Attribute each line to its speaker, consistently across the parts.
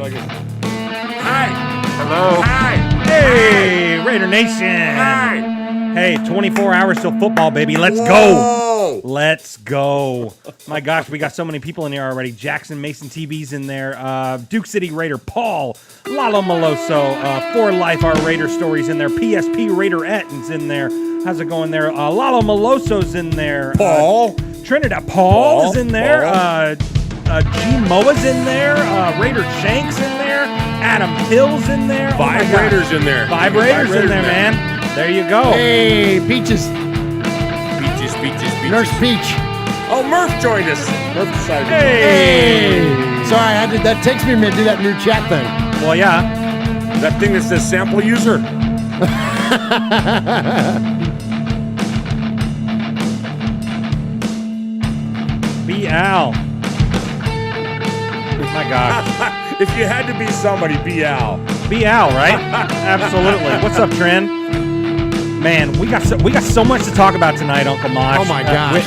Speaker 1: Hi.
Speaker 2: Hello.
Speaker 1: Hi.
Speaker 3: Hey, Raider Nation.
Speaker 1: Hi.
Speaker 3: Hey, 24 hours till football, baby. Let's go. Let's go. My gosh, we got so many people in here already. Jackson Mason TV's in there. Duke City Raider Paul. Lalo Meloso. For Life, our Raider stories in there. PSP Raider Etton's in there. How's it going there? Lalo Meloso's in there.
Speaker 1: Paul.
Speaker 3: Trinidad Paul is in there. G Moa's in there. Raider Shanks in there. Adam Hill's in there.
Speaker 1: Five Raiders in there.
Speaker 3: Five Raiders in there, man. There you go.
Speaker 4: Hey, Peaches.
Speaker 1: Peaches.
Speaker 4: Nurse Peach.
Speaker 1: Oh, Murph joined us. Murph decided to
Speaker 4: Hey. Sorry, that takes me a minute to do that new chat thing.
Speaker 3: Well, yeah.
Speaker 1: That thing that says sample user.
Speaker 3: B. Al. My gosh.
Speaker 1: If you had to be somebody, be Al.
Speaker 3: B. Al, right? Absolutely. What's up, Trent? Man, we got so much to talk about tonight, Uncle Mosh.
Speaker 4: Oh my gosh.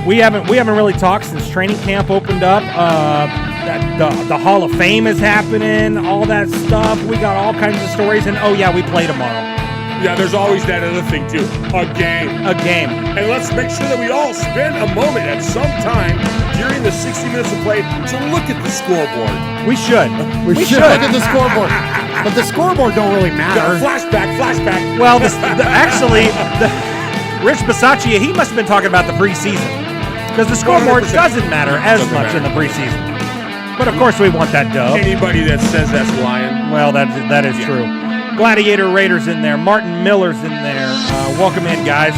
Speaker 3: We haven't really talked since training camp opened up. The Hall of Fame is happening, all that stuff. We got all kinds of stories, and oh yeah, we play tomorrow.
Speaker 1: Yeah, there's always that other thing too. A game.
Speaker 3: And
Speaker 1: let's make sure that we all spend a moment at some time during the 60 minutes of play to look at the scoreboard.
Speaker 3: We should.
Speaker 4: We should look at the scoreboard. But the scoreboard don't really matter.
Speaker 1: Flashback.
Speaker 3: Well, actually, Rich Bisaccia, he must have been talking about the preseason. Because the scoreboard
Speaker 1: 100%.
Speaker 3: doesn't matter as much in the preseason. But of course we want that dub.
Speaker 1: Anybody that says that's lying.
Speaker 3: Well, that is true. Gladiator Raiders in there. Martin Miller's in there. Welcome in, guys.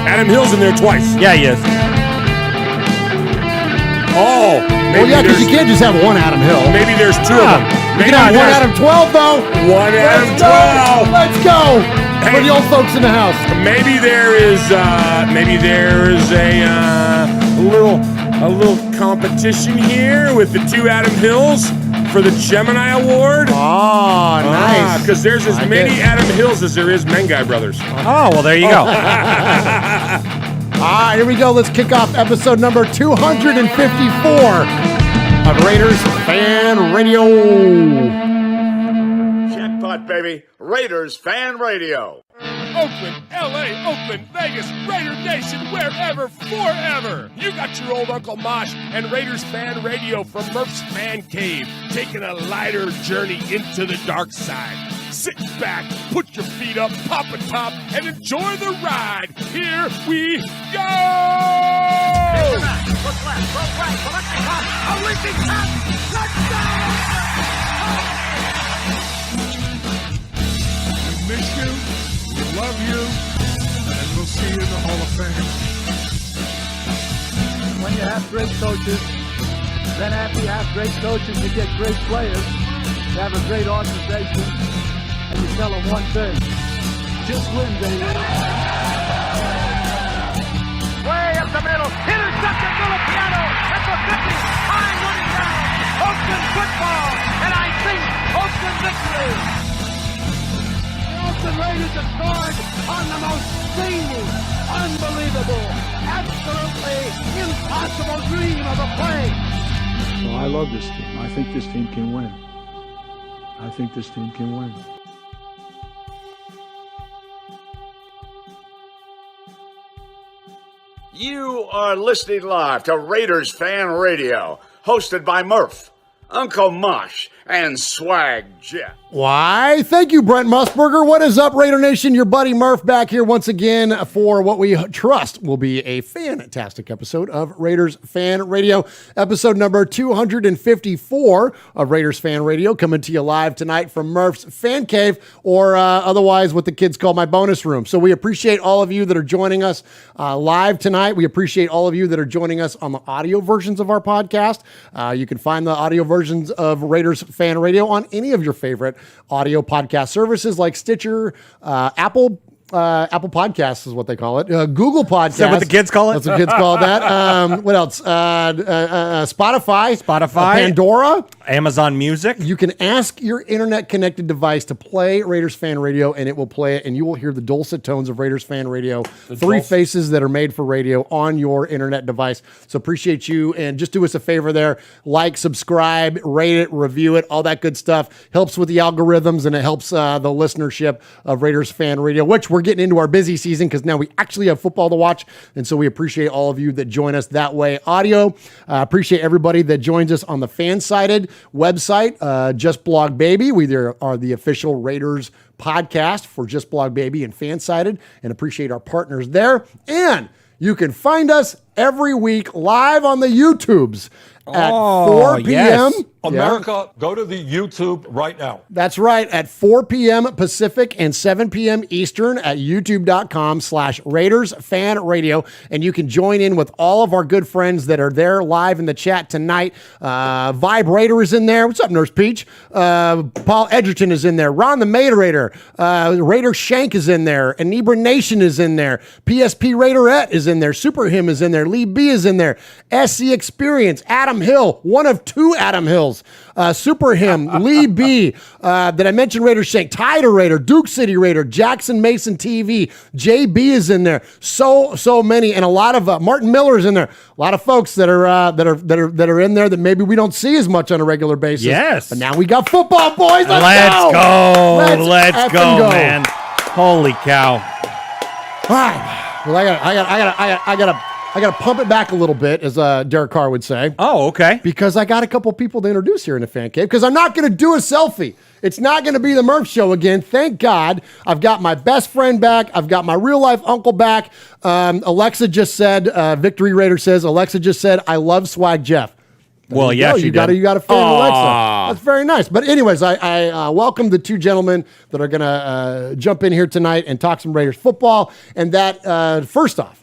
Speaker 1: Adam Hill's in there twice.
Speaker 3: Yeah, he is.
Speaker 1: Oh.
Speaker 4: Well, yeah, because you can't just have one Adam Hill.
Speaker 1: Maybe there's two of them.
Speaker 4: You can have one Adam 12, though.
Speaker 1: One Adam 12.
Speaker 4: Let's go. For the old folks in the house.
Speaker 1: Maybe there is a little competition here with the two Adam Hills for the Gemini Award.
Speaker 4: Oh, nice.
Speaker 1: Because there's as many Adam Hills as there is Mengai brothers.
Speaker 3: Oh, well, there you go.
Speaker 4: Here we go. Let's kick off episode number 254 of Raiders Fan Radio.
Speaker 2: Jackpot, baby. Raiders Fan Radio.
Speaker 5: Oakland, LA, Oakland, Vegas, Raider Nation, wherever, forever. You got your old Uncle Mosh and Raiders Fan Radio from Murph's Man Cave, taking a lighter journey into the dark side. Sit back, put your feet up, pop a top, and enjoy the ride. Here we go!
Speaker 6: Look left, look right, select the top, a leaping top, touchdown!
Speaker 5: We miss you, we love you, and we'll see you in the Hall of Fame.
Speaker 7: When you have great coaches, then after you have great coaches, you get great players. You have a great organization, and you tell them one thing: just win, baby.
Speaker 6: Way up the middle, intercepted Piano at the 50, high running down, Oakland football, and I think Oakland victory.
Speaker 7: The Oakland Raiders have scored on the most zany, unbelievable, absolutely impossible dream of a play.
Speaker 8: Well, I love this team. I think this team can win.
Speaker 2: You are listening live to Raiders Fan Radio, hosted by Murph, Uncle Mosh, and Swag Jeff.
Speaker 4: Why, thank you, Brent Musburger. What is up, Raider Nation? Your buddy Murph back here once again for what we trust will be a fantastic episode of Raiders Fan Radio. Episode number 254 of Raiders Fan Radio, coming to you live tonight from Murph's Fan Cave, or otherwise what the kids call my bonus room. So we appreciate all of you that are joining us live tonight. We appreciate all of you that are joining us on the audio versions of our podcast. You can find the audio versions of Raiders Fan Radio on any of your favorite audio podcast services like Stitcher, Apple Apple Podcasts is what they call it. Google Podcasts.
Speaker 3: Is that what the kids call it?
Speaker 4: That's what kids call that. What else? Spotify. Pandora.
Speaker 3: Amazon Music.
Speaker 4: You can ask your internet-connected device to play Raiders Fan Radio, and it will play it, and you will hear the dulcet tones of Raiders Fan Radio. Three faces that are made for radio on your internet device. So appreciate you, and just do us a favor there. Like, subscribe, rate it, review it, all that good stuff. Helps with the algorithms, and it helps the listenership of Raiders Fan Radio, which we're getting into our busy season because now we actually have football to watch, and so we appreciate all of you that join us that way. Audio, appreciate everybody that joins us on the fan-sided website, Just Blog Baby. We are the official Raiders podcast for Just Blog Baby and fan-sided, and appreciate our partners there. And you can find us every week live on the YouTubes at 4 p.m.
Speaker 3: Yes.
Speaker 9: America, go to the YouTube right now.
Speaker 4: That's right, at 4 p.m. Pacific and 7 p.m. Eastern at youtube.com/Raiders Fan Radio. And you can join in with all of our good friends that are there live in the chat tonight. Vibe Raider is in there. What's up, Nurse Peach? Paul Edgerton is in there. Ron the Maiderator. Raider Shank is in there. Anibra Nation is in there. PSP Raiderette is in there. Super Him is in there. Lee B is in there. SC Experience. Adam Hill, one of two Adam Hills. Super Him, Lee B, that I mentioned, Raider Shank, Tider Raider, Duke City Raider, Jackson Mason TV, JB is in there. So many, and a lot of Martin Miller is in there. A lot of folks that are in there that maybe we don't see as much on a regular basis.
Speaker 3: Yes,
Speaker 4: but now we got football, boys.
Speaker 3: Let's go, man! Holy cow!
Speaker 4: All right. Well, I got to pump it back a little bit, as Derek Carr would say.
Speaker 3: Oh, okay.
Speaker 4: Because I got a couple people to introduce here in the fan cave, because I'm not going to do a selfie. It's not going to be the Murph Show again. Thank God. I've got my best friend back. I've got my real-life uncle back. Alexa just said, Victory Raider says, Alexa just said, I love Swag Jeff.
Speaker 3: Well, yeah,
Speaker 4: you got to fan Alexa. That's very nice. But anyways, I welcome the two gentlemen that are going to jump in here tonight and talk some Raiders football. And that, first off,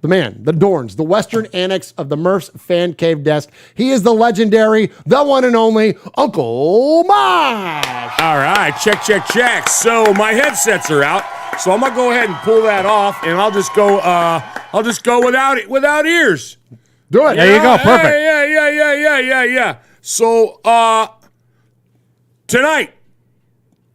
Speaker 4: the man, the Dorns, the Western Annex of the Murph's Fan Cave Desk. He is the legendary, the one and only Uncle Mosh.
Speaker 1: All right, check. So my headsets are out, so I'm gonna go ahead and pull that off, and I'll just go without ears.
Speaker 4: Do it.
Speaker 3: There you go. Perfect.
Speaker 1: Yeah. So tonight,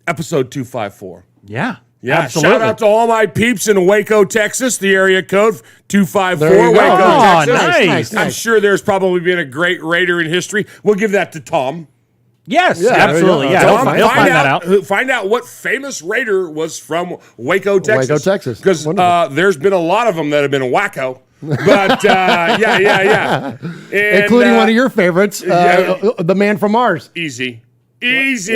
Speaker 1: episode 254.
Speaker 3: Yeah.
Speaker 1: Yeah,
Speaker 3: absolutely.
Speaker 1: Shout out to all my peeps in Waco, Texas. The area code 254
Speaker 4: There you go.
Speaker 1: Waco,
Speaker 3: Oh,
Speaker 1: Texas.
Speaker 3: nice.
Speaker 1: I'm sure there's probably been a great Raider in history. We'll give that to Tom.
Speaker 3: Yes,
Speaker 4: Yeah,
Speaker 3: absolutely.
Speaker 4: there you
Speaker 3: Yeah,
Speaker 4: go.
Speaker 3: he'll find that out.
Speaker 1: Find out what famous Raider was from Waco, Texas.
Speaker 4: Waco, Texas.
Speaker 1: Because
Speaker 4: Wonderful.
Speaker 1: there's been a lot of them that have been wacko. But yeah. And,
Speaker 4: Including one of your favorites, the man from Mars.
Speaker 1: Easy.
Speaker 4: Well, I'm just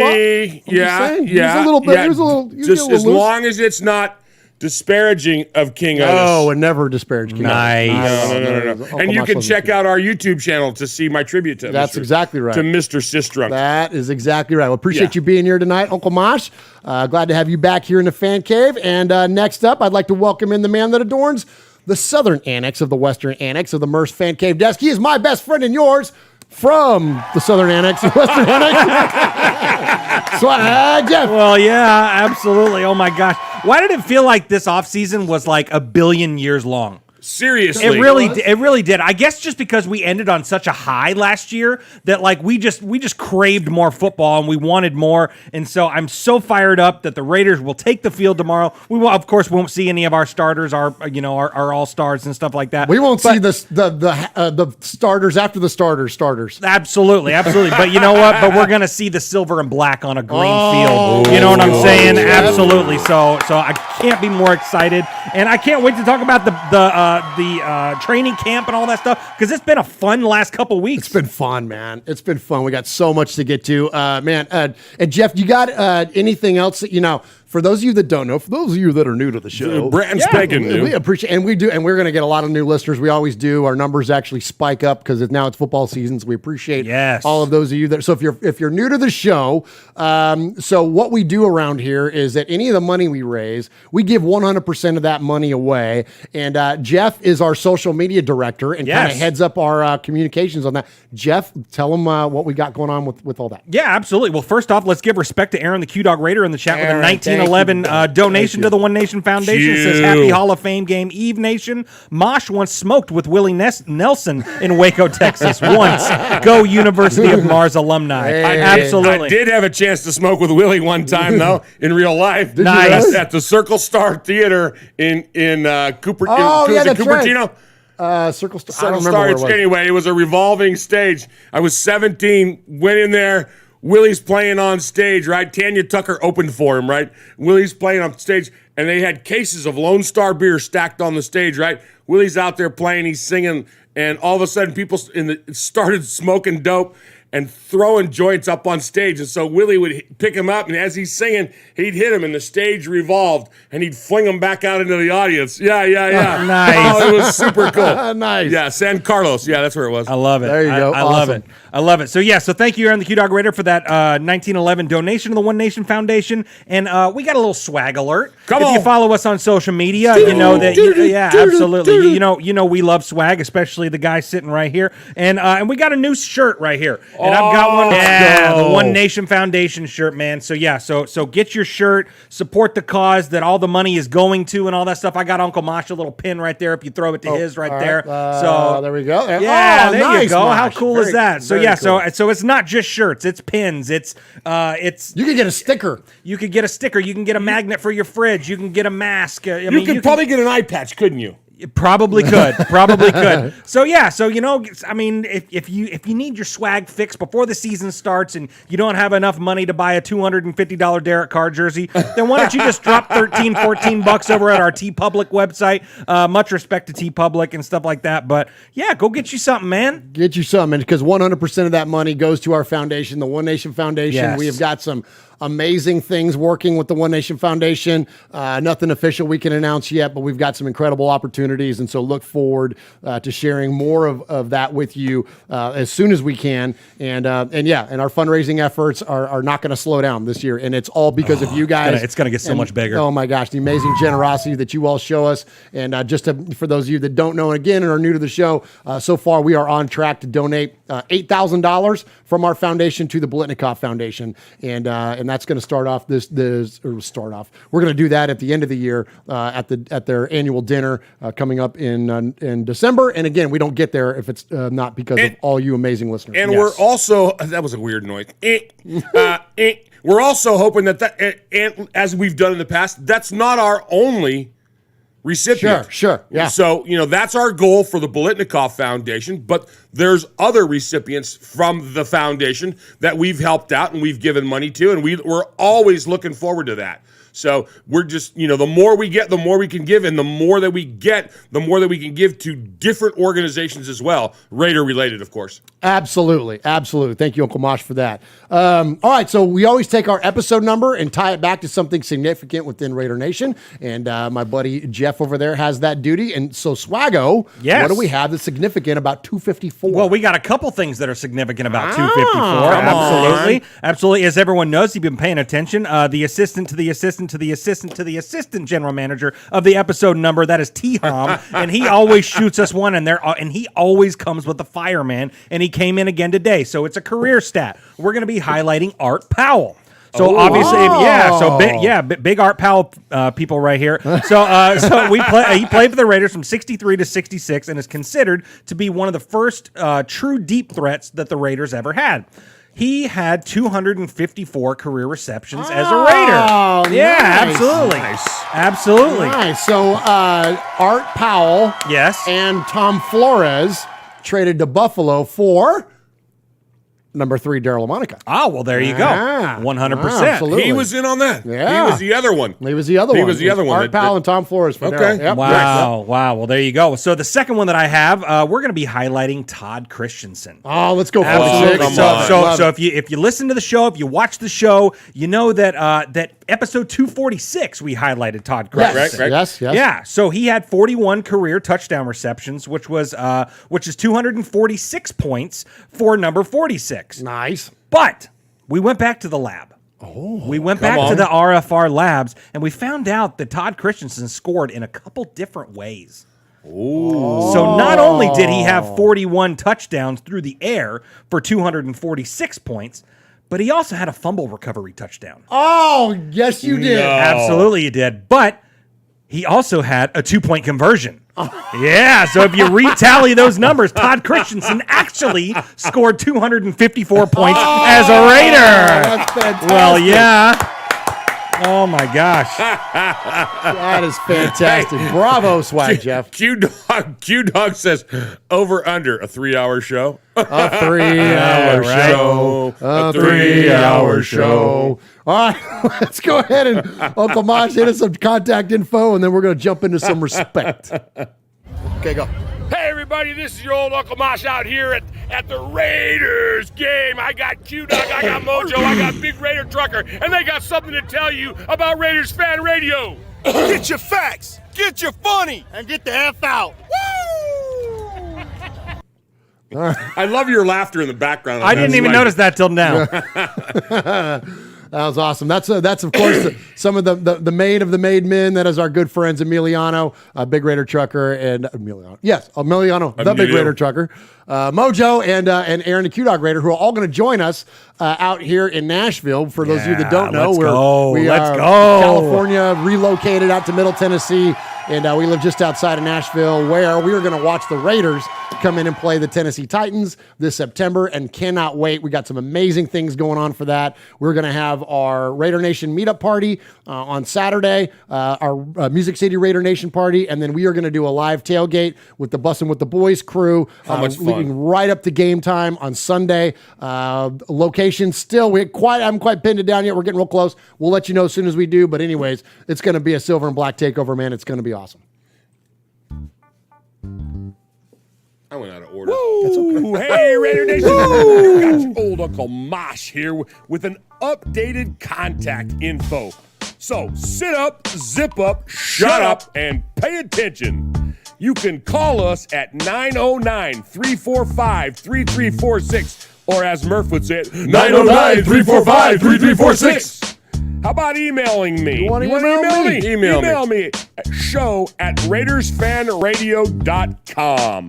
Speaker 1: Yeah.
Speaker 4: saying, use a little bit, use a little- use
Speaker 1: Just
Speaker 4: a little
Speaker 1: as
Speaker 4: loose.
Speaker 1: long as it's not disparaging of King Otis.
Speaker 4: Oh, and never disparage King
Speaker 3: Nice.
Speaker 4: Otis.
Speaker 1: No. And you can check out our YouTube channel to see my tribute to
Speaker 4: That's
Speaker 1: Mr.
Speaker 4: exactly right.
Speaker 1: To Mr. Sistrunk.
Speaker 4: That is exactly right. Well, appreciate
Speaker 1: Yeah.
Speaker 4: you being here tonight, Uncle Mosh. Glad to have you back here in the fan cave. And next up, I'd like to welcome in the man that adorns the southern annex of the western annex of the Murph's Fan Cave Desk. He is my best friend and yours from the southern annex, western annex. Swag Jeff.
Speaker 3: Well, yeah, absolutely. Oh my gosh. Why did it feel like this offseason was like a billion years long?
Speaker 1: Seriously.
Speaker 3: It really did. I guess just because we ended on such a high last year that like we just craved more football and we wanted more. And so I'm so fired up that the Raiders will take the field tomorrow. We will, of course, won't see any of our starters, our all-stars and stuff like that.
Speaker 4: We won't see the starters after the starters.
Speaker 3: Absolutely. But you know what? But we're gonna see the silver and black on a green field. You know what I'm saying? Absolutely. So I can't be more excited, and I can't wait to talk about the training camp and all that stuff because it's been a fun last couple weeks.
Speaker 4: It's been fun, man. It's been fun. We got so much to get to, man. And Jeff, you got anything else that for those of you that don't know, for those of you that are new to the show,
Speaker 1: Brand spanking new.
Speaker 4: we appreciate, and we're going to get a lot of new listeners. We always do. Our numbers actually spike up because now it's football season. So we appreciate all of those of you that. So if you're new to the show, so what we do around here is that any of the money we raise, we give 100% of that money away. And Jeff is our social media director and kind of heads up our communications on that. Jeff, tell them what we got going on with all that.
Speaker 3: Yeah, absolutely. Well, first off, let's give respect to Aaron the Q-Dog Raider in the chat with a 1911 1911 donation to the One Nation Foundation. It says, Happy Hall of Fame game, Eve Nation. Mosh once smoked with Willie Nelson in Waco, Texas. Once. Go University of Mars alumni. Absolutely.
Speaker 1: I did have a chance to smoke with Willie one time, though, in real life.
Speaker 3: Nice.
Speaker 1: At the Circle Star Theater in Cooper.
Speaker 4: That's
Speaker 1: Cupertino.
Speaker 4: Right. Circle Star. I don't
Speaker 1: Star.
Speaker 4: remember where it was.
Speaker 1: Anyway, it was a revolving stage. I was 17, went in there. Willie's playing on stage, right? Tanya Tucker opened for him, right? Willie's playing on stage, and they had cases of Lone Star beer stacked on the stage, right? Willie's out there playing, he's singing, and all of a sudden people started smoking dope and throwing joints up on stage. And so Willie would pick him up, and as he's singing, he'd hit him, and the stage revolved, and he'd fling him back out into the audience. Yeah.
Speaker 3: Nice.
Speaker 1: Oh, it was super cool.
Speaker 4: Nice.
Speaker 1: Yeah, San Carlos. Yeah, that's where it was.
Speaker 3: I love it.
Speaker 4: There you go.
Speaker 3: I love
Speaker 4: Awesome.
Speaker 3: it. I love it. So thank you, Aaron the Q-Dog Raider, for that 1911 donation to the One Nation Foundation. And we got a little swag alert.
Speaker 1: Come
Speaker 3: if
Speaker 1: on.
Speaker 3: you follow us on social media, you know that. Absolutely. You know we love swag, especially the guy sitting right here. And we got a new shirt right here. And I've got one. Yeah, the One Nation Foundation shirt, man. So so get your shirt, support the cause that all the money is going to, and all that stuff. I got Uncle Mosh a little pin right there. If you throw it to his right there. So
Speaker 4: there we go.
Speaker 3: Yeah, there
Speaker 4: nice,
Speaker 3: you go.
Speaker 4: Mosh.
Speaker 3: How cool
Speaker 4: Very
Speaker 3: is that? So
Speaker 4: cool.
Speaker 3: so it's not just shirts. It's pins. It's
Speaker 4: You can get a sticker.
Speaker 3: you could get a sticker. You can get a magnet for your fridge. You can get a mask.
Speaker 1: You could probably get an eye patch, couldn't you?
Speaker 3: Probably could. So I mean, if you need your swag fixed before the season starts and you don't have enough money to buy a $250 Derek Carr jersey, then why don't you just drop $13-14 over at our TeePublic website? Much respect to TeePublic and stuff like that, but yeah, go get you something, man.
Speaker 4: Get you something, because 100% of that money goes to our foundation, the One Nation Foundation.
Speaker 3: Yes.
Speaker 4: We have got some amazing things working with the One Nation Foundation. Nothing official we can announce yet, but we've got some incredible opportunities, and so look forward to sharing more of that with you as soon as we can. And our fundraising efforts are not going to slow down this year, and it's all because of you guys.
Speaker 3: It's gonna get so much bigger.
Speaker 4: Oh my gosh, the amazing generosity that you all show us. And for those of you that don't know, again, and are new to the show, so far we are on track to donate $8,000 from our foundation to the Blitnikoff Foundation, and that's going to start off We're going to do that at the end of the year at their annual dinner coming up in December. And again, we don't get there if it's not because of all you amazing listeners.
Speaker 1: And we're also, that was a weird noise. We're also hoping that and as we've done in the past, that's not our only recipient.
Speaker 4: Sure. Yeah.
Speaker 1: So, that's our goal for the Bolitnikoff Foundation, but there's other recipients from the foundation that we've helped out and we've given money to, and we're always looking forward to that. So we're just, the more we get, the more we can give, and the more that we get, the more that we can give to different organizations as well, Raider related, of course.
Speaker 4: Absolutely. Thank you, Uncle Mosh, for that. All right, so we always take our episode number and tie it back to something significant within Raider Nation, and my buddy Jeff over there has that duty. And so, Swaggo,
Speaker 3: yes.
Speaker 4: What do we have that's significant about 254?
Speaker 3: Well, we got a couple things that are significant about 254. Absolutely. As everyone knows, you've been paying attention. The assistant to the assistant to the assistant to the assistant general manager of the episode number, that is T-Hom, and he always shoots us one, and he always comes with the fireman, and he came in again today. So it's a career stat. We're going to be highlighting Art Powell. So obviously, big Art Powell people right here. So he played for the Raiders from 63 to 66 and is considered to be one of the first true deep threats that the Raiders ever had. He had 254 career receptions as a Raider. Yeah,
Speaker 4: nice.
Speaker 3: Absolutely.
Speaker 4: Nice. So Art Powell,
Speaker 3: yes,
Speaker 4: and Tom Flores traded to Buffalo for number 3, Darryl LaMonica.
Speaker 3: Oh, well, there you go. 100%.
Speaker 4: Absolutely.
Speaker 1: He was in on that.
Speaker 4: Yeah.
Speaker 1: He was the other one.
Speaker 4: Art Powell and Tom Flores for Darryl. Yep.
Speaker 3: Wow. Well, there you go. So the second one that I have, we're going to be highlighting Todd Christensen.
Speaker 4: Oh, let's go.
Speaker 3: Absolutely. So if you listen to the show, if you watch the show, you know that that episode 246 we highlighted Todd Christensen.
Speaker 1: Right.
Speaker 4: Yes.
Speaker 3: Yeah. So he had 41 career touchdown receptions, which is 246 points for number 46.
Speaker 4: Nice.
Speaker 3: But we went back to the lab. We went back to the RFR labs, and we found out that Todd Christensen scored in a couple different ways. So not only did he have 41 touchdowns through the air for 246 points, but he also had a fumble recovery touchdown.
Speaker 4: Oh, yes, you did.
Speaker 3: Absolutely, he did. But he also had a 2-point conversion. Yeah, so if you retally those numbers, Todd Christensen actually scored 254 points as a Raider.
Speaker 4: That's fantastic.
Speaker 3: Well, yeah. Oh, my gosh.
Speaker 4: That is fantastic. Bravo, Swag Jeff.
Speaker 1: Q-Dog says, over under a 3-hour show.
Speaker 4: A 3-hour
Speaker 3: right.
Speaker 4: show. A 3-hour show. All right, let's go ahead and Uncle Mosh hit us some contact info, and then we're going to jump into some respect. Okay, go.
Speaker 5: Hey everybody, this is your old Uncle Mosh out here at the Raiders game. I got Q-Dog, I got Mojo, I got Big Raider Trucker, and they got something to tell you about Raiders Fan Radio.
Speaker 10: Get your facts, get your funny, and get the F out. Woo!
Speaker 1: I love your laughter in the background.
Speaker 3: I didn't even notice that till now.
Speaker 4: That was awesome. That's of course some of the maid of the made men. That is our good friends Emiliano, Big Raider Trucker, and Emiliano. Yes, Emiliano, the Big Raider Trucker, Mojo, and Aaron the Q-Dog Raider, who are all going to join us out here in Nashville. For those of you that don't know, we are California, relocated out to Middle Tennessee, and we live just outside of Nashville, where we are going to watch the Raiders come in and play the Tennessee Titans this September, and cannot wait. We got some amazing things going on for that. We're going to have our Raider Nation meetup party on Saturday, our Music City Raider Nation party, and then we are going to do a live tailgate with the Bussin' with the Boys crew.
Speaker 1: How much fun.
Speaker 4: Leading right up to game time on Sunday. Location still, I haven't quite pinned it down yet. We're getting real close. We'll let you know as soon as we do, but anyways, it's going to be a silver and black takeover, man. It's going to be awesome.
Speaker 1: I went out of order.
Speaker 5: That's okay. Hey, Raider Nation. You got your old Uncle Mosh here with an updated contact info. So sit up, zip up, shut up, and pay attention. You can call us at 909-345-3346, or as Murph would say it, 909-345-3346. How about emailing me?
Speaker 4: You wanna
Speaker 5: wanna
Speaker 4: email me?
Speaker 5: Email me at show@RaidersFanRadio.com.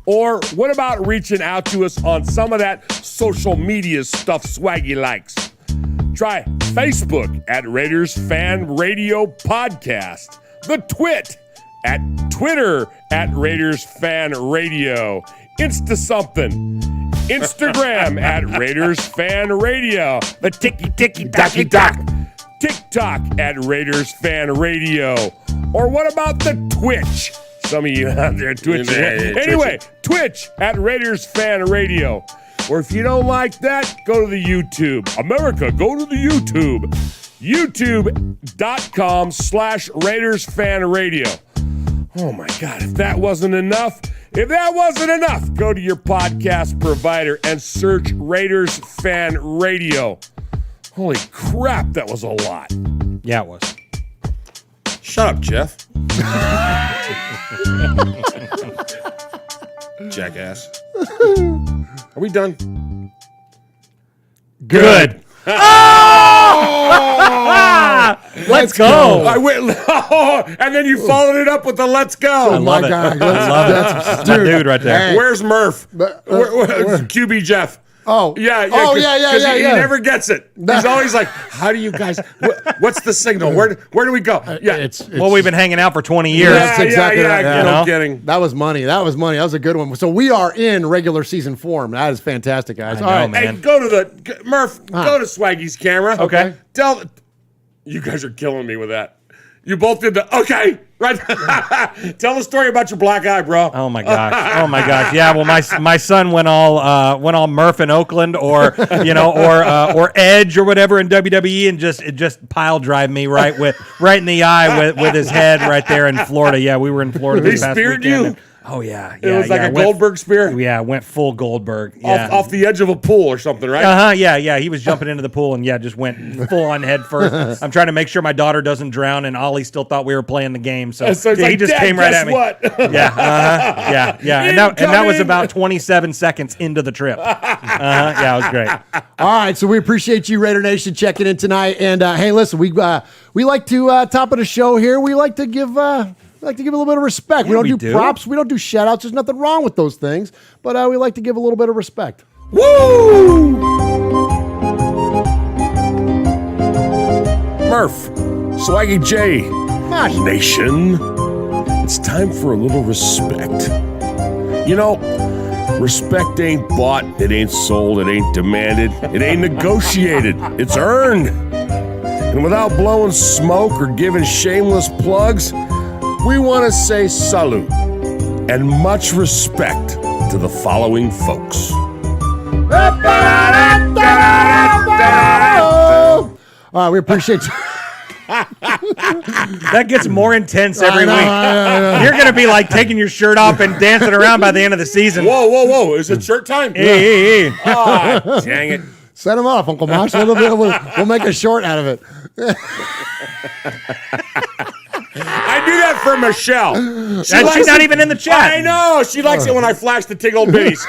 Speaker 5: Or what about reaching out to us on some of that social media stuff Swaggy likes? Try Facebook at Raiders Fan Radio Podcast, the Twit at Twitter at Raiders Fan Radio, Insta something, Instagram at Raiders Fan Radio, the ticky-docky-dock, TikTok at Raiders Fan Radio. Or what about the Twitch? Some of you out there twitching. Anyway, Twitch at Raiders Fan Radio. Or if you don't like that, go to the YouTube. America, go to the YouTube. YouTube.com/Raiders Fan Radio. Oh my God, if that wasn't enough, go to your podcast provider and search Raiders Fan Radio. Holy crap, that was a lot.
Speaker 3: Yeah, it was.
Speaker 1: Shut up, Jeff. Jackass. Are we done?
Speaker 3: Good. Let's go.
Speaker 1: I went, and then you followed it up with the let's go.
Speaker 3: I love it. I love it. That's my dude right there.
Speaker 1: Where's Murph? Where's QB Jeff?
Speaker 4: Oh.
Speaker 1: Yeah.
Speaker 4: Oh,
Speaker 1: He
Speaker 4: yeah.
Speaker 1: never gets it. He's always like, how do you guys, what's the signal? Where do we go? Yeah.
Speaker 4: It's
Speaker 3: Well, we've been hanging out for 20 years.
Speaker 4: That's exactly right.
Speaker 1: Yeah. No kidding.
Speaker 4: That was money. That was a good one. So we are in regular season form. That is fantastic, guys.
Speaker 3: I
Speaker 4: All
Speaker 3: know,
Speaker 4: right.
Speaker 3: man.
Speaker 1: Hey, go to Murph, go to Swaggy's camera.
Speaker 3: Okay.
Speaker 1: You guys are killing me with that. You both did okay. Right. Tell the story about your black eye, bro.
Speaker 3: Oh my gosh. Yeah. Well, my son went all Murph in Oakland, or or Edge or whatever in WWE, and just pile drive me right in the eye with his head right there in Florida. Yeah, we were in Florida.
Speaker 1: He
Speaker 3: this past
Speaker 1: speared
Speaker 3: weekend,
Speaker 1: you?
Speaker 3: and- Oh yeah.
Speaker 1: It was like a Goldberg spear?
Speaker 3: Yeah, went full Goldberg. Yeah.
Speaker 1: Off the edge of a pool or something, right?
Speaker 3: Yeah. He was jumping into the pool and just went full on head first. I'm trying to make sure my daughter doesn't drown, and Ollie still thought we were playing the game, so
Speaker 1: he's
Speaker 3: he
Speaker 1: like,
Speaker 3: just
Speaker 1: Dad,
Speaker 3: came right
Speaker 1: guess
Speaker 3: at me.
Speaker 1: what?
Speaker 3: Yeah. And that was about 27 seconds into the trip. Yeah, it was great.
Speaker 4: All right, so we appreciate you, Raider Nation, checking in tonight. And hey, listen, we like to top of the show here. We like to give a little bit of respect.
Speaker 3: Yeah,
Speaker 4: we don't
Speaker 3: do
Speaker 4: props. We don't do shout outs. There's nothing wrong with those things, but we like to give a little bit of respect.
Speaker 1: Woo! Murph, Swaggy J, Nation. It's time for a little respect. You know, respect ain't bought, it ain't sold, it ain't demanded, it ain't negotiated, it's earned. And without blowing smoke or giving shameless plugs, we want to say salute and much respect to the following folks.
Speaker 4: All right, we appreciate you.
Speaker 3: That gets more intense every week. You're going to be like taking your shirt off and dancing around by the end of the season.
Speaker 1: Whoa. Is it shirt time?
Speaker 3: Hey.
Speaker 1: Oh, dang it.
Speaker 4: Set him off, Uncle Mosh. We'll make a short out of it.
Speaker 1: I do that for Michelle.
Speaker 3: She's not even in the chat.
Speaker 1: I know. She likes it when I flash the tickle bitties.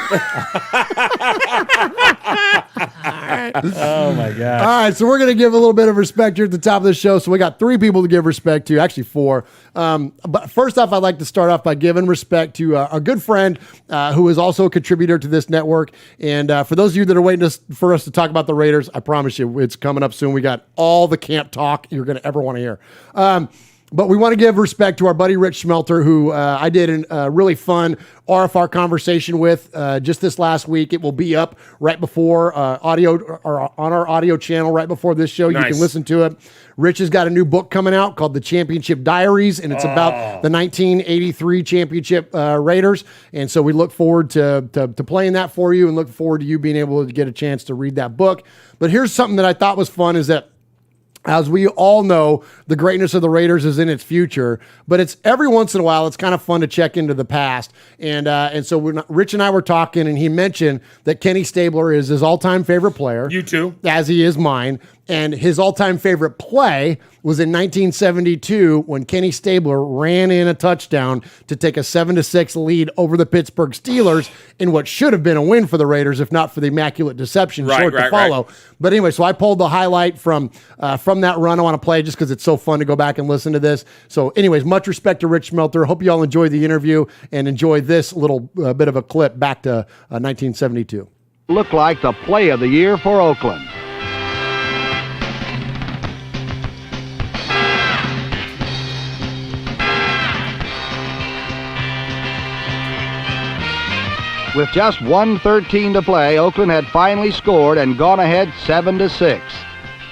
Speaker 3: Oh, my God.
Speaker 4: All right, so we're going to give a little bit of respect here at the top of the show. So we got 3 people to give respect to, actually 4. But first off, I'd like to start off by giving respect to a good friend who is also a contributor to this network. And for those of you that are waiting for us to talk about the Raiders, I promise you it's coming up soon. We got all the camp talk you're going to ever want to hear. But we want to give respect to our buddy Rich Schmelter, who I did a really fun RFR conversation with just this last week. It will be up right before audio or on our audio channel right before this show.
Speaker 1: Nice.
Speaker 4: You can listen to it. Rich has got a new book coming out called The Championship Diaries, and it's about the 1983 championship Raiders. And so we look forward to playing that for you and look forward to you being able to get a chance to read that book. But here's something that I thought was fun is that as we all know, the greatness of the Raiders is in its future, but it's every once in a while, it's kind of fun to check into the past. And so Rich and I were talking, and he mentioned that Kenny Stabler is his all-time favorite player.
Speaker 1: You too.
Speaker 4: As he is mine. And his all-time favorite play was in 1972 when Kenny Stabler ran in a touchdown to take a 7-6 lead over the Pittsburgh Steelers in what should have been a win for the Raiders, if not for the immaculate deception short to follow. Right. But anyway, so I pulled the highlight from that run. I want to play just because it's so fun to go back and listen to this. So anyways, much respect to Rich Schmelter. Hope you all enjoyed the interview and enjoy this little bit of a clip back to 1972.
Speaker 11: Looked like the play of the year for Oakland. With just 1:13 to play, Oakland had finally scored and gone ahead 7-6.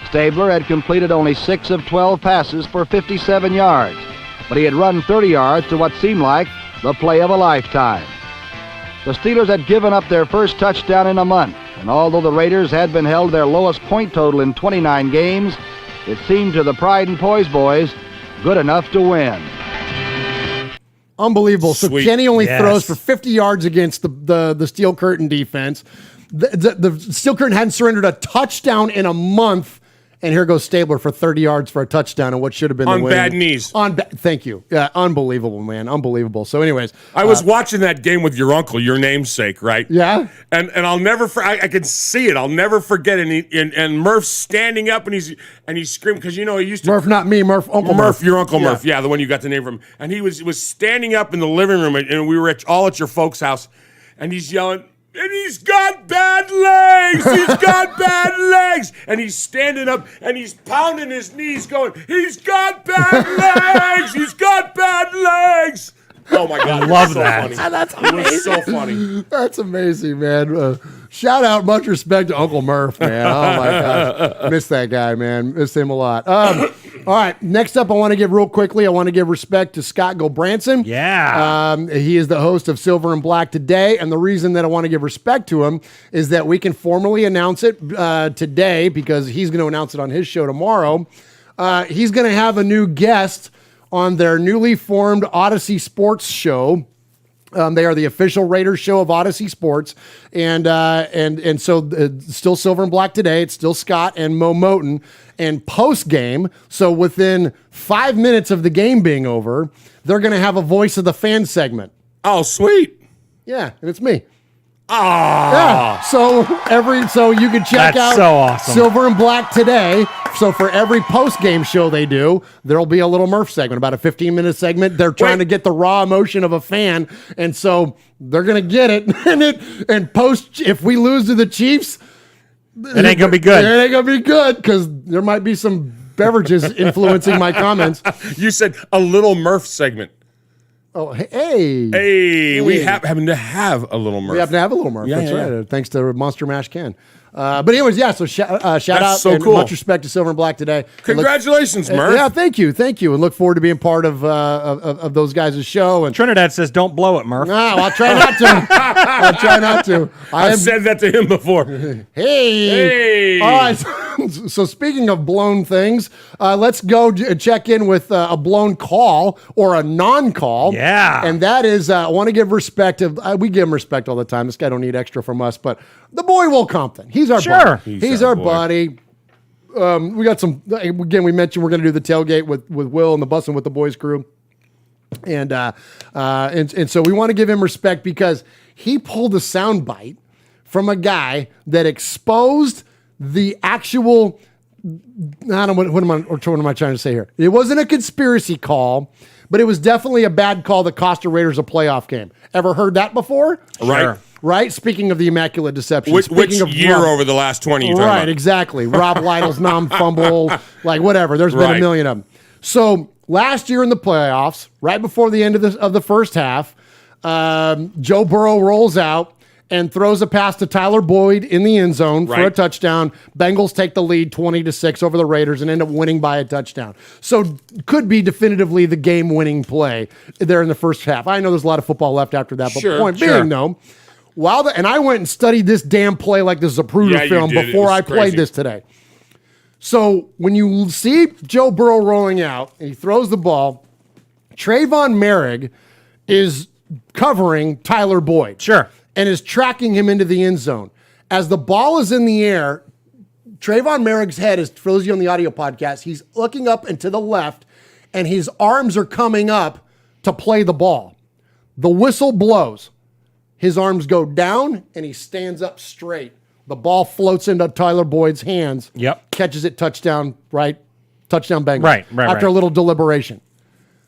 Speaker 11: Stabler had completed only 6 of 12 passes for 57 yards, but he had run 30 yards to what seemed like the play of a lifetime. The Steelers had given up their first touchdown in a month, and although the Raiders had been held their lowest point total in 29 games, it seemed to the Pride and Poise boys good enough to win.
Speaker 4: Unbelievable.
Speaker 1: Sweet.
Speaker 4: So Kenny only throws for 50 yards against the Steel Curtain defense. The Steel Curtain hadn't surrendered a touchdown in a month. And here goes Stabler for 30 yards for a touchdown and what should have been the win.
Speaker 1: On bad knees.
Speaker 4: Thank you. Yeah, unbelievable, man. Unbelievable. So anyways.
Speaker 1: I was watching that game with your uncle, your namesake, right?
Speaker 4: Yeah.
Speaker 1: And I'll never, I can see it. I'll never forget it. And Murph's standing up and he's screaming because, you know, he used to.
Speaker 4: Murph, not me. Uncle Murph.
Speaker 1: Your Uncle Murph. Yeah, the one you got the name from. And he was standing up in the living room and we were all at your folks' house and he's yelling, and he's got bad legs. He's got bad legs. And he's standing up and he's pounding his knees going, he's got bad legs. He's got bad legs. Oh, my God.
Speaker 3: I love that.
Speaker 1: Funny.
Speaker 4: That's
Speaker 1: amazing. It was so funny.
Speaker 4: That's amazing, man. Shout out, much respect to Uncle Murph, man. Oh, my gosh. Miss that guy, man. Miss him a lot. All right. Next up, I want to give respect to Scott Gulbranson.
Speaker 3: Yeah.
Speaker 4: He is the host of Silver and Black Today. And the reason that I want to give respect to him is that we can formally announce it today because he's going to announce it on his show tomorrow. He's going to have a new guest on their newly formed Odyssey Sports show. They are the official Raiders show of Odyssey Sports, and so still Silver and Black Today. It's still Scott and Mo Moten. And post game, so within 5 minutes of the game being over, they're going to have a Voice of the Fan segment.
Speaker 1: Oh, sweet.
Speaker 4: Yeah, and it's me.
Speaker 1: Ah.
Speaker 4: Yeah. So you can check
Speaker 3: That's
Speaker 4: out
Speaker 3: so awesome.
Speaker 4: Silver and Black Today. So for every post-game show they do, there'll be a little Murph segment, about a 15-minute segment. They're trying to get the raw emotion of a fan, and so they're gonna get it. and post, if we lose to the Chiefs,
Speaker 3: it ain't gonna be good.
Speaker 4: It ain't gonna be good because there might be some beverages influencing my comments.
Speaker 1: You said a little Murph segment.
Speaker 4: Oh, hey.
Speaker 1: Hey, we happen to have a little Murph.
Speaker 4: We happen to have a little Murph.
Speaker 1: Yeah,
Speaker 4: That's
Speaker 1: yeah.
Speaker 4: right. Thanks to Monster Mash Can. But anyways, yeah, so shout out
Speaker 1: so
Speaker 4: and
Speaker 1: cool.
Speaker 4: much respect to Silver and Black today.
Speaker 1: Congratulations, Murph.
Speaker 4: Yeah, thank you. And look forward to being part of those guys' show. And
Speaker 3: Trinidad says, "Don't blow it, Murph."
Speaker 4: no, I'll try not to. I'll try not to.
Speaker 1: I've said that to him before.
Speaker 4: Hey. All right. So speaking of blown things, let's go check in with a blown call or a non-call.
Speaker 3: Yeah.
Speaker 4: And that is, I want to give respect. We give him respect all the time. This guy don't need extra from us, but the boy Will Compton. He's our buddy. He's our buddy. We got some, again, we mentioned we're going to do the tailgate with Will and the Bussin' with the Boys crew. And so we want to give him respect because he pulled a soundbite from a guy that exposed the actual, what am I trying to say here? It wasn't a conspiracy call, but it was definitely a bad call that cost the Raiders a playoff game. Ever heard that before?
Speaker 1: Right.
Speaker 4: Right? Speaking of the Immaculate Deception.
Speaker 1: Which
Speaker 4: speaking of
Speaker 1: year over the last 20 you're talking
Speaker 4: right,
Speaker 1: about?
Speaker 4: exactly. Rob Lytle's non-fumble, like whatever. There's been a million of them. So last year in the playoffs, right before the end of the first half, Joe Burrow rolls out and throws a pass to Tyler Boyd in the end zone for a touchdown. Bengals take the lead 20-6 over the Raiders and end up winning by a touchdown. So could be definitively the game-winning play there in the first half. I know there's a lot of football left after that, but point being, though, and I went and studied this damn play like this is a Zapruder film before I played this today. So when you see Joe Burrow rolling out and he throws the ball, Trayvon Merrick is covering Tyler Boyd.
Speaker 3: Sure.
Speaker 4: And is tracking him into the end zone. As the ball is in the air, Trayvon Merrick's head is, for those of you on the audio podcast, he's looking up and to the left, and his arms are coming up to play the ball. The whistle blows. His arms go down, and he stands up straight. The ball floats into Tyler Boyd's hands.
Speaker 3: Yep.
Speaker 4: Catches it, touchdown, right? Touchdown Bengals.
Speaker 3: Right.
Speaker 4: After a little deliberation.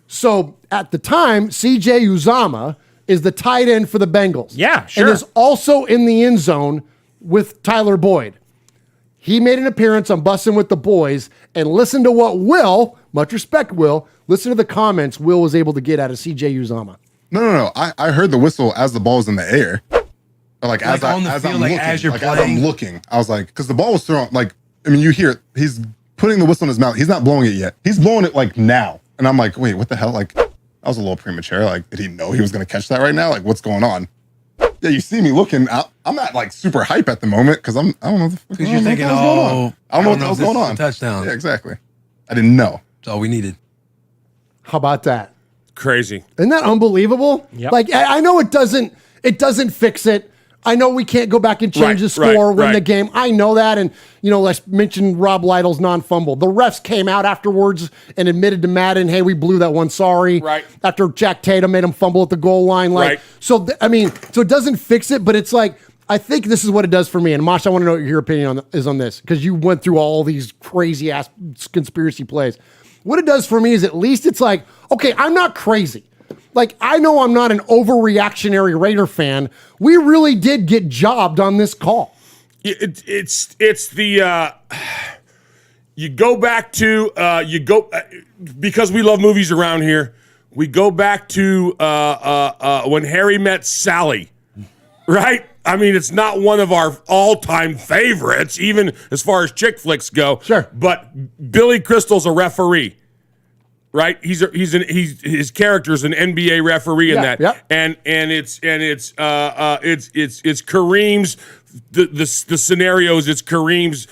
Speaker 4: So at the time, CJ Uzomah is the tight end for the Bengals.
Speaker 3: Yeah, sure.
Speaker 4: And is also in the end zone with Tyler Boyd. He made an appearance on Bussin' with the Boys, and listen to what Will, much respect, Will, listen to the comments Will was able to get out of CJ Uzomah.
Speaker 12: No. I heard the whistle as the ball was in the air. Like as I'm looking, I was like, because the ball was thrown, you hear it, he's putting the whistle in his mouth. He's not blowing it yet. He's blowing it like now. And I'm like, wait, what the hell? Like, I was a little premature. Like, did he know he was going to catch that right now? Like, what's going on? Yeah, you see me looking. I'm not like super hype at the moment because I don't know.
Speaker 13: Because you're thinking,
Speaker 12: I don't know what the hell's going on.
Speaker 13: Touchdown.
Speaker 12: Yeah, exactly. I didn't know.
Speaker 13: That's all we needed.
Speaker 4: How about that?
Speaker 1: Crazy.
Speaker 4: Isn't that unbelievable?
Speaker 3: Yep.
Speaker 4: Like, I know it doesn't fix it. I know we can't go back and change the score, win the game. I know that. And, let's mention Rob Lytle's non-fumble. The refs came out afterwards and admitted to Madden, hey, we blew that one, sorry.
Speaker 1: Right.
Speaker 4: After Jack Tatum made him fumble at the goal line. So it doesn't fix it, but it's like, I think this is what it does for me. And Mosh, I want to know what your opinion is on this, because you went through all these crazy ass conspiracy plays. What it does for me is at least it's like, okay, I'm not crazy. Like, I know I'm not an overreactionary Raider fan. We really did get jobbed on this call.
Speaker 1: It's the you go back to because we love movies around here. We go back to When Harry Met Sally, right? I mean, it's not one of our all-time favorites, even as far as chick flicks go.
Speaker 4: Sure,
Speaker 1: but Billy Crystal's a referee. Right, his character's an NBA referee in that, and it's Kareem's the scenarios. It's Kareem's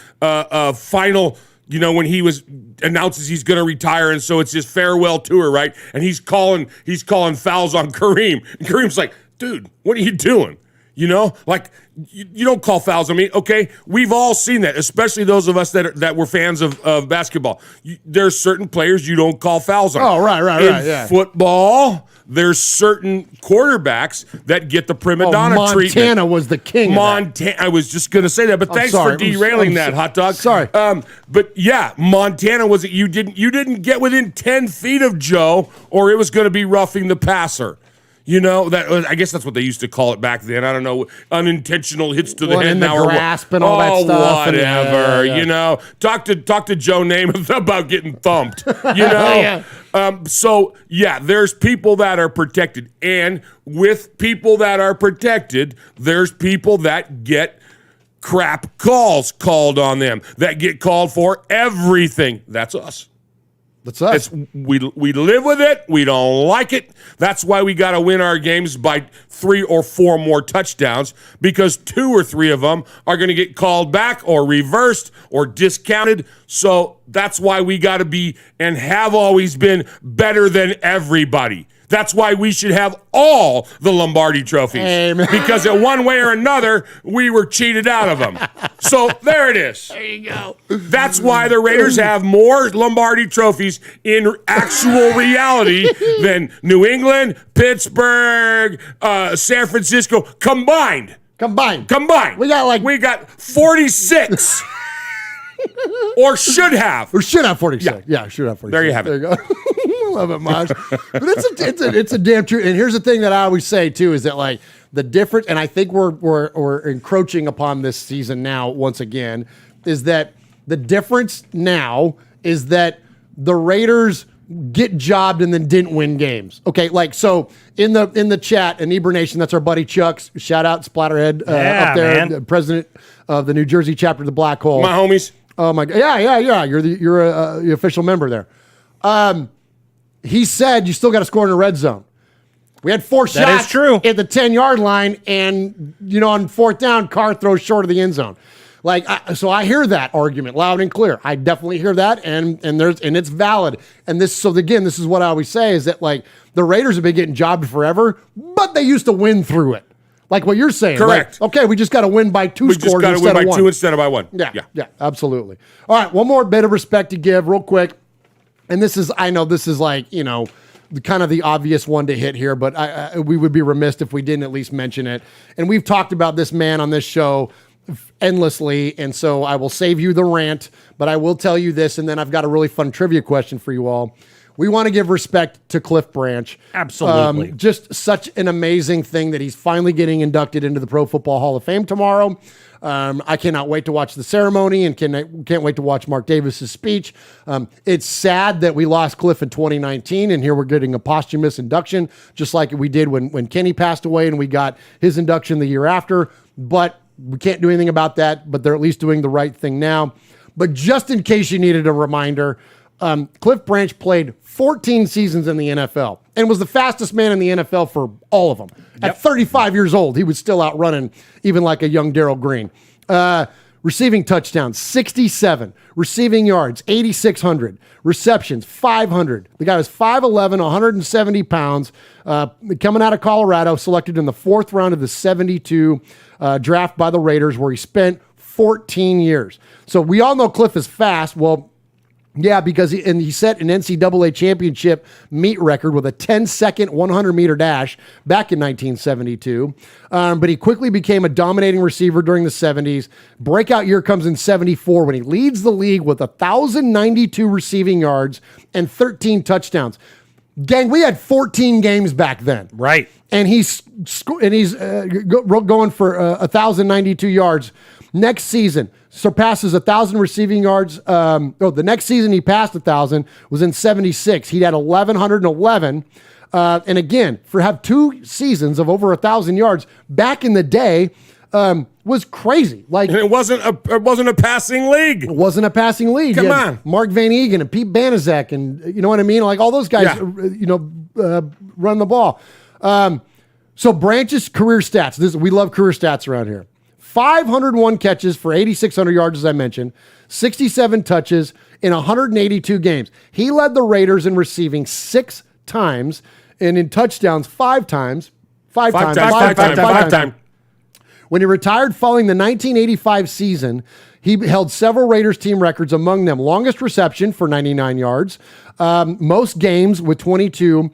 Speaker 1: final. When he announces he's going to retire, and so it's his farewell tour, right? And he's calling fouls on Kareem, and Kareem's like, "Dude, what are you doing?" You don't call fouls on me, okay? We've all seen that, especially those of us that were fans of basketball. There's certain players you don't call fouls on.
Speaker 4: Oh, right,
Speaker 1: In football, there's certain quarterbacks that get the prima donna treatment.
Speaker 4: Montana was the king.
Speaker 1: I was just going to say that, but thanks for derailing that, hot dog.
Speaker 4: Sorry.
Speaker 1: But yeah, Montana was it. You didn't get within 10 feet of Joe, or it was going to be roughing the passer. You know, I guess that's what they used to call it back then. I don't know, unintentional hits to the head
Speaker 4: in the
Speaker 1: now,
Speaker 4: grasp and all that stuff.
Speaker 1: Whatever.
Speaker 4: Yeah.
Speaker 1: You know, talk to Joe Namath about getting thumped. You know, so yeah, there's people that are protected, and with people that are protected, there's people that get crap calls called on them, that get called for everything. That's us.
Speaker 4: That's us.
Speaker 1: We live with it. We don't like it. That's why we got to win our games by 3 or 4 more touchdowns, because 2 or 3 of them are going to get called back or reversed or discounted. So that's why we got to be and have always been better than everybody. That's why we should have all the Lombardi trophies.
Speaker 4: Amen.
Speaker 1: Because in one way or another, we were cheated out of them. So there it is.
Speaker 4: There you go.
Speaker 1: That's why the Raiders have more Lombardi trophies in actual reality than New England, Pittsburgh, San Francisco combined.
Speaker 4: Combined.
Speaker 1: We got 46. Or should have.
Speaker 4: 46. Yeah, should have 46.
Speaker 1: There you have it.
Speaker 4: There you go. Love it, Maj. But it's a damn true. And here's the thing that I always say too, is that like the difference, and I think we're encroaching upon this season now once again, is that the difference now is that the Raiders get jobbed and then didn't win games. Okay, like so in the chat, and Eber Nation, that's our buddy Chuck's. Shout out Splatterhead up there,
Speaker 3: man.
Speaker 4: the president of the New Jersey chapter of the Black Hole.
Speaker 1: My homies.
Speaker 4: Oh my god! Yeah. You're the official member there. He said you still got to score in the red zone. We had 4 shots
Speaker 3: That is true.
Speaker 4: at the 10-yard line, and on 4th down, Carr throws short of the end zone. So I hear that argument loud and clear. I definitely hear that, and it's valid. And this is what I always say is that like the Raiders have been getting jobbed forever, but they used to win through it. Like what you're saying.
Speaker 1: Correct.
Speaker 4: Like, okay, we just got to win by 2
Speaker 1: We
Speaker 4: scores
Speaker 1: just got to
Speaker 4: instead
Speaker 1: win
Speaker 4: of
Speaker 1: by
Speaker 4: 1.
Speaker 1: 2 instead of by 1.
Speaker 4: Yeah, absolutely. All right, one more bit of respect to give real quick. And I know this is like, kind of the obvious one to hit here, but we would be remiss if we didn't at least mention it. And we've talked about this man on this show endlessly, and so I will save you the rant, but I will tell you this, and then I've got a really fun trivia question for you all. We want to give respect to Cliff Branch.
Speaker 3: Absolutely.
Speaker 4: Just such an amazing thing that he's finally getting inducted into the Pro Football Hall of Fame tomorrow. I cannot wait to watch the ceremony and can't wait to watch Mark Davis's speech. It's sad that we lost Cliff in 2019, and here we're getting a posthumous induction, just like we did when Kenny passed away and we got his induction the year after. But we can't do anything about that, but they're at least doing the right thing now. But just in case you needed a reminder, Cliff Branch played 14 seasons in the NFL and was the fastest man in the NFL for all of them. At 35 years old, he was still out running, even like a young Darrell Green. Receiving touchdowns, 67. Receiving yards, 8,600. Receptions, 500. The guy was 5'11", 170 pounds, coming out of Colorado, selected in the 4th round of the 72 draft by the Raiders, where he spent 14 years. So we all know Cliff is fast. Well, yeah, because he set an NCAA championship meet record with a 10-second 100-meter dash back in 1972. But he quickly became a dominating receiver during the 70s. Breakout year comes in 74 when he leads the league with 1,092 receiving yards and 13 touchdowns. Gang, we had 14 games back then.
Speaker 3: Right.
Speaker 4: And he's going for 1,092 yards. Next season, surpasses 1,000 receiving yards. The next season he passed 1,000 was in 76. He had 1,111. And again, have 2 seasons of over 1,000 yards back in the day was crazy. Like,
Speaker 1: and it wasn't a passing league.
Speaker 4: It wasn't a passing league.
Speaker 1: Come on,
Speaker 4: Mark Van Egan and Pete Banaszak, and you know what I mean. Like all those guys, run the ball. So Branch's career stats. We love career stats around here. 501 catches for 8,600 yards, as I mentioned, 67 touches in 182 games. He led the Raiders in receiving 6 times and in touchdowns 5 times. Five times. When he retired following the 1985 season, he held several Raiders team records, among them longest reception for 99 yards, most games with 22,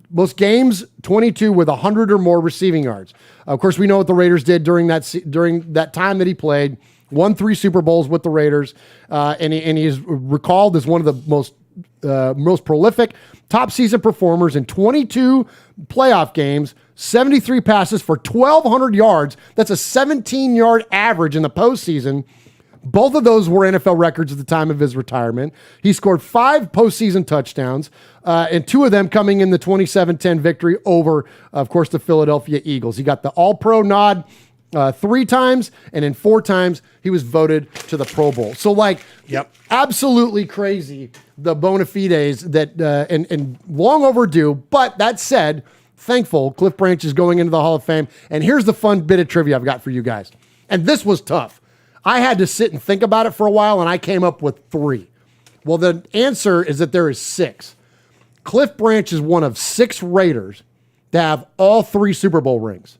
Speaker 4: most games 22 with 100 or more receiving yards. Of course, we know what the Raiders did during that time that he played. Won 3 Super Bowls with the Raiders, and he is recalled as one of the most most prolific top season performers in 22 playoff games, 73 passes for 1,200 yards. That's a 17-yard average in the postseason. Both of those were NFL records at the time of his retirement. He scored 5 postseason touchdowns, and 2 of them coming in the 27-10 victory over, of course, the Philadelphia Eagles. He got the All-Pro nod 3 times, and in 4 times, he was voted to the Pro Bowl. So, absolutely crazy, the bona fides that, and long overdue. But that said, thankful Cliff Branch is going into the Hall of Fame. And here's the fun bit of trivia I've got for you guys. And this was tough. I had to sit and think about it for a while, and I came up with 3. Well, the answer is that there is 6. Cliff Branch is one of 6 Raiders to have all 3 Super Bowl rings.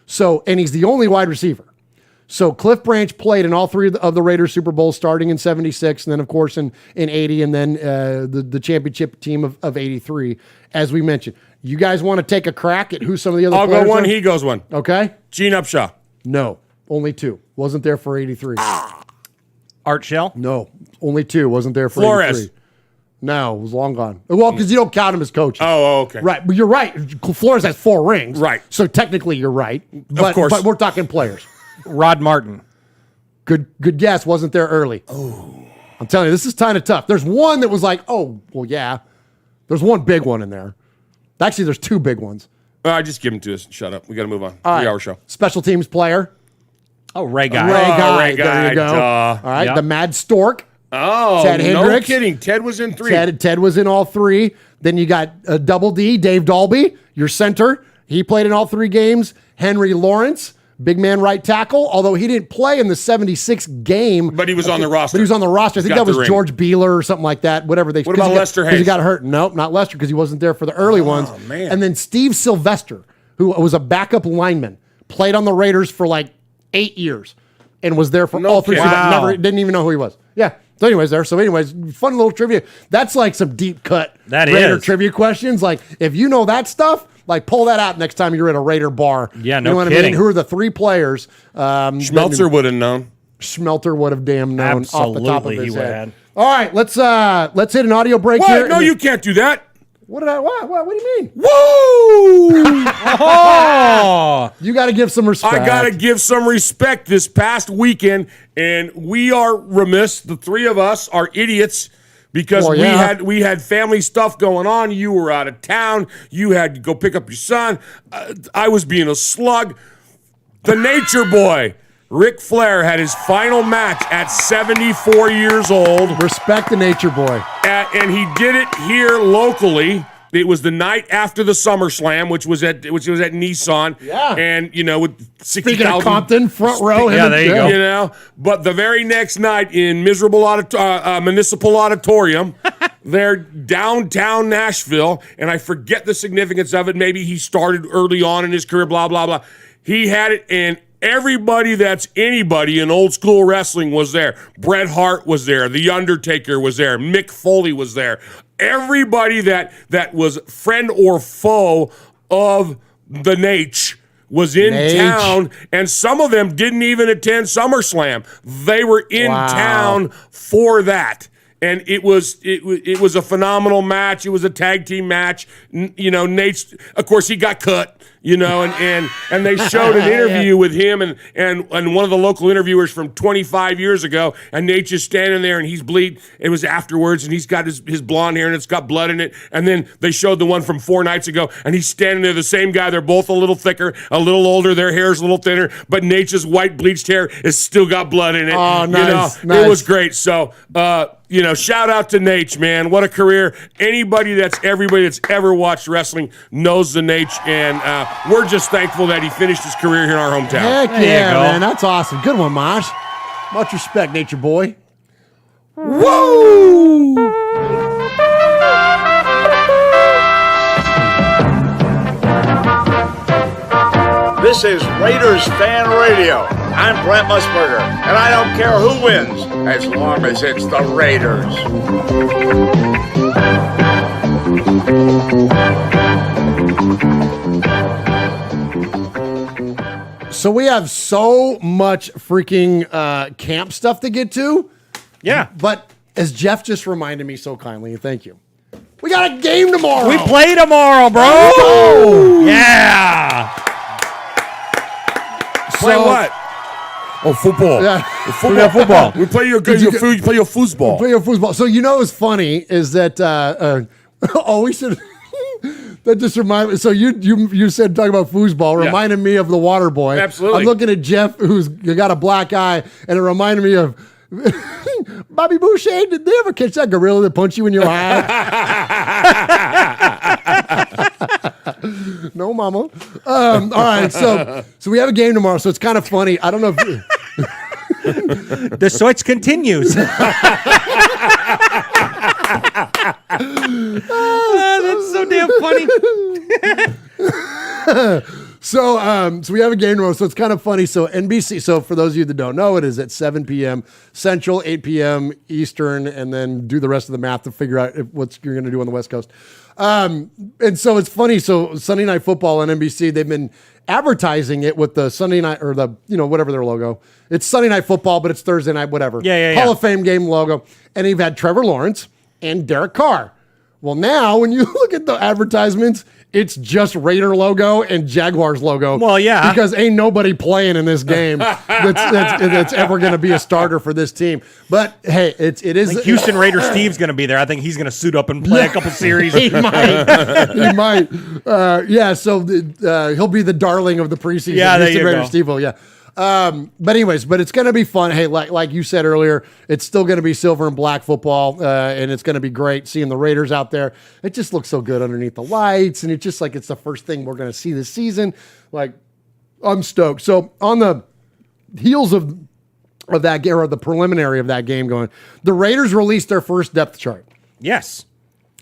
Speaker 4: So, and he's the only wide receiver. So Cliff Branch played in all 3 of the Raiders Super Bowls, starting in 76, and then, of course, in 80, and then the championship team of 83, as we mentioned. You guys want to take a crack at who some of the other players
Speaker 1: I'll go one,
Speaker 4: are?
Speaker 1: he goes one.
Speaker 4: Okay.
Speaker 1: Gene Upshaw.
Speaker 4: No, only 2. Wasn't there for 83.
Speaker 3: Art Shell?
Speaker 4: No, only 2. Wasn't there for
Speaker 1: Flores.
Speaker 4: 83. No, it was long gone. Well, because you don't count him as coaches.
Speaker 1: Oh, okay.
Speaker 4: Right, but you're right. Flores has 4 rings.
Speaker 1: Right.
Speaker 4: So technically you're right. But,
Speaker 1: of course.
Speaker 4: But we're talking players.
Speaker 3: Rod Martin.
Speaker 4: Good guess. Wasn't there early. Oh. I'm telling you, this is kind of tough. There's one that was like, oh, well, yeah. There's one big one in there. Actually, there's 2 big ones.
Speaker 1: I just give him to us. Shut up. We got to move on.
Speaker 4: All
Speaker 1: 3-hour
Speaker 4: right.
Speaker 1: show.
Speaker 4: Special teams player.
Speaker 3: Oh, Ray Guy.
Speaker 4: Ray Guy.
Speaker 1: Guy,
Speaker 4: There you go.
Speaker 1: duh.
Speaker 4: All right.
Speaker 3: Yep.
Speaker 4: The Mad Stork.
Speaker 1: Oh,
Speaker 4: Ted
Speaker 1: no
Speaker 4: Hendricks.
Speaker 1: kidding. Ted was in 3.
Speaker 4: Ted was in all 3. Then you got Double D, Dave Dalby, your center. He played in all 3 games. Henry Lawrence, big man right tackle, although he didn't play in the 76 game.
Speaker 1: But he was on the roster.
Speaker 4: But he was on the roster. I think that was George Beeler or something like that. Whatever they.
Speaker 1: What about Lester Hayes?
Speaker 4: Because he got hurt. Nope, not Lester, because he wasn't there for the early ones.
Speaker 1: Oh, man.
Speaker 4: And then Steve Sylvester, who was a backup lineman, played on the Raiders for like 8 years and was there for all 3
Speaker 1: kidding.
Speaker 4: seasons.
Speaker 3: Wow.
Speaker 4: Never didn't even know who he was. Yeah. So anyways, fun little trivia. That's like some deep cut Raider trivia questions. Like, if you know that stuff, like, pull that out next time you're at a Raider bar.
Speaker 3: Yeah,
Speaker 4: you know what
Speaker 3: kidding.
Speaker 4: I mean? Who are the 3 players?
Speaker 1: Schmelzer would have known.
Speaker 4: Schmelter would have damn known off the top of
Speaker 3: Absolutely,
Speaker 4: his
Speaker 3: he
Speaker 4: head.
Speaker 3: would.
Speaker 4: All right, let's hit an audio break here.
Speaker 1: What? No, you can't do that.
Speaker 4: What do you mean?
Speaker 1: Woo!
Speaker 3: Oh!
Speaker 4: You got to give some respect.
Speaker 1: I got to give some respect this past weekend, and we are remiss. The 3 of us are idiots because we had family stuff going on. You were out of town. You had to go pick up your son. I was being a slug. The Nature Boy, Ric Flair, had his final match at 74 years old.
Speaker 4: Respect the Nature Boy.
Speaker 1: And he did it here locally. It was the night after the SummerSlam, which was at Nissan.
Speaker 4: Yeah.
Speaker 1: And, with 60,000.
Speaker 4: Speaking of Compton, front row.
Speaker 3: Yeah, there you go.
Speaker 1: But the very next night in miserable Municipal Auditorium, there downtown Nashville, and I forget the significance of it. Maybe he started early on in his career, blah, blah, blah. He had it, and everybody that's anybody in old school wrestling was there. Bret Hart was there. The Undertaker was there. Mick Foley was there. Everybody that was friend or foe of the Nate was in town, and some of them didn't even attend SummerSlam. They were in town for that. And it was a phenomenal match. It was a tag team match. Nate's, of course, he got cut. And they showed an interview with him and one of the local interviewers from 25 years ago, and Nate's just standing there and he's bleeding. It was afterwards, and he's got his blonde hair and it's got blood in it. And then they showed the one from 4 nights ago, and he's standing there, the same guy. They're both a little thicker, a little older. Their hair's a little thinner, but Nate's white bleached hair has still got blood in it.
Speaker 4: Oh, nice.
Speaker 1: It was great. So, shout out to Nate, man. What a career. Everybody that's ever watched wrestling knows the Nate, and we're just thankful that he finished his career here in our hometown.
Speaker 4: Heck yeah, man. That's awesome. Good one, Mosh. Much respect, Nature Boy.
Speaker 1: Woo!
Speaker 2: This is Raiders Fan Radio. I'm Brent Musburger, and I don't care who wins as long as it's the Raiders.
Speaker 4: So we have so much freaking camp stuff to get to.
Speaker 3: Yeah.
Speaker 4: But as Jeff just reminded me so kindly, and thank you. We got a game tomorrow.
Speaker 3: We play tomorrow, bro. Yeah.
Speaker 1: Play what? Oh, football.
Speaker 4: Yeah.
Speaker 3: Football.
Speaker 1: We play your foosball.
Speaker 4: Play your foosball. So you know what's funny is that we should. That just reminded me. So you said talking about foosball reminded me of the Water Boy.
Speaker 1: Absolutely.
Speaker 4: I'm looking at Jeff, who's got a black eye, and it reminded me of Bobby Boucher. Did they ever catch that gorilla that punched you in your eye? No, mama. All right, so we have a game tomorrow, so it's kind of funny. I don't know if
Speaker 3: the switch continues. That's so damn funny.
Speaker 4: So we have a game tomorrow, so it's kind of funny. So NBC, so for those of you that don't know, it is at 7 p.m. Central, 8 p.m. Eastern, and then do the rest of the math to figure out what you're going to do on the West Coast. And so it's funny. So Sunday Night Football on NBC, they've been advertising it with the Sunday night or the, whatever their logo. It's Sunday Night Football, but it's Thursday night, whatever.
Speaker 3: Yeah.
Speaker 4: Hall of Fame game logo. And you've had Trevor Lawrence and Derek Carr. Well, now when you look at the advertisements, it's just Raider logo and Jaguars logo.
Speaker 3: Well, yeah.
Speaker 4: Because ain't nobody playing in this game that's ever going to be a starter for this team. But, hey, it is.
Speaker 3: I think Houston Raider Steve's going to be there. I think he's going to suit up and play a couple series.
Speaker 4: He might. He might. So he'll be the darling of the preseason.
Speaker 3: Yeah, there
Speaker 4: Houston
Speaker 3: you
Speaker 4: Raider
Speaker 3: go.
Speaker 4: Steve will, yeah. But it's going to be fun. Hey, like you said earlier, it's still going to be silver and black football, and it's going to be great seeing the Raiders out there. It just looks so good underneath the lights, and it's just like it's the first thing we're going to see this season. Like, I'm stoked. So on the heels of that game, or the preliminary of that game going, the Raiders released their first depth chart.
Speaker 3: Yes.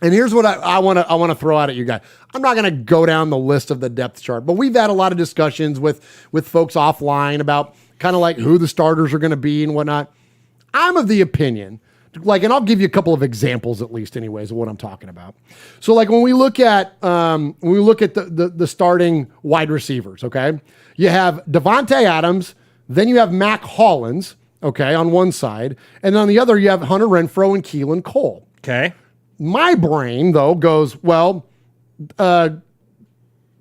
Speaker 4: And here's what I want to throw out at you guys. I'm not going to go down the list of the depth chart, but we've had a lot of discussions with folks offline about kind of like who the starters are going to be and whatnot. I'm of the opinion, and I'll give you a couple of examples at least, anyways, of what I'm talking about. So, like when we look at the starting wide receivers, okay, you have Devontae Adams, then you have Mac Hollins, okay, on one side, and on the other you have Hunter Renfrow and Keelan Cole.
Speaker 3: Okay.
Speaker 4: My brain, though, goes, well, Hunter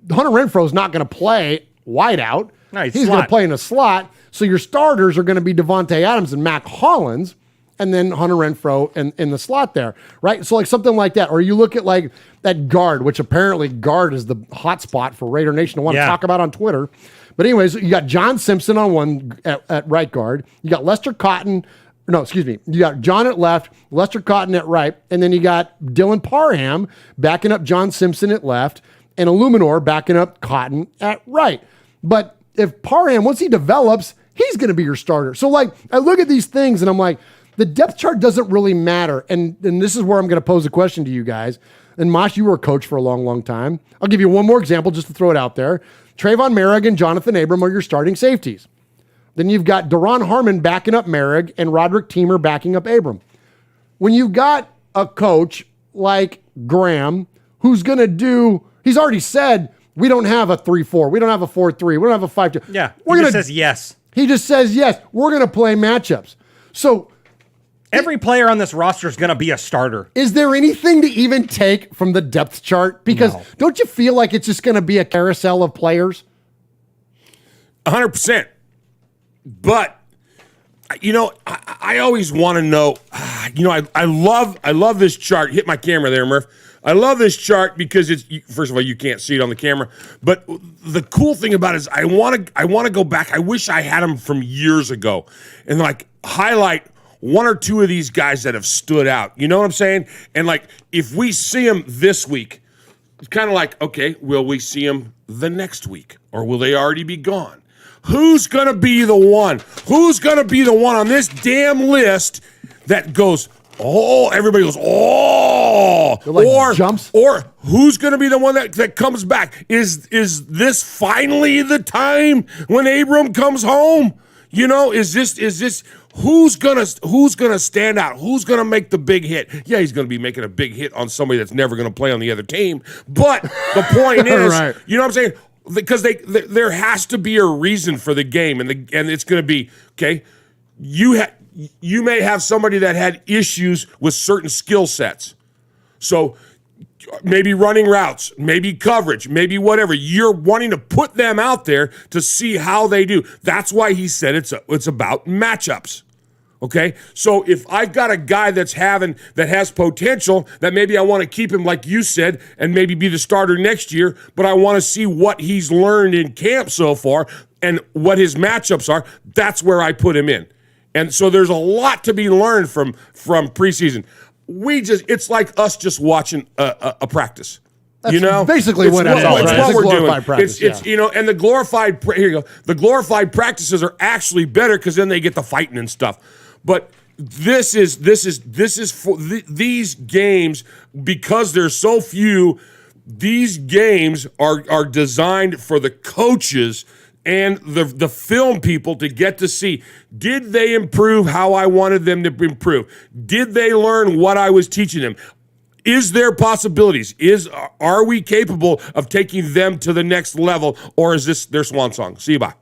Speaker 4: Renfro's not going to play wide out.
Speaker 3: No,
Speaker 4: he's going to play in a slot. So your starters are going to be Devontae Adams and Mac Hollins, and then Hunter Renfrow in the slot there, right? So like something like that. Or you look at like that guard, which apparently guard is the hot spot for Raider Nation to want to talk about on Twitter. But anyways, you got John Simpson on one at right guard. You got Lester Cotton. No, excuse me. You got John at left, Lester Cotton at right, and then you got Dylan Parham backing up John Simpson at left, and Illuminor backing up Cotton at right. But if Parham, once he develops, he's going to be your starter. So, like, I look at these things, and I'm like, the depth chart doesn't really matter. And this is where I'm going to pose a question to you guys. And, Mosh, you were a coach for a long, long time. I'll give you one more example just to throw it out there. Trayvon Merrick and Jonathan Abram are your starting safeties. Then you've got Daron Harmon backing up Merrick and Roderick Teamer backing up Abram. When you've got a coach like Graham, who's going to do, he's already said, we don't have a 3-4. We don't have a 4-3. We don't have a 5-2.
Speaker 3: Yeah, he just says yes.
Speaker 4: He just says yes. We're going to play matchups. So
Speaker 3: every player on this roster is going to be a starter.
Speaker 4: Is there anything to even take from the depth chart? Because don't you feel like it's just going to be a carousel of players?
Speaker 1: 100%. But, I always want to know, I love this chart. Hit my camera there, Murph. I love this chart because it's, first of all, you can't see it on the camera. But the cool thing about it is I want to go back. I wish I had them from years ago and like highlight one or two of these guys that have stood out. You know what I'm saying? And like, if we see them this week, it's kind of like, okay, will we see them the next week or will they already be gone? Who's going to be the one? Who's going to be the one on this damn list that goes, oh, everybody goes, oh,
Speaker 4: like jumps?
Speaker 1: Or who's going to be the one that comes back? Is this finally the time when Abram comes home? Is this who's gonna stand out? Who's gonna make the big hit? Yeah, he's gonna be making a big hit on somebody that's never gonna play on the other team. But the point is,
Speaker 4: right.
Speaker 1: You know what I'm saying? Because there has to be a reason for the game, and it's going to be, okay, you may have somebody that had issues with certain skill sets. So maybe running routes, maybe coverage, maybe whatever. You're wanting to put them out there to see how they do. That's why he said it's about matchups. Okay? So if I've got a guy that has potential, that maybe I want to keep him like you said and maybe be the starter next year, but I want to see what he's learned in camp so far and what his matchups are, that's where I put him in. And so there's a lot to be learned from preseason. It's like us just watching a practice.
Speaker 4: That's basically what
Speaker 1: it's what we're doing.
Speaker 4: Practice,
Speaker 1: and the glorified here you go. The glorified practices are actually better because then they get the fighting and stuff. But this is for these games, because there's so few. These games are designed for the coaches and the film people to get to see, did they improve how I wanted them to improve? Did they learn what I was teaching them? Is there possibilities? Are we capable of taking them to the next level, or is this their swan song? See you, bye.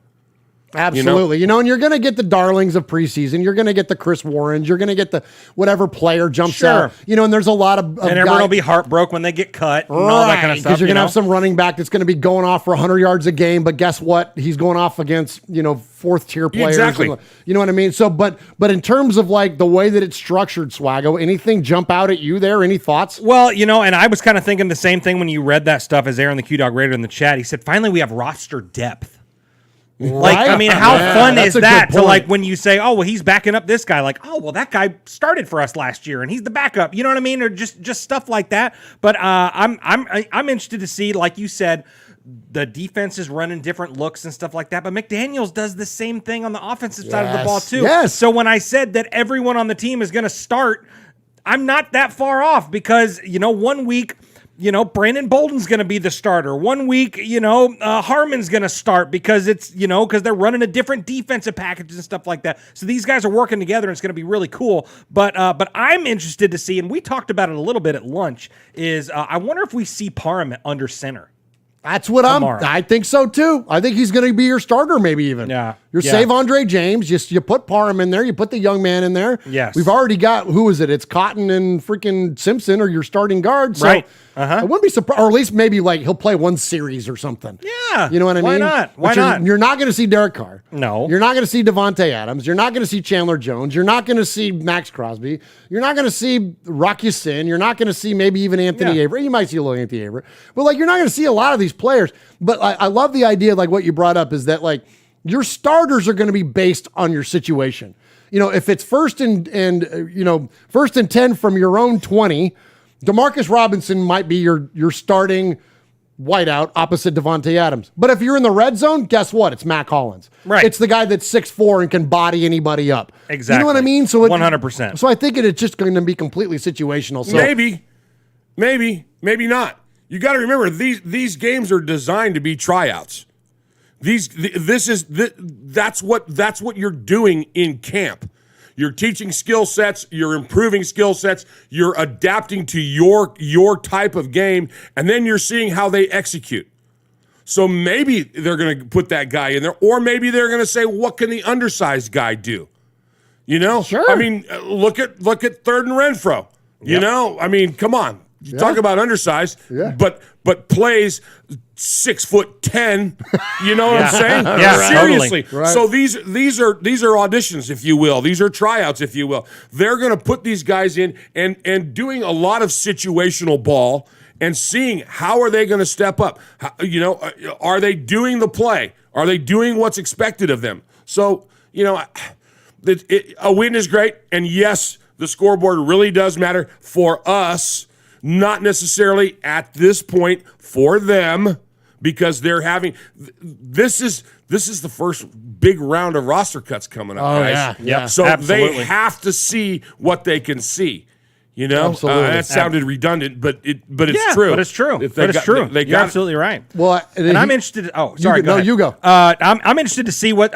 Speaker 4: Absolutely. And you're going to get the darlings of preseason. You're going to get the Chris Warrens. You're going to get the whatever player jumps out. And there's a lot of
Speaker 3: and everyone will be heartbroken when they get cut and all that kind of stuff.
Speaker 4: Because you're going to have some running back that's going to be going off for 100 yards a game, but guess what? He's going off against, fourth tier players.
Speaker 1: Exactly.
Speaker 4: You know what I mean? So, but in terms of like the way that it's structured, Swaggo, anything jump out at you there? Any thoughts?
Speaker 3: Well, and I was kind of thinking the same thing when you read that stuff as Aaron the Q-Dog Raider in the chat. He said, finally, we have roster depth. Like, I mean, how fun is that to, like, when you say, oh, well, he's backing up this guy, like, oh, well, that guy started for us last year and he's the backup. You know what I mean? Or just stuff like that. But I'm interested to see, like you said, the defense is running different looks and stuff like that. But McDaniels does the same thing on the offensive side of the ball, too.
Speaker 4: Yes.
Speaker 3: So when I said that everyone on the team is going to start, I'm not that far off because, 1 week, Brandon Bolden's going to be the starter. 1 week, Harmon's going to start because because they're running a different defensive package and stuff like that. So these guys are working together and it's going to be really cool. But I'm interested to see, and we talked about it a little bit at lunch, is I wonder if we see Parham under center.
Speaker 4: That's what I think so too. I think he's going to be your starter, maybe even.
Speaker 3: Yeah.
Speaker 4: Save Andre James. You put Parham in there. You put the young man in there.
Speaker 3: Yes.
Speaker 4: We've already got, who is it? It's Cotton and freaking Simpson are your starting guards. So
Speaker 3: right.
Speaker 4: I wouldn't be surprised, or at least maybe like he'll play one series or something.
Speaker 3: Yeah.
Speaker 4: You know what I mean?
Speaker 3: Why not?
Speaker 4: You're not going to see Derek Carr.
Speaker 3: No.
Speaker 4: You're not going to see Devontae Adams. You're not going to see Chandler Jones. You're not going to see Max Crosby. You're not going to see Rocky Sin. You're not going to see maybe even Anthony Avery. You might see a little Anthony Avery. But like, you're not going to see a lot of these players. But I love the idea, like what you brought up, is that like your starters are going to be based on your situation. If it's first and 10 from your own 20, Demarcus Robinson might be your starting whiteout opposite Devontae Adams. But if you're in the red zone, guess what? It's Mac Hollins.
Speaker 3: Right.
Speaker 4: It's the guy that's 6'4" and can body anybody up.
Speaker 3: Exactly.
Speaker 4: You know what I mean? So
Speaker 3: 100%.
Speaker 4: So I think it's just going to be completely situational. So
Speaker 1: Maybe not. You got to remember these games are designed to be tryouts. That's what you're doing in camp. You're teaching skill sets, you're improving skill sets, you're adapting to your type of game, and then you're seeing how they execute. So maybe they're going to put that guy in there, or maybe they're going to say, what can the undersized guy do?
Speaker 4: Sure.
Speaker 1: I mean, look at Third and Renfro. Come on. You talk about undersized, but plays 6'10". You know what I'm saying?
Speaker 3: Yeah,
Speaker 1: seriously.
Speaker 3: Totally.
Speaker 1: Right. So these are auditions, if you will. These are tryouts, if you will. They're going to put these guys in and doing a lot of situational ball and seeing how are they going to step up. Are they doing the play? Are they doing what's expected of them? So a win is great, and yes, the scoreboard really does matter for us. Not necessarily at this point for them, because they're having this is the first big round of roster cuts coming up, guys.
Speaker 4: Yeah.
Speaker 1: So
Speaker 3: absolutely.
Speaker 1: they have to see what they can see.
Speaker 4: Absolutely.
Speaker 1: That sounded redundant, but it's true.
Speaker 3: But it's true. You're absolutely right.
Speaker 4: Well,
Speaker 3: and I'm interested. Sorry. Go ahead.
Speaker 4: You go.
Speaker 3: I'm interested to see what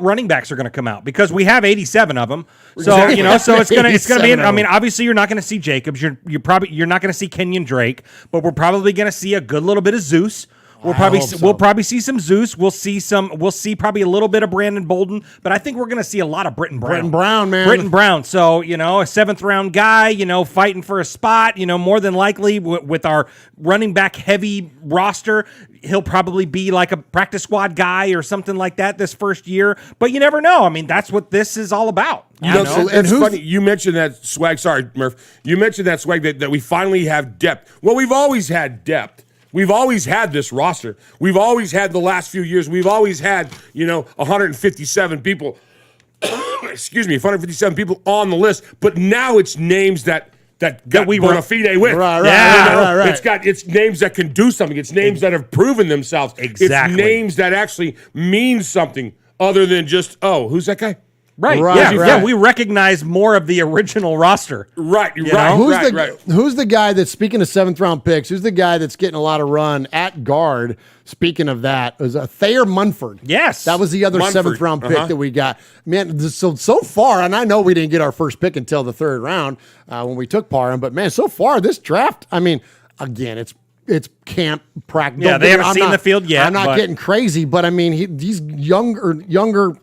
Speaker 3: running backs are going to come out, because we have 87 of them. So
Speaker 1: Exactly.
Speaker 3: so it's gonna be. I mean, obviously you're not going to see Jacobs. You're not going to see Kenyon Drake, but we're probably going to see a good little bit of Zeus. We'll probably see some Zeus. We'll see probably a little bit of Brandon Bolden, but I think we're going to see a lot of Britton Brown.
Speaker 4: Britton Brown, man.
Speaker 3: Britton Brown. So, a 7th round guy, fighting for a spot, more than likely with our running back heavy roster, he'll probably be like a practice squad guy or something like that this first year, but you never know. I mean, that's what this is all about.
Speaker 1: It's funny. You mentioned that, Swag. Sorry, Murph. You mentioned that, Swag, that we finally have depth. Well, we've always had depth. We've always had this roster. We've always had the last few years. We've always had, 157 people. Excuse me, 157 people on the list. But now it's names that we bona fide with. Right. It's names that can do something. It's names that have proven themselves.
Speaker 3: Exactly.
Speaker 1: It's names that actually mean something other than just, who's that guy?
Speaker 3: Right. Yeah, we recognize more of the original roster.
Speaker 1: Right.
Speaker 4: Who's the guy that's, speaking of 7th round picks, who's the guy that's getting a lot of run at guard? Speaking of that, was Thayer Munford.
Speaker 3: Yes.
Speaker 4: That was the other 7th round pick that we got. Man, so far, and I know we didn't get our first pick until the 3rd round when we took Parham, but man, so far this draft, I mean, again, it's camp practice.
Speaker 3: Yeah, they haven't seen the field yet.
Speaker 4: I'm not getting crazy, but I mean, these younger.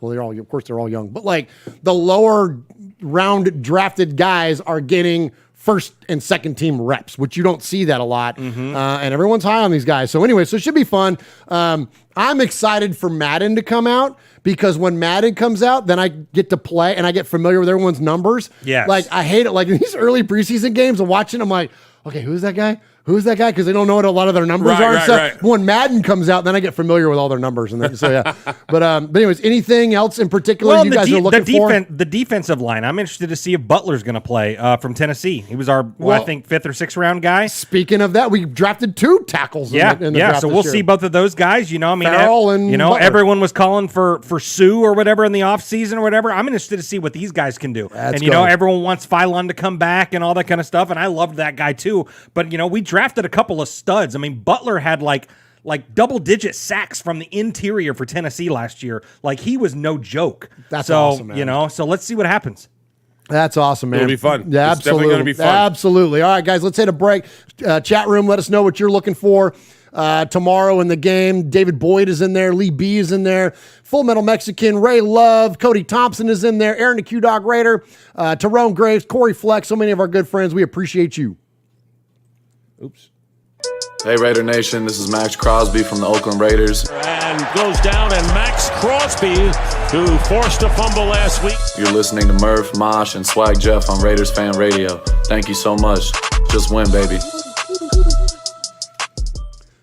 Speaker 4: Well, they're all young, but like the lower round drafted guys are getting first and second team reps, which you don't see that a lot. And everyone's high on these guys. So anyway, so it should be fun. I'm excited for Madden to come out because when Madden comes out, then I get to play and I get familiar with everyone's numbers.
Speaker 3: Yes.
Speaker 4: Like I hate it. Like in these early preseason games, I'm watching. I'm like, okay, who's that guy? Who's that guy? Because they don't know what a lot of their numbers are. Right. When Madden comes out, then I get familiar with all their numbers. And then, so yeah. But anyways, anything else in particular you guys are looking for?
Speaker 3: The defensive line. I'm interested to see if Butler's going to play from Tennessee. He was our, I think, 5th or 6th round guy.
Speaker 4: Speaking of that, we drafted 2 tackles. In the draft
Speaker 3: so we'll see both of those guys.
Speaker 4: Farrell and Butler.
Speaker 3: Everyone was calling for Sue or whatever in the offseason or whatever. I'm interested to see what these guys can do. Everyone wants Phylon to come back and all that kind of stuff. And I loved that guy too. But we drafted a couple of studs. I mean, Butler had like double-digit sacks from the interior for Tennessee last year. Like, he was no joke.
Speaker 4: That's awesome, man.
Speaker 3: So let's see what happens.
Speaker 4: That's awesome, man.
Speaker 1: It'll be fun.
Speaker 4: Yeah,
Speaker 1: it's definitely going to be fun.
Speaker 4: Absolutely. All right, guys, let's hit a break. Chat room, let us know what you're looking for tomorrow in the game. David Boyd is in there. Lee B is in there. Full Metal Mexican. Ray Love. Cody Thompson is in there. Aaron the Q-Dog Raider. Tyrone Graves. Corey Fleck. So many of our good friends. We appreciate you. Oops.
Speaker 13: Hey Raider Nation, this is Max Crosby from the Oakland Raiders.
Speaker 5: And goes down, and Max Crosby, who forced a fumble last week.
Speaker 13: You're listening to Murph, Mosh, and Swag Jeff on Raiders Fan Radio. Thank you so much. Just win, baby.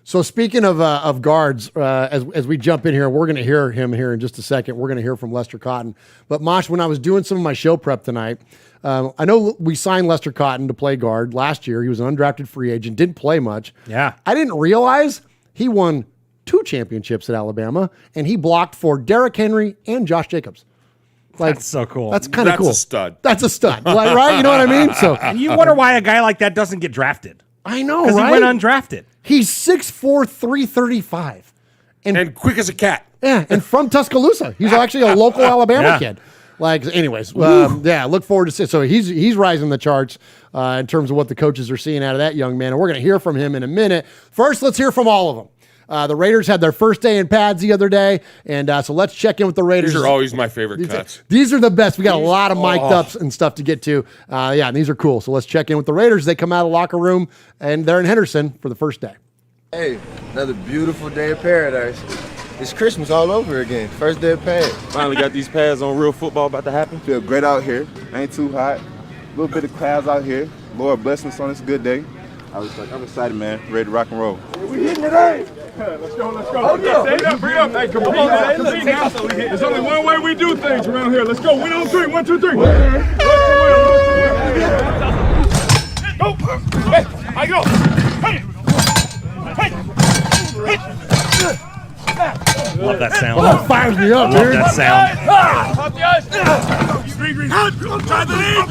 Speaker 4: So speaking of guards, as we jump in here, we're going to hear him here in just a second. We're going to hear from Lester Cotton. But Mosh, when I was doing some of my show prep tonight, I know we signed Lester Cotton to play guard last year. He was an undrafted free agent, didn't play much.
Speaker 3: Yeah.
Speaker 4: I didn't realize he won 2 championships at Alabama, and he blocked for Derrick Henry and Josh Jacobs. Like,
Speaker 3: that's so cool.
Speaker 4: That's kind of cool.
Speaker 1: That's a stud.
Speaker 4: That's a stud. Like, right? You know what I mean? So
Speaker 3: and you wonder why a guy like that doesn't get drafted.
Speaker 4: I know,
Speaker 3: right? Because he went undrafted.
Speaker 4: He's 6'4", 335.
Speaker 1: And quick as a cat.
Speaker 4: Yeah, and from Tuscaloosa. He's actually a local Alabama kid. Like, anyways, look forward to see. So he's rising the charts in terms of what the coaches are seeing out of that young man, and we're going to hear from him in a minute. First, let's hear from all of them. The Raiders had their first day in pads the other day, and so let's check in with the Raiders.
Speaker 1: These are always my favorite cuts.
Speaker 4: These are the best. We got a lot of mic'd ups and stuff to get to. And these are cool. So let's check in with the Raiders. They come out of the locker room, and they're in Henderson for the first day.
Speaker 14: Hey, another beautiful day of paradise. It's Christmas all over again. First day of pads.
Speaker 15: Finally got these pads on. Real football about to happen.
Speaker 14: Feel great out here. Ain't too hot. A little bit of clouds out here. Lord bless us on this good day. I'm excited, man. Ready to rock and roll.
Speaker 16: We hitting today. Let's go. Hold up. Stay up, bring up. Hey, come on, man. There's only one way we do things around here. Let's go. Win on 3. 1, 2, 3. Go. Hey, I go. Hey.
Speaker 3: Love that sound.
Speaker 4: Oh, fires me up, dude.
Speaker 3: Love that sound.
Speaker 16: Pop the ice. Green. Try the lead.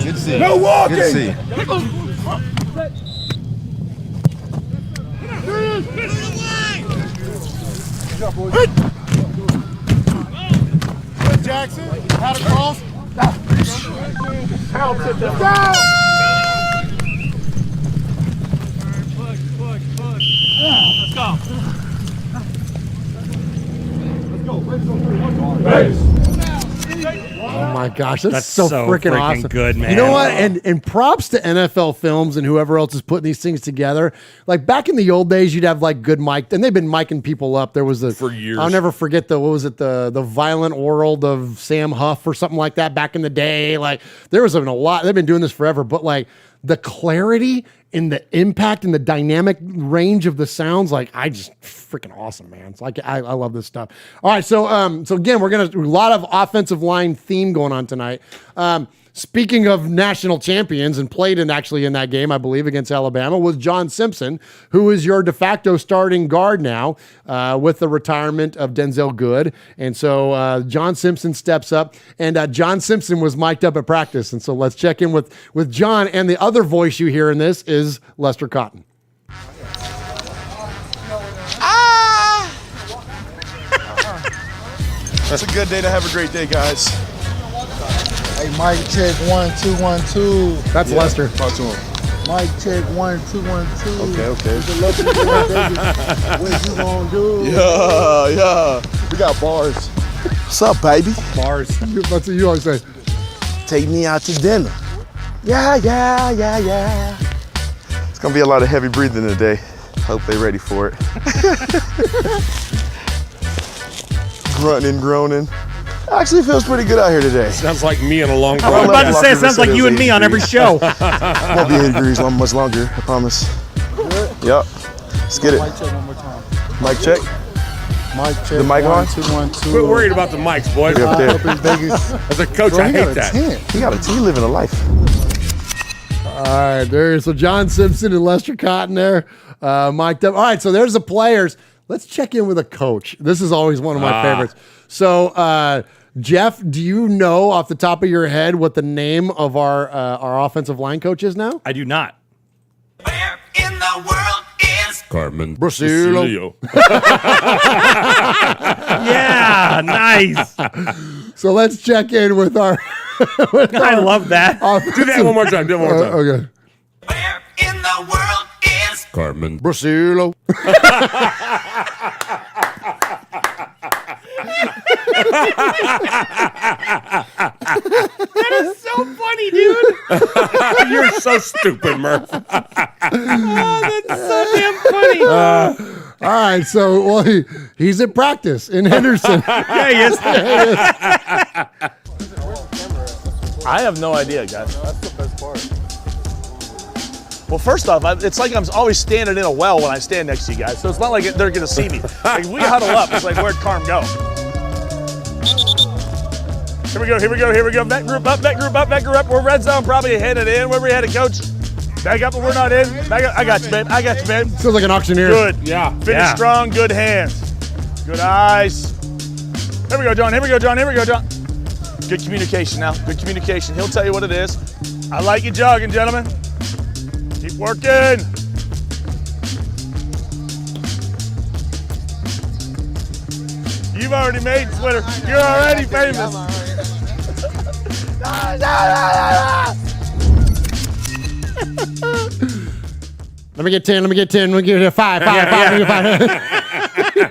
Speaker 14: Good to see.
Speaker 16: No walking.
Speaker 14: Good to see.
Speaker 4: Good, Jackson. Had a cross.
Speaker 6: Let's go!
Speaker 4: Oh my gosh, that's
Speaker 3: so
Speaker 4: so freaking awesome.
Speaker 3: good, man.
Speaker 4: You know what? And props to NFL Films and whoever else is putting these things together. Like back in the old days, you'd have like good mic, and they've been micing people up. There was
Speaker 1: for years.
Speaker 4: I'll never forget the Violent World of Sam Huff or something like that back in the day. Like there was a lot. They've been doing this forever, but like the clarity and the impact and the dynamic range of the sounds, like I just freaking awesome, man. It's like I love this stuff. All right, so again, we're gonna a lot of offensive line theme going on tonight. Speaking of national champions and played in that game, I believe, against Alabama, was John Simpson, who is your de facto starting guard now with the retirement of Denzel Good. And so John Simpson steps up, and John Simpson was mic'd up at practice. And so let's check in with John. And the other voice you hear in this is Lester Cotton.
Speaker 10: That's a good day to have a great day, guys.
Speaker 17: Hey, mic check 1 2 1 2.
Speaker 4: That's Lester.
Speaker 10: Talk to him.
Speaker 17: Mic check 1 2 1 2.
Speaker 10: Okay.
Speaker 17: What you gonna do?
Speaker 10: Yeah. We got bars. What's up, baby?
Speaker 4: Bars. That's what you always say.
Speaker 10: Take me out to dinner. Yeah. It's gonna be a lot of heavy breathing today. Hope they're ready for it. Grunting and groaning. Actually feels pretty good out here today.
Speaker 1: Sounds like me in a long
Speaker 3: I was about to say, it sounds like you and me on every show.
Speaker 10: Won't be 80 degrees much longer, I promise. Yep. Let's get it.
Speaker 17: Mic check one more time.
Speaker 10: Mic check.
Speaker 17: Mic check.
Speaker 10: The mic
Speaker 17: 1
Speaker 10: on?
Speaker 17: 2 1 2.
Speaker 1: Quit worried about the mics, boys.
Speaker 10: Up there.
Speaker 1: As a coach, I hate that.
Speaker 10: He got a 10. He living a life.
Speaker 4: All right, there's so John Simpson and Lester Cotton there, mic'd up. All right, so there's the players. Let's check in with a coach. This is always one of my favorites. So, Jeff, do you know off the top of your head what the name of our offensive line coach is now?
Speaker 3: I do not.
Speaker 6: Where in the world is
Speaker 1: Carmen
Speaker 4: Brasilio.
Speaker 3: Yeah, nice.
Speaker 4: So let's check in with our.
Speaker 3: I love that.
Speaker 1: Do that one more time. Do it one more time.
Speaker 4: Okay.
Speaker 6: where in the world is
Speaker 1: Carmen
Speaker 4: Brasilio.
Speaker 3: That is so funny, dude.
Speaker 1: You're so stupid, Murph.
Speaker 3: Oh, that's so damn funny.
Speaker 4: All right, so he's at practice in Henderson.
Speaker 3: Yeah, he is.
Speaker 18: I have no idea, guys.
Speaker 17: That's the best part.
Speaker 18: Well, first off, it's like I'm always standing in a well when I stand next to you guys, so it's not like they're going to see me. Like, we huddle up. It's like, where'd Carm go? Here we go. Back group up. We're red zone, probably headed in. Where we headed, coach? Back up, but we're not in. Back up. I got you, babe.
Speaker 4: Sounds like an auctioneer.
Speaker 18: Good.
Speaker 1: Yeah.
Speaker 18: Finish strong, good hands. Good eyes. Here we go, John. Good communication now. Good communication. He'll tell you what it is. I like you jogging, gentlemen. Keep working. You've already made Twitter. You're already famous.
Speaker 4: Let me get 10. Let me give it a 5.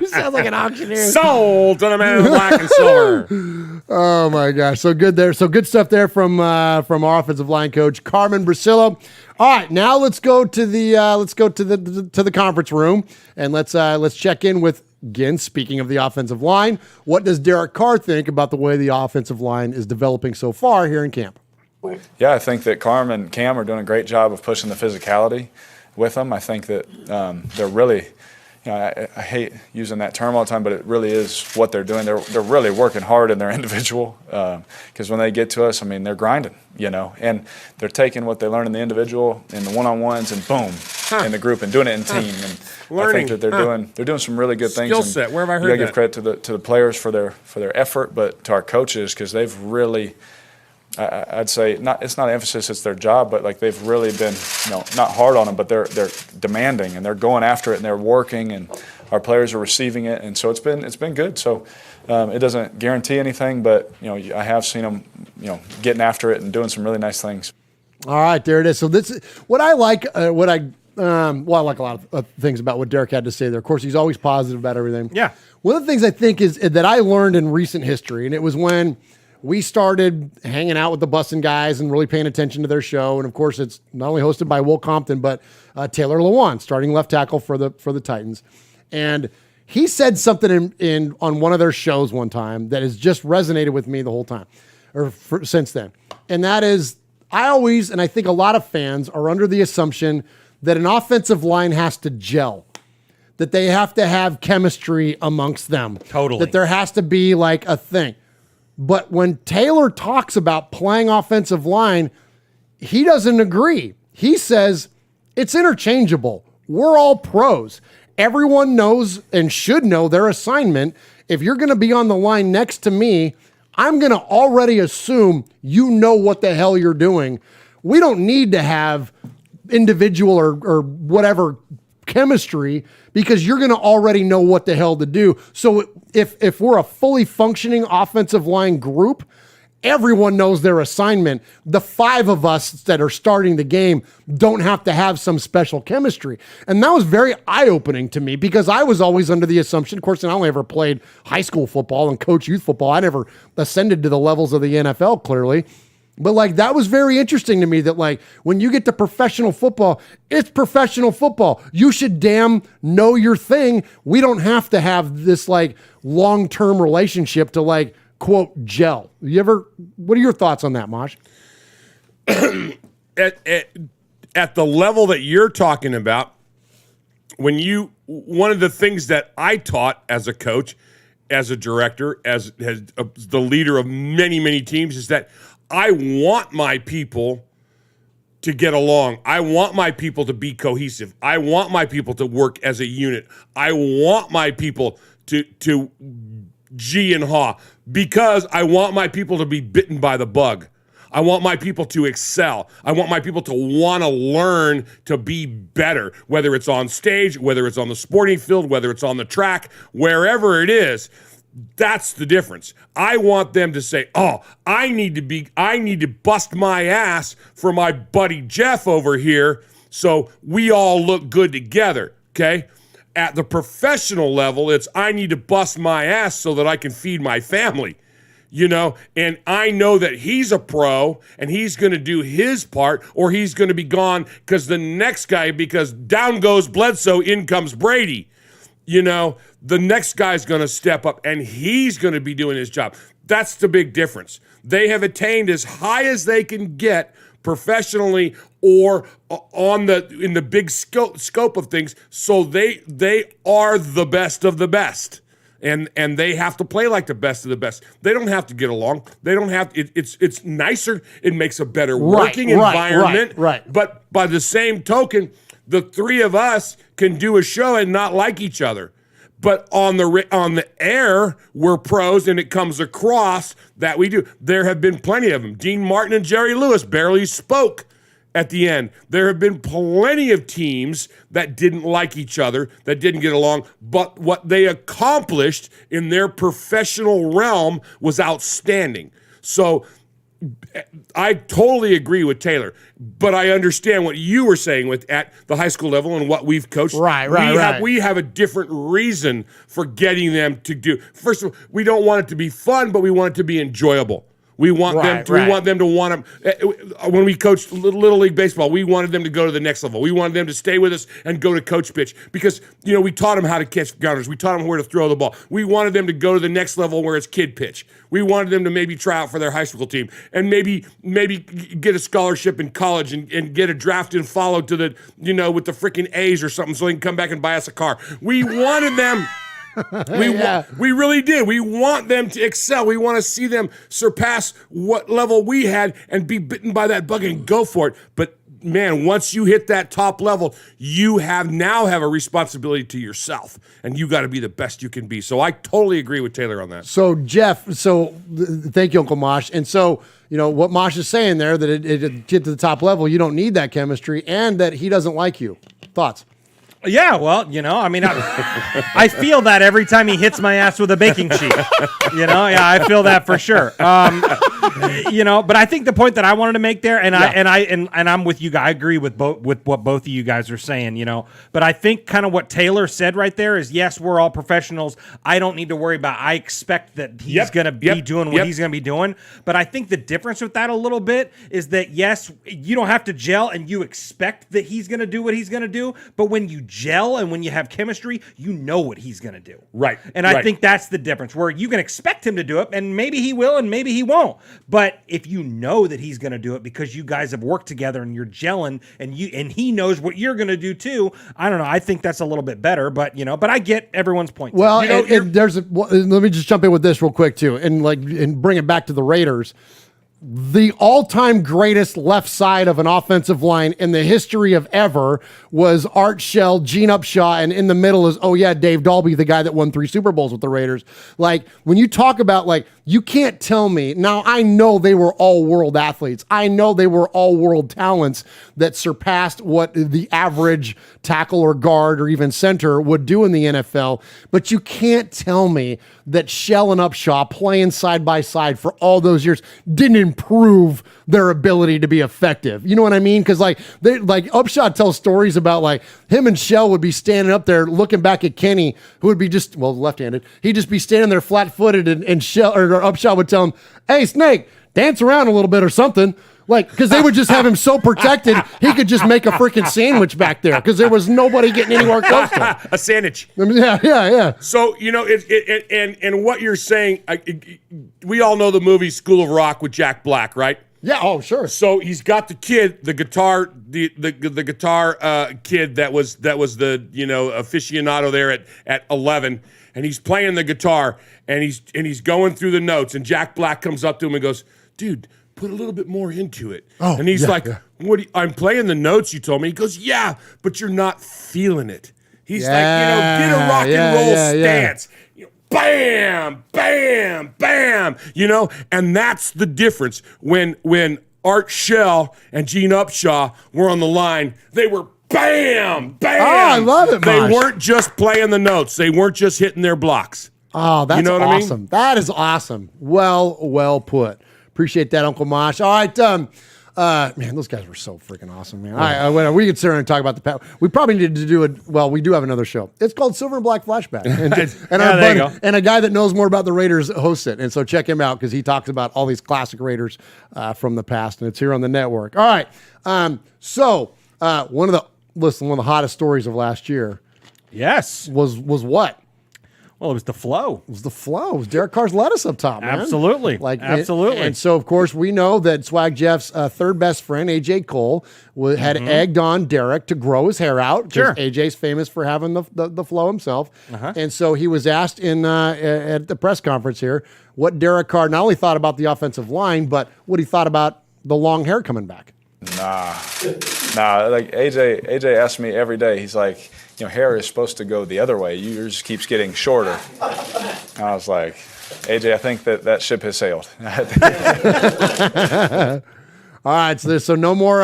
Speaker 4: Sounds like an auctioneer.
Speaker 1: Sold to the man in black and silver.
Speaker 4: Oh my gosh, so good there. So good stuff there from our offensive line coach Carmen Brasilio. All right, now let's go to the conference room and let's check in with, again, speaking of the offensive line, what does Derek Carr think about the way the offensive line is developing so far here in camp?
Speaker 19: Yeah, I think that Carm and Cam are doing a great job of pushing the physicality with them. I think that they're really, I hate using that term all the time, but it really is what they're doing. They're really working hard in their individual, because when they get to us, I mean, they're grinding, and they're taking what they learn in the individual and the one-on-ones and boom, in the group and doing it in team. And
Speaker 1: Learning.
Speaker 19: I think that they're doing some really good things.
Speaker 1: Skill set. Where have I heard
Speaker 19: You got to
Speaker 1: that?
Speaker 19: give credit to the players for their effort, but to our coaches, because they've really. I'd say it's not emphasis, it's their job, but like they've really been, not hard on them, but they're demanding and they're going after it and they're working, and our players are receiving it, and so it's been good. So it doesn't guarantee anything, but I have seen them getting after it and doing some really nice things.
Speaker 4: All right, there it is. So this is what I like. I like a lot of things about what Derek had to say there. Of course, he's always positive about everything.
Speaker 3: Yeah.
Speaker 4: One of the things I think is that I learned in recent history, and it was when we started hanging out with the Bussin' guys and really paying attention to their show. And of course, it's not only hosted by Will Compton, but Taylor Lewan, starting left tackle for the Titans. And he said something on one of their shows one time that has just resonated with me the whole time, since then. And that is, I always, and I think a lot of fans are under the assumption that an offensive line has to gel, that they have to have chemistry amongst them.
Speaker 3: Totally.
Speaker 4: That there has to be like a thing. But when Taylor talks about playing offensive line, he doesn't agree. He says it's interchangeable. We're all pros. Everyone knows and should know their assignment. If you're going to be on the line next to me, I'm going to already assume you know what the hell you're doing. We don't need to have individual or whatever chemistry because you're going to already know what the hell to do. So if we're a fully functioning offensive line group, everyone knows their assignment. The 5 of us that are starting the game don't have to have some special chemistry. And that was very eye-opening to me because I was always under the assumption, of course, and I only ever played high school football and coached youth football. I never ascended to the levels of the NFL, clearly. But like that was very interesting to me that like when you get to professional football, it's professional football. You should damn know your thing. We don't have to have this like long-term relationship to like quote gel. What are your thoughts on that, Mosh?
Speaker 1: At the level that you're talking about, one of the things that I taught as a coach, as a director, as the leader of many, many teams is that I want my people to get along. I want my people to be cohesive. I want my people to work as a unit. I want my people to G and haw because I want my people to be bitten by the bug. I want my people to excel. I want my people to want to learn to be better, whether it's on stage, whether it's on the sporting field, whether it's on the track, wherever it is. That's the difference. I want them to say, oh, I need to bust my ass for my buddy Jeff over here so we all look good together, okay? At the professional level, it's I need to bust my ass so that I can feed my family, and I know that he's a pro and he's going to do his part or he's going to be gone because down goes Bledsoe, in comes Brady. The next guy's going to step up and he's going to be doing his job. That's the big difference. They have attained as high as they can get professionally or in the big scope of things. So they are the best of the best. And they have to play like the best of the best. They don't have to get along. They don't have it's nicer. It makes a better working environment.
Speaker 4: Right.
Speaker 1: But by the same token, the 3 of us can do a show and not like each other. But on the air, we're pros, and it comes across that we do. There have been plenty of them. Dean Martin and Jerry Lewis barely spoke at the end. There have been plenty of teams that didn't like each other, that didn't get along, but what they accomplished in their professional realm was outstanding. So I totally agree with Taylor, but I understand what you were saying at the high school level and what we've coached.
Speaker 4: Right.
Speaker 1: We have a different reason for getting them to do. First of all, we don't want it to be fun, but we want it to be enjoyable. We want them to want to. When we coached Little League Baseball, we wanted them to go to the next level. We wanted them to stay with us and go to coach pitch because we taught them how to catch gunners. We taught them where to throw the ball. We wanted them to go to the next level where it's kid pitch. We wanted them to maybe try out for their high school team and maybe get a scholarship in college and get a draft and follow to the with the freaking A's or something so they can come back and buy us a car. We wanted them. We really did. We want them to excel. We want to see them surpass what level we had and be bitten by that bug and go for it. But man, once you hit that top level, you now have a responsibility to yourself, and you got to be the best you can be. So I totally agree with Taylor on that.
Speaker 4: So Jeff, thank you, Uncle Mosh. And so what Mosh is saying there, that it get to the top level, you don't need that chemistry, and that he doesn't like you. Thoughts?
Speaker 3: Yeah, well, I mean, I feel that every time he hits my ass with a baking sheet. Yeah, I feel that for sure. But I think the point that I wanted to make there, and I'm with you guys. I agree with what both of you guys are saying. But I think kind of what Taylor said right there is, yes, we're all professionals. I don't need to worry about. I expect that he's going to be doing what he's going to be doing. But I think the difference with that a little bit is that yes, you don't have to gel, and you expect that he's going to do what he's going to do. But when you gel and when you have chemistry, you know what he's going to do.
Speaker 1: Right.
Speaker 3: And I think that's the difference, where you can expect him to do it, and maybe he will and maybe he won't. But if you know that he's going to do it because you guys have worked together and you're gelling and he knows what you're going to do too, I don't know. I think that's a little bit better, but I get everyone's point.
Speaker 4: Well, let me just jump in with this real quick too, and bring it back to the Raiders. The all-time greatest left side of an offensive line in the history of ever was Art Shell, Gene Upshaw, and in the middle is, Dave Dalby, the guy that won 3 Super Bowls with the Raiders. Like, when you talk about, you can't tell me, now I know they were all-world athletes. I know they were all-world talents that surpassed what the average tackle or guard or even center would do in the NFL, but you can't tell me that Shell and Upshaw playing side by side for all those years didn't improve their ability to be effective. You know what I mean? Because Upshaw tells stories about him and Shell would be standing up there looking back at Kenny, who would be left-handed. He'd just be standing there flat-footed, and Shell or Upshaw would tell him, "Hey, Snake, dance around a little bit or something." Because they would just have him so protected, he could just make a freaking sandwich back there because there was nobody getting anywhere close to him.
Speaker 1: A sandwich.
Speaker 4: Yeah.
Speaker 1: So, and what you're saying, we all know the movie School of Rock with Jack Black, right?
Speaker 4: Yeah, oh, sure.
Speaker 1: So he's got the kid, the guitar kid that was the aficionado there at 11, and he's playing the guitar, and he's going through the notes, and Jack Black comes up to him and goes, "Dude, put a little bit more into it." And he's "What? I'm playing the notes you told me." He goes, "Yeah, but you're not feeling it." He's get a rock and roll stance. Bam, bam, bam. And that's the difference. When Art Shell and Gene Upshaw were on the line, they were bam, bam.
Speaker 4: Oh, I love it,
Speaker 1: They
Speaker 4: Mosh.
Speaker 1: weren't just playing the notes. They weren't just hitting their blocks.
Speaker 4: Oh, that's
Speaker 1: what
Speaker 4: awesome.
Speaker 1: I mean?
Speaker 4: That is awesome. Well put. Appreciate that, Uncle Mosh. All right, man, those guys were so freaking awesome, man. All right, we could sit here and talk about the past. We probably need to do it. Well, we do have another show. It's called Silver and Black Flashback, and our buddy, and a guy that knows more about the Raiders hosts it. And so check him out because he talks about all these classic Raiders from the past, and it's here on the network. All right, so one of the hottest stories of last year,
Speaker 3: yes,
Speaker 4: was what?
Speaker 3: Well, it was the flow.
Speaker 4: It was Derek Carr's lettuce up top, man.
Speaker 3: Absolutely. Absolutely.
Speaker 4: And so, of course, we know that Swag Jeff's third best friend, AJ Cole, had egged on Derek to grow his hair out.
Speaker 3: Sure.
Speaker 4: AJ's famous for having the flow himself. And so he was asked at the press conference here what Derek Carr not only thought about the offensive line, but what he thought about the long hair coming back.
Speaker 19: Nah. Like AJ asks me every day. He's like, hair is supposed to go the other way. Yours keeps getting shorter. And I was like, AJ, I think that ship has sailed.
Speaker 4: All right, so no more.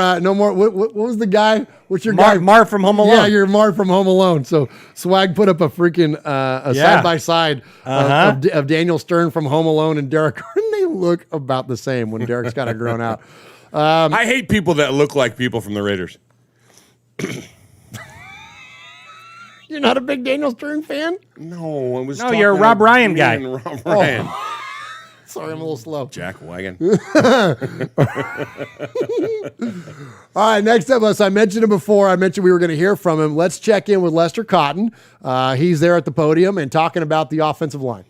Speaker 4: What was the guy? What's your guy?
Speaker 3: Marv from Home Alone.
Speaker 4: Yeah, you're Marv from Home Alone. So Swag put up a freaking side by side of Daniel Stern from Home Alone and Derek Carr, and they look about the same when Derek's got it grown out.
Speaker 1: I hate people that look like people from the Raiders.
Speaker 4: You're not a big Daniel Stern fan?
Speaker 1: No, I was.
Speaker 3: No, you're a Rob Ryan guy.
Speaker 1: Rob Ryan.
Speaker 4: Sorry, I'm a little slow.
Speaker 1: Jack Wagon.
Speaker 4: All right, next up, as I mentioned him before, I mentioned we were going to hear from him. Let's check in with Lester Cotton. He's there at the podium and talking about the offensive line.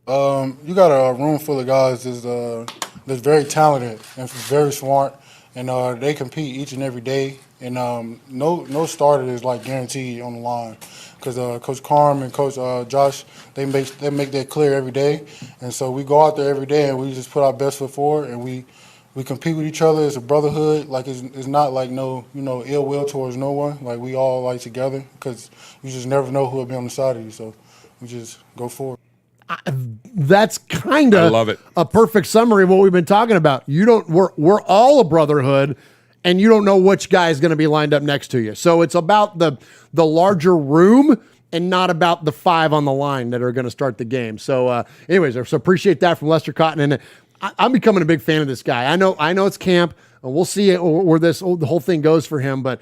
Speaker 17: You got a room full of guys that's very talented and very smart, and they compete each and every day. And no starter is guaranteed on the line, because Coach Carm and Coach Josh, they make that clear every day. And so we go out there every day and we just put our best foot forward, and we compete with each other. It's a brotherhood. It's not no ill will towards no one. We all together, because you just never know who will be on the side of you. So we just go forward.
Speaker 4: That's kind of
Speaker 1: love it.
Speaker 4: A perfect summary of what we've been talking about. We're all a brotherhood. and you don't know which guy is going to be lined up next to you. So it's about the larger room and not about the 5 on the line that are going to start the game. So anyways, so appreciate that from Lester Cotton. And I'm becoming a big fan of this guy. I know it's camp, and we'll see where the whole thing goes for him. But,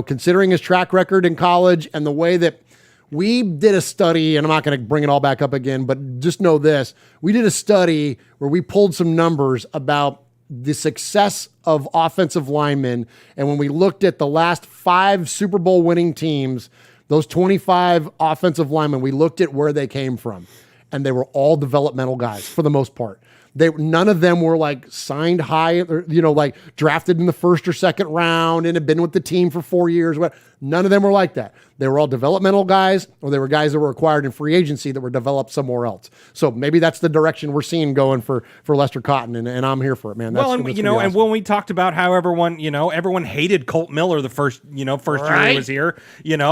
Speaker 4: considering his track record in college and the way that we did a study, and I'm not going to bring it all back up again, but just know this. We did a study where we pulled some numbers about the success of offensive linemen. And when we looked at the last 5 Super Bowl winning teams, those 25 offensive linemen, we looked at where they came from. And they were all developmental guys for the most part. None of them were like signed high, or, like drafted in the first or second round and had been with the team for 4 years. None of them were like that. They were all developmental guys, or they were guys that were acquired in free agency that were developed somewhere else. So maybe that's the direction we're seeing going for Lester Cotton, and I'm here for it, man.
Speaker 3: And when we talked about how everyone hated Colt Miller the first year he was here,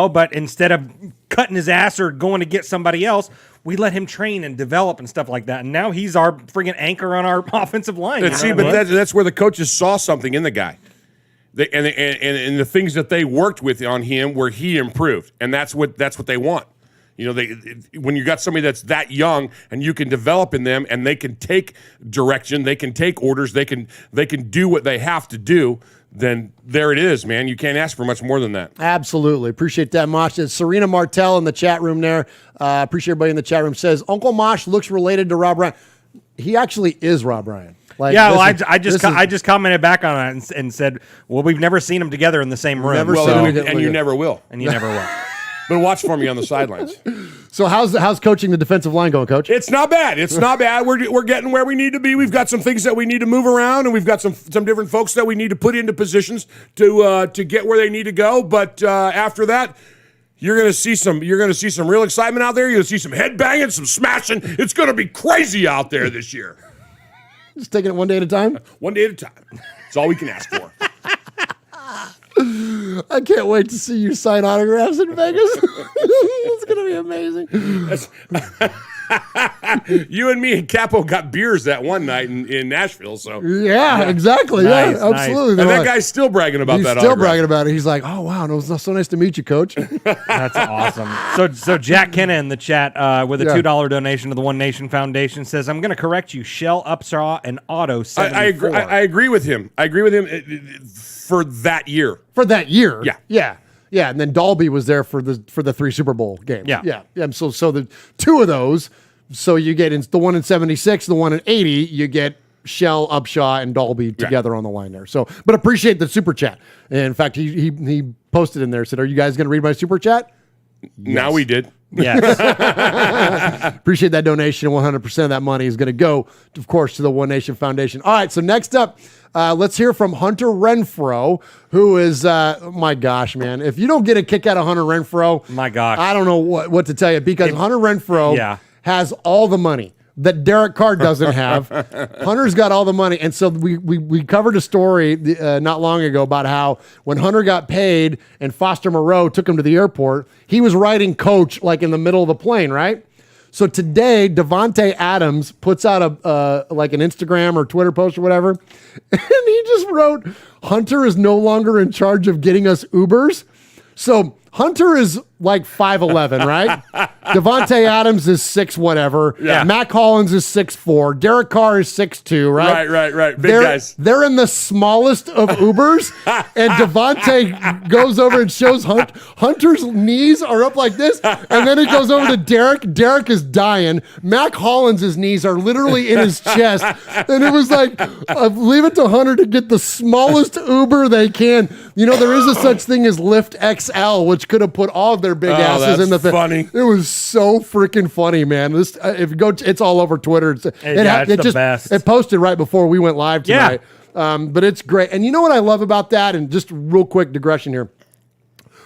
Speaker 3: but instead of cutting his ass or going to get somebody else, we let him train and develop and stuff like that. And now he's our friggin' anchor on our offensive line.
Speaker 1: That's where the coaches saw something in the guy. And the things that they worked with on him where he improved. And that's what they want. When you got somebody that's that young and you can develop in them and they can take direction, they can take orders, they can do what they have to do, then there it is, man. You can't ask for much more than that.
Speaker 4: Absolutely. Appreciate that, Mosh. It's Serena Martell in the chat room there. Appreciate everybody in the chat room. Says, Uncle Mosh looks related to Rob Ryan. He actually is Rob Ryan.
Speaker 3: I just commented back on it and said, well, we've never seen them together in the same room.
Speaker 1: And you never will.
Speaker 3: And you never will.
Speaker 1: But watch for me on the sidelines.
Speaker 4: So how's coaching the defensive line going, Coach?
Speaker 1: It's not bad. We're getting where we need to be. We've got some things that we need to move around, and we've got some different folks that we need to put into positions to get where they need to go. But after that, you're gonna see some real excitement out there. You're gonna see some head banging, some smashing. It's gonna be crazy out there this year.
Speaker 4: Just taking it one day at a time?
Speaker 1: One day at a time. That's all we can ask for.
Speaker 4: I can't wait to see you sign autographs in Vegas. It's going to be amazing.
Speaker 1: You and me and Capo got beers that one night in Nashville. So
Speaker 4: yeah. Exactly.
Speaker 3: Nice,
Speaker 4: yeah, absolutely.
Speaker 1: And that guy's still bragging about that.
Speaker 4: He's still bragging about it. He's like, "Oh wow, it was so nice to meet you, Coach."
Speaker 3: That's awesome. So Jack Kenna in the chat with a $2 donation to the One Nation Foundation says, "I'm going to correct you, Shell Upsaw and Auto 74."
Speaker 1: I agree with him. For that year.
Speaker 4: Yeah, and then Dalby was there for the 3 Super Bowl games. Yeah. So the 2 of those. So you get the one in 76, the one in 80. You get Shell, Upshaw, and Dalby together on the line there. So, but appreciate the super chat. And in fact, he posted in there, said, "Are you guys going to read my super chat?"
Speaker 1: Yes. Now we did.
Speaker 3: Yes.
Speaker 4: Appreciate that donation. 100% of that money is going to go, of course, to the One Nation Foundation. All right, so next up, let's hear from Hunter Renfrow, who is, my gosh, man. If you don't get a kick out of Hunter Renfrow,
Speaker 3: my gosh,
Speaker 4: I don't know what to tell you, because Hunter Renfrow has all the money that Derek Carr doesn't have. Hunter's got all the money. And so we covered a story not long ago about how when Hunter got paid and Foster Moreau took him to the airport, he was writing coach like in the middle of the plane, right? So today, Davante Adams puts out like an Instagram or Twitter post or whatever, and he just wrote, "Hunter is no longer in charge of getting us Ubers." So Hunter is like 5'11", right? Davante Adams is 6 whatever.
Speaker 1: Yeah.
Speaker 4: Mac Hollins is 6'4". Derek Carr is 6'2", right?
Speaker 1: Right. Big guys.
Speaker 4: They're in the smallest of Ubers, and Davante goes over and shows Hunter's knees are up like this, and then he goes over to Derek. Derek is dying. Mac Hollins' knees are literally in his chest, and it was like, leave it to Hunter to get the smallest Uber they can. There is a such thing as Lyft XL, which could have put all of their big asses in the thing.
Speaker 1: Funny.
Speaker 4: It was so freaking funny, man. This if you go, it's all over Twitter. It's the best. It posted right before we went live tonight. But it's great. And you know what I love about that? And just real quick digression here.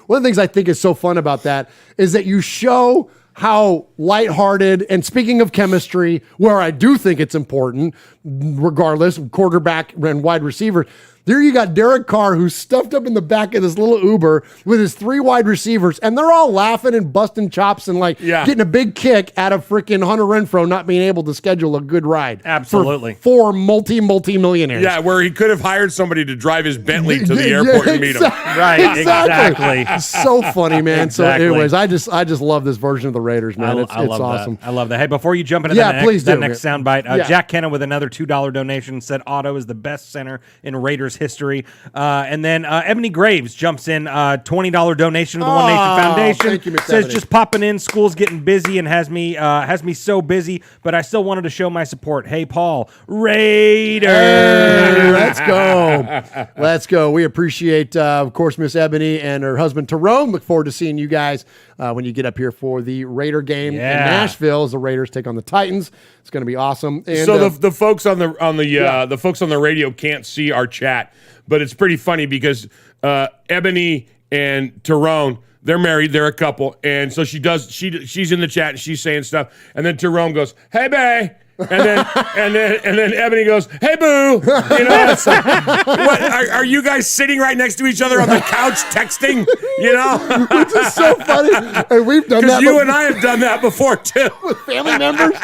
Speaker 4: One of the things I think is so fun about that is that you show how lighthearted, and speaking of chemistry, where I do think it's important, regardless, quarterback and wide receiver, There you got Derek Carr, who's stuffed up in the back of this little Uber with his 3 wide receivers, and they're all laughing and busting chops and getting a big kick out of freaking Hunter Renfrow not being able to schedule a good ride.
Speaker 3: Absolutely.
Speaker 4: For 4 multi-millionaires.
Speaker 1: Yeah, where he could have hired somebody to drive his Bentley to the airport and meet him.
Speaker 3: Right, exactly.
Speaker 4: So funny, man.
Speaker 3: Exactly.
Speaker 4: So anyways, I just love this version of the Raiders, man. It's awesome.
Speaker 3: I love that. Hey, before you jump into
Speaker 4: please
Speaker 3: that
Speaker 4: do,
Speaker 3: next
Speaker 4: man.
Speaker 3: soundbite, Jack Kenna with another $2 donation said Otto is the best center in Raiders history. And then Ebony Graves jumps in, $20 donation to the One Nation Foundation.
Speaker 4: Thank you, Miss
Speaker 3: Says
Speaker 4: Ebony.
Speaker 3: just popping in, school's getting busy and has me so busy, but I still wanted to show my support. Hey, Paul, Raiders.
Speaker 4: Hey, let's go. Let's go. We appreciate, of course, Miss Ebony and her husband, Tyrone. Look forward to seeing you guys when you get up here for the Raider game in Nashville as the Raiders take on the Titans. It's going to be awesome. And,
Speaker 1: so the folks on the folks on the radio can't see our chat, but it's pretty funny because Ebony and Tyrone, they're married, they're a couple, and so she's in the chat and she's saying stuff, and then Tyrone goes, "Hey, bae." And then Ebony goes, "Hey, boo." You know, it's like, what are you guys sitting right next to each other on the couch texting? You know,
Speaker 4: which is so funny. And we've done that.
Speaker 1: Because you and I have done that before too
Speaker 4: with family members.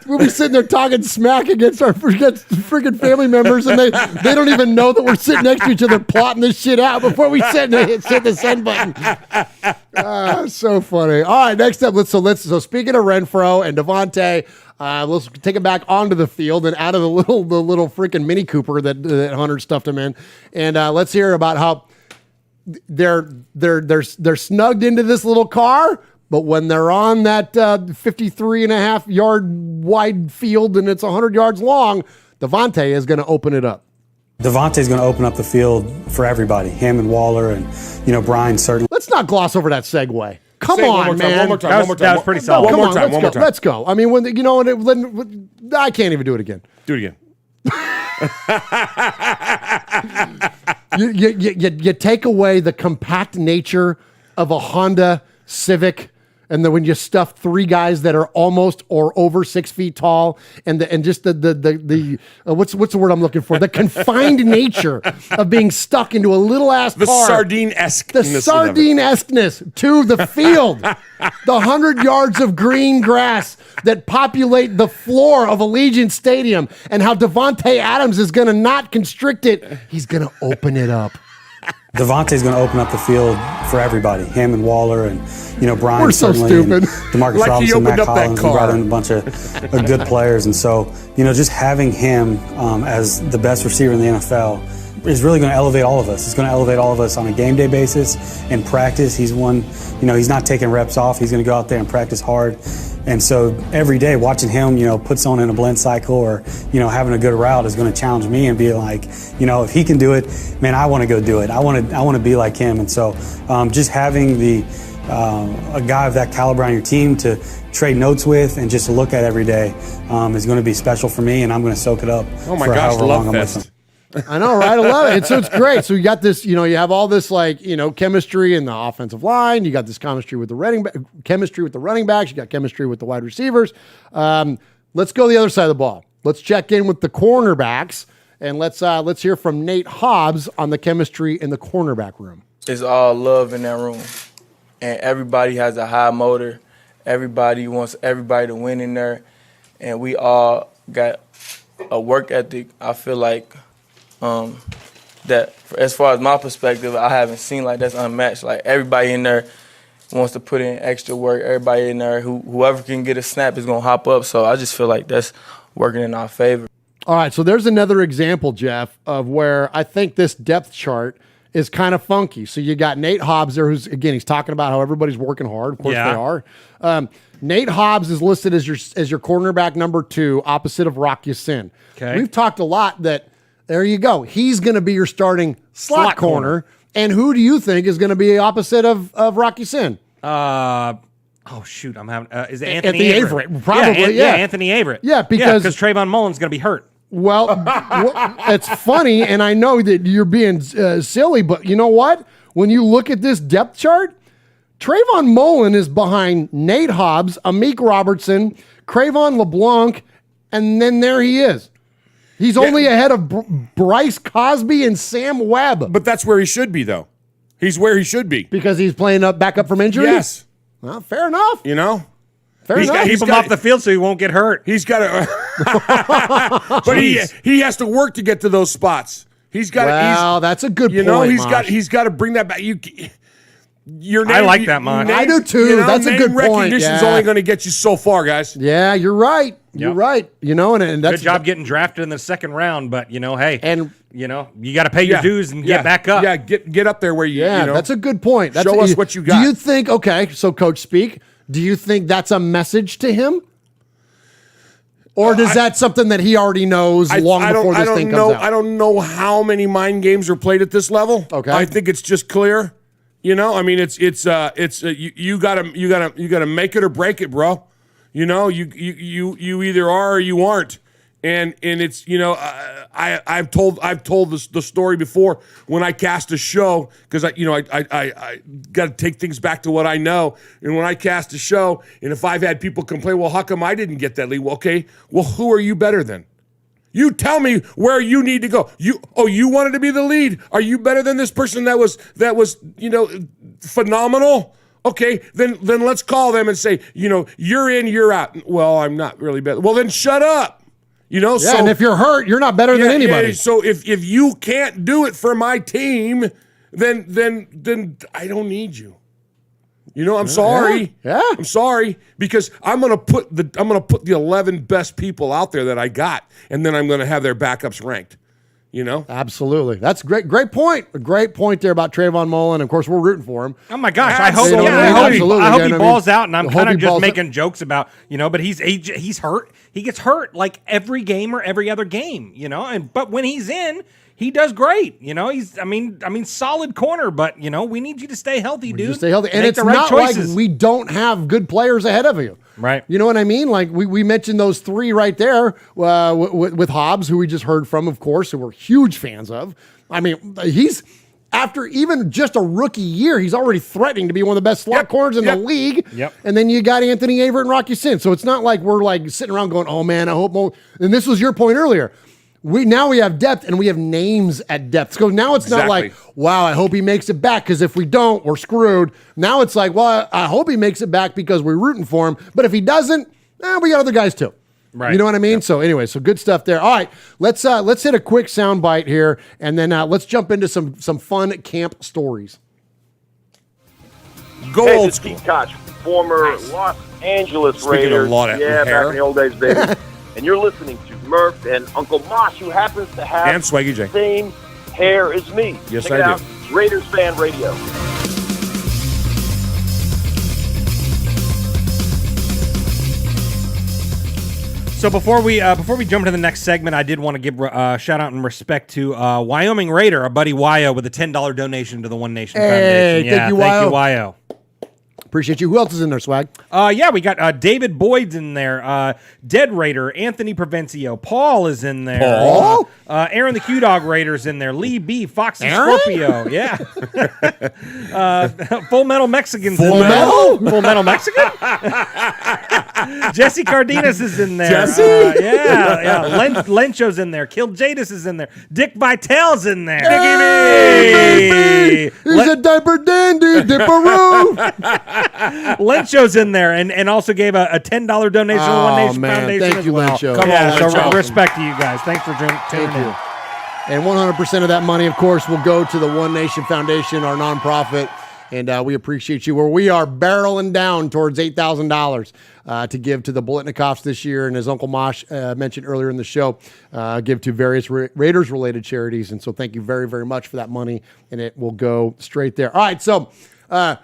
Speaker 4: We'll be sitting there talking smack against freaking family members, and they don't even know that we're sitting next to each other plotting this shit out before we hit the send button. So funny. All right, next up, so speaking of Renfrow and Devontae. Let's take it back onto the field and out of the little freaking Mini Cooper that Hunter stuffed him in, and let's hear about how they're snugged into this little car, but when they're on that 53.5 yard wide field and it's 100 yards long, Devontae is going to open it up.
Speaker 20: Devontae's going to open up the field for everybody, him and Waller and Brian certainly.
Speaker 4: Let's not gloss over that segue. Come on, man.
Speaker 1: One more time.
Speaker 3: That was pretty solid.
Speaker 1: One more time.
Speaker 4: Let's go. I mean, I can't even do it again.
Speaker 1: Do it
Speaker 4: again. You take away the compact nature of a Honda Civic, and then when you stuff 3 guys that are almost or over 6 feet tall, and just the what's the word I'm looking for? The confined nature of being stuck into a little ass car.
Speaker 1: The
Speaker 4: sardine-esqueness to the field. The 100 yards of green grass that populate the floor of Allegiant Stadium, and how Devontae Adams is going to not constrict it. He's going to open it up.
Speaker 20: Devontae's going to open up the field for everybody, him and Waller and Brian.
Speaker 4: We're so
Speaker 20: certainly,
Speaker 4: stupid.
Speaker 20: DeMarcus Robinson, Matt Collins, we brought in a bunch of good players, and so just having him as the best receiver in the NFL is really going to elevate all of us. It's going to elevate all of us on a game day basis. In practice, he's not taking reps off. He's going to go out there and practice hard. And so every day watching him, put someone in a blend cycle or, having a good route is going to challenge me and be like, if he can do it, man, I want to go do it. I want to be like him. And so just having a guy of that caliber on your team to trade notes with and just look at every day is going to be special for me, and I'm going to soak it up.
Speaker 1: Oh my gosh, love fest.
Speaker 4: I know, right? I love it. And so it's great. So you got this, you have all this chemistry in the offensive line. You got this chemistry with the running backs. You got chemistry with the wide receivers. Let's go the other side of the ball. Let's check in with the cornerbacks, and let's hear from Nate Hobbs on the chemistry in the cornerback room.
Speaker 21: It's all love in that room, and everybody has a high motor. Everybody wants everybody to win in there, and we all got a work ethic. I feel like that as far as my perspective, I haven't seen that's unmatched. Like everybody in there wants to put in extra work. Everybody in there, whoever can get a snap is gonna hop up. So I just feel like that's working in our favor.
Speaker 4: All right, so there's another example, Jeff, of where I think this depth chart is kind of funky. So you got Nate Hobbs there, who's he's talking about how everybody's working hard. Of course they are. Nate Hobbs is listed as your cornerback number 2, opposite of Rock Ya-Sin.
Speaker 3: Okay,
Speaker 4: we've talked a lot that. There you go. He's going to be your starting slot corner. And who do you think is going to be opposite of Rock Ya-Sin?
Speaker 3: Oh shoot, I'm having. Is it Anthony Averett?
Speaker 4: Probably,
Speaker 3: yeah. Anthony Averett.
Speaker 4: Yeah, because
Speaker 3: Trayvon Mullen's going to be hurt.
Speaker 4: Well, it's funny, and I know that you're being silly, but you know what? When you look at this depth chart, Trayvon Mullen is behind Nate Hobbs, Amik Robertson, Cravon LeBlanc, and then there he is. He's only ahead of Bryce Cosby and Sam Webb.
Speaker 1: But that's where he should be, though. He's where he should be.
Speaker 4: Because he's playing back up from injury?
Speaker 1: Yes.
Speaker 4: Well, fair enough.
Speaker 1: You know?
Speaker 3: He's got to keep him off the field so he won't get hurt.
Speaker 1: He's got to. But he has to work to get to those spots. He's got.
Speaker 4: Well, that's a good point.
Speaker 1: You know,
Speaker 4: Mosh.
Speaker 1: he's got to bring that back. Your name,
Speaker 3: I like that, Mosh.
Speaker 4: I do too. That's a good point.
Speaker 1: Recognition's only going to get you so far, guys.
Speaker 4: Yeah, you're right. You're right. You know, and that's
Speaker 3: good job getting drafted in the second round. But hey, and you got to pay your dues and get back up.
Speaker 1: Yeah, get up there where you.
Speaker 4: Yeah,
Speaker 1: you know,
Speaker 4: that's a good point.
Speaker 1: Show us what you got.
Speaker 4: Do you think? Okay, so Coach Speak. Do you think that's a message to him? Or is that something that he already knows long before this thing comes out?
Speaker 1: I don't know how many mind games are played at this level.
Speaker 4: Okay.
Speaker 1: I think it's just clear. You know, I mean, you gotta make it or break it, bro. You know, you either are or you aren't. And it's I've told the story before when I cast a show because I got to take things back to what I know. And when I cast a show, and if I've had people complain, well, how come I didn't get that lead? Well, okay, well, who are you better than? You tell me where you need to go. You wanted to be the lead. Are you better than this person that was phenomenal? Okay, then let's call them and say, you're in, you're out. Well, I'm not really better. Well, then shut up.
Speaker 4: And if you're hurt, you're not better than anybody.
Speaker 1: Yeah, so if you can't do it for my team, then I don't need you. I'm sorry.
Speaker 4: Yeah.
Speaker 1: I'm sorry because I'm gonna put the 11 best people out there that I got, and then I'm gonna have their backups ranked.
Speaker 4: Absolutely. That's great. Great point. A great point there about Trayvon Mullen. Of course, we're rooting for him.
Speaker 3: Oh my gosh! I hope he balls out, and I'm kind of just making jokes about But he's hurt. He gets hurt like every game or every other game. But when he's in, he does great. He's solid corner. But we need you to stay healthy, dude.
Speaker 4: Stay healthy, and
Speaker 3: Make
Speaker 4: it's
Speaker 3: the right
Speaker 4: not
Speaker 3: choices.
Speaker 4: like we don't have good players ahead of you.
Speaker 3: Right.
Speaker 4: You know what I mean? Like we mentioned those three right there with Hobbs, who we just heard from, of course, who we're huge fans of. I mean, he's after even just a rookie year, he's already threatening to be one of the best slot corners in the league.
Speaker 3: Yep.
Speaker 4: And then you got Anthony Averett and Rocky Sin. So it's not like we're like sitting around going, oh man, I hope more. And this was your point earlier. We have depth and we have names at depth. So now it's not like, wow, I hope he makes it back because if we don't, we're screwed. Now it's like, well, I hope he makes it back because we're rooting for him. But if he doesn't, we got other guys too.
Speaker 3: Right.
Speaker 4: You know what I mean? Yep. So anyway, so good stuff there. All right, let's hit a quick sound bite here, and then let's jump into some fun camp stories.
Speaker 1: Go
Speaker 7: hey,
Speaker 1: old
Speaker 7: this is
Speaker 1: school.
Speaker 7: Pete Koch, former Los Angeles
Speaker 1: Speaking
Speaker 7: Raiders.
Speaker 1: of lot of
Speaker 7: back
Speaker 1: hair.
Speaker 7: in the old days, baby. And you're listening to Murph and Uncle Mosh, who happens to have
Speaker 1: And Swaggy J.
Speaker 7: the same hair as me.
Speaker 1: Yes,
Speaker 7: Check
Speaker 1: I
Speaker 7: it
Speaker 1: do.
Speaker 7: out. Raiders Fan Radio.
Speaker 3: So before we jump into the next segment, I did want to give a shout out and respect to Wyoming Raider, our buddy Wyo, with a $10 donation to the One Nation Foundation.
Speaker 4: Thank you,
Speaker 3: Wyo.
Speaker 4: Appreciate you. Who else is in there, Swag?
Speaker 3: We got David Boyd's in there. Dead Raider, Anthony Provencio, Paul is in there.
Speaker 4: Paul?
Speaker 3: Aaron the Q-Dog Raider's in there. Lee B, Foxy
Speaker 4: Aaron?
Speaker 3: Scorpio. Yeah. Full Metal Mexican's
Speaker 4: Full
Speaker 3: in there.
Speaker 4: Metal?
Speaker 3: Full Metal Mexican? Jesse Cardenas is in there.
Speaker 4: Jesse?
Speaker 3: Lencho's in there. Kill Jadis is in there. Dick Vitale's in there.
Speaker 4: Hey, he's a diaper dandy, dipperoo.
Speaker 3: Lencho's in there and also gave a $10 donation to the One Nation Foundation
Speaker 4: Thank
Speaker 3: as
Speaker 4: you,
Speaker 3: well.
Speaker 4: Lencho.
Speaker 3: Come on,
Speaker 4: Lencho.
Speaker 3: respect to you guys. Thanks for tuning in.
Speaker 4: And 100% of that money, of course, will go to the One Nation Foundation, our nonprofit. And we appreciate you. Where we are barreling down towards $8,000 to give to the Bolitnikovs this year. And as Uncle Mosh mentioned earlier in the show, give to various Raiders-related charities. And so thank you very, very much for that money. And it will go straight there. All right, so I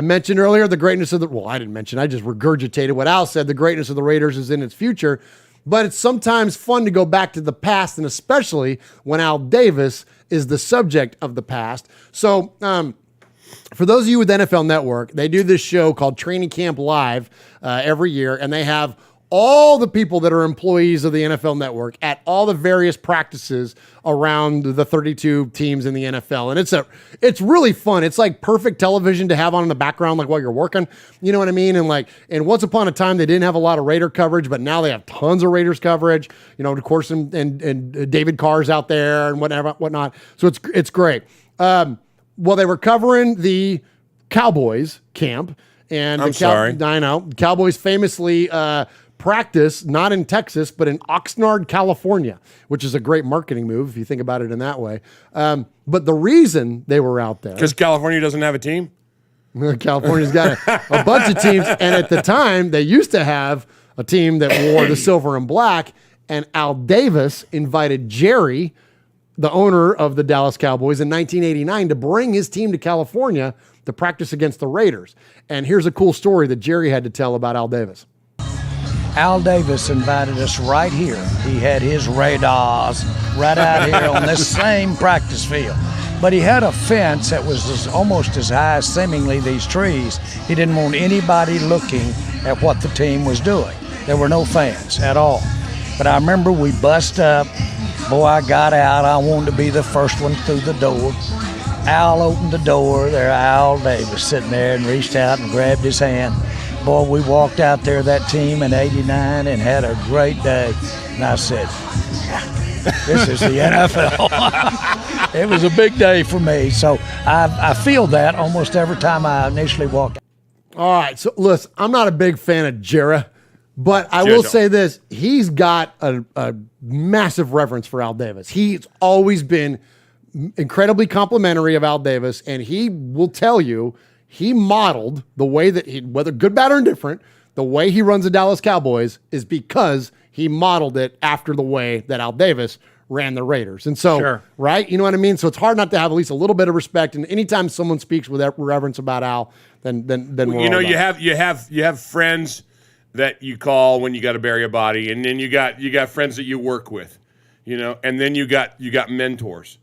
Speaker 4: mentioned earlier the greatness of the – well, I didn't mention. I just regurgitated what Al said. The greatness of the Raiders is in its future. But it's sometimes fun to go back to the past, and especially when Al Davis is the subject of the past. So for those of you with NFL Network, they do this show called Training Camp Live every year, and they have all the people that are employees of the NFL Network at all the various practices around the 32 teams in the NFL. And it's really fun. It's like perfect television to have on in the background, like while you're working, you know what I mean? And once upon a time, they didn't have a lot of Raider coverage, but now they have tons of Raiders coverage, you know, of course, and David Carr's out there and whatnot. So it's great. Well, they were covering the Cowboys camp, and I know Cowboys famously practice not in Texas but in Oxnard, California, which is a great marketing move if you think about it in that way. But the reason they were out there
Speaker 1: because California doesn't have a team.
Speaker 4: California's got a bunch of teams, and at the time they used to have a team that wore the silver and black. And Al Davis invited Jerry, the owner of the Dallas Cowboys, in 1989 to bring his team to California to practice against the Raiders. And here's a cool story that Jerry had to tell about Al Davis.
Speaker 8: Al Davis invited us right here. He had his radars right out here on this same practice field. But he had a fence that was almost as high as seemingly these trees. He didn't want anybody looking at what the team was doing. There were no fans at all. But I remember we bust up. Boy, I got out. I wanted to be the first one through the door. Al opened the door. There, Al Davis sitting there and reached out and grabbed his hand. Boy, we walked out there, that team in '89, and had a great day. And I said, this is the NFL. It was a big day for me. So I feel that almost every time I initially walk out.
Speaker 4: All right. So, listen, I'm not a big fan of Jarrah, but I will say this. He's got a massive reverence for Al Davis. He's always been incredibly complimentary of Al Davis, and he will tell you he modeled the way that he, whether good, bad, or indifferent, the way he runs the Dallas Cowboys is because he modeled it after the way that Al Davis ran the Raiders. And so, right? You know what I mean? So it's hard not to have at least a little bit of respect. And anytime someone speaks with reverence about Al, then
Speaker 1: you know, you have friends that you call when you got to bury a body, and then you got friends that you work with, you know, and then you got mentors,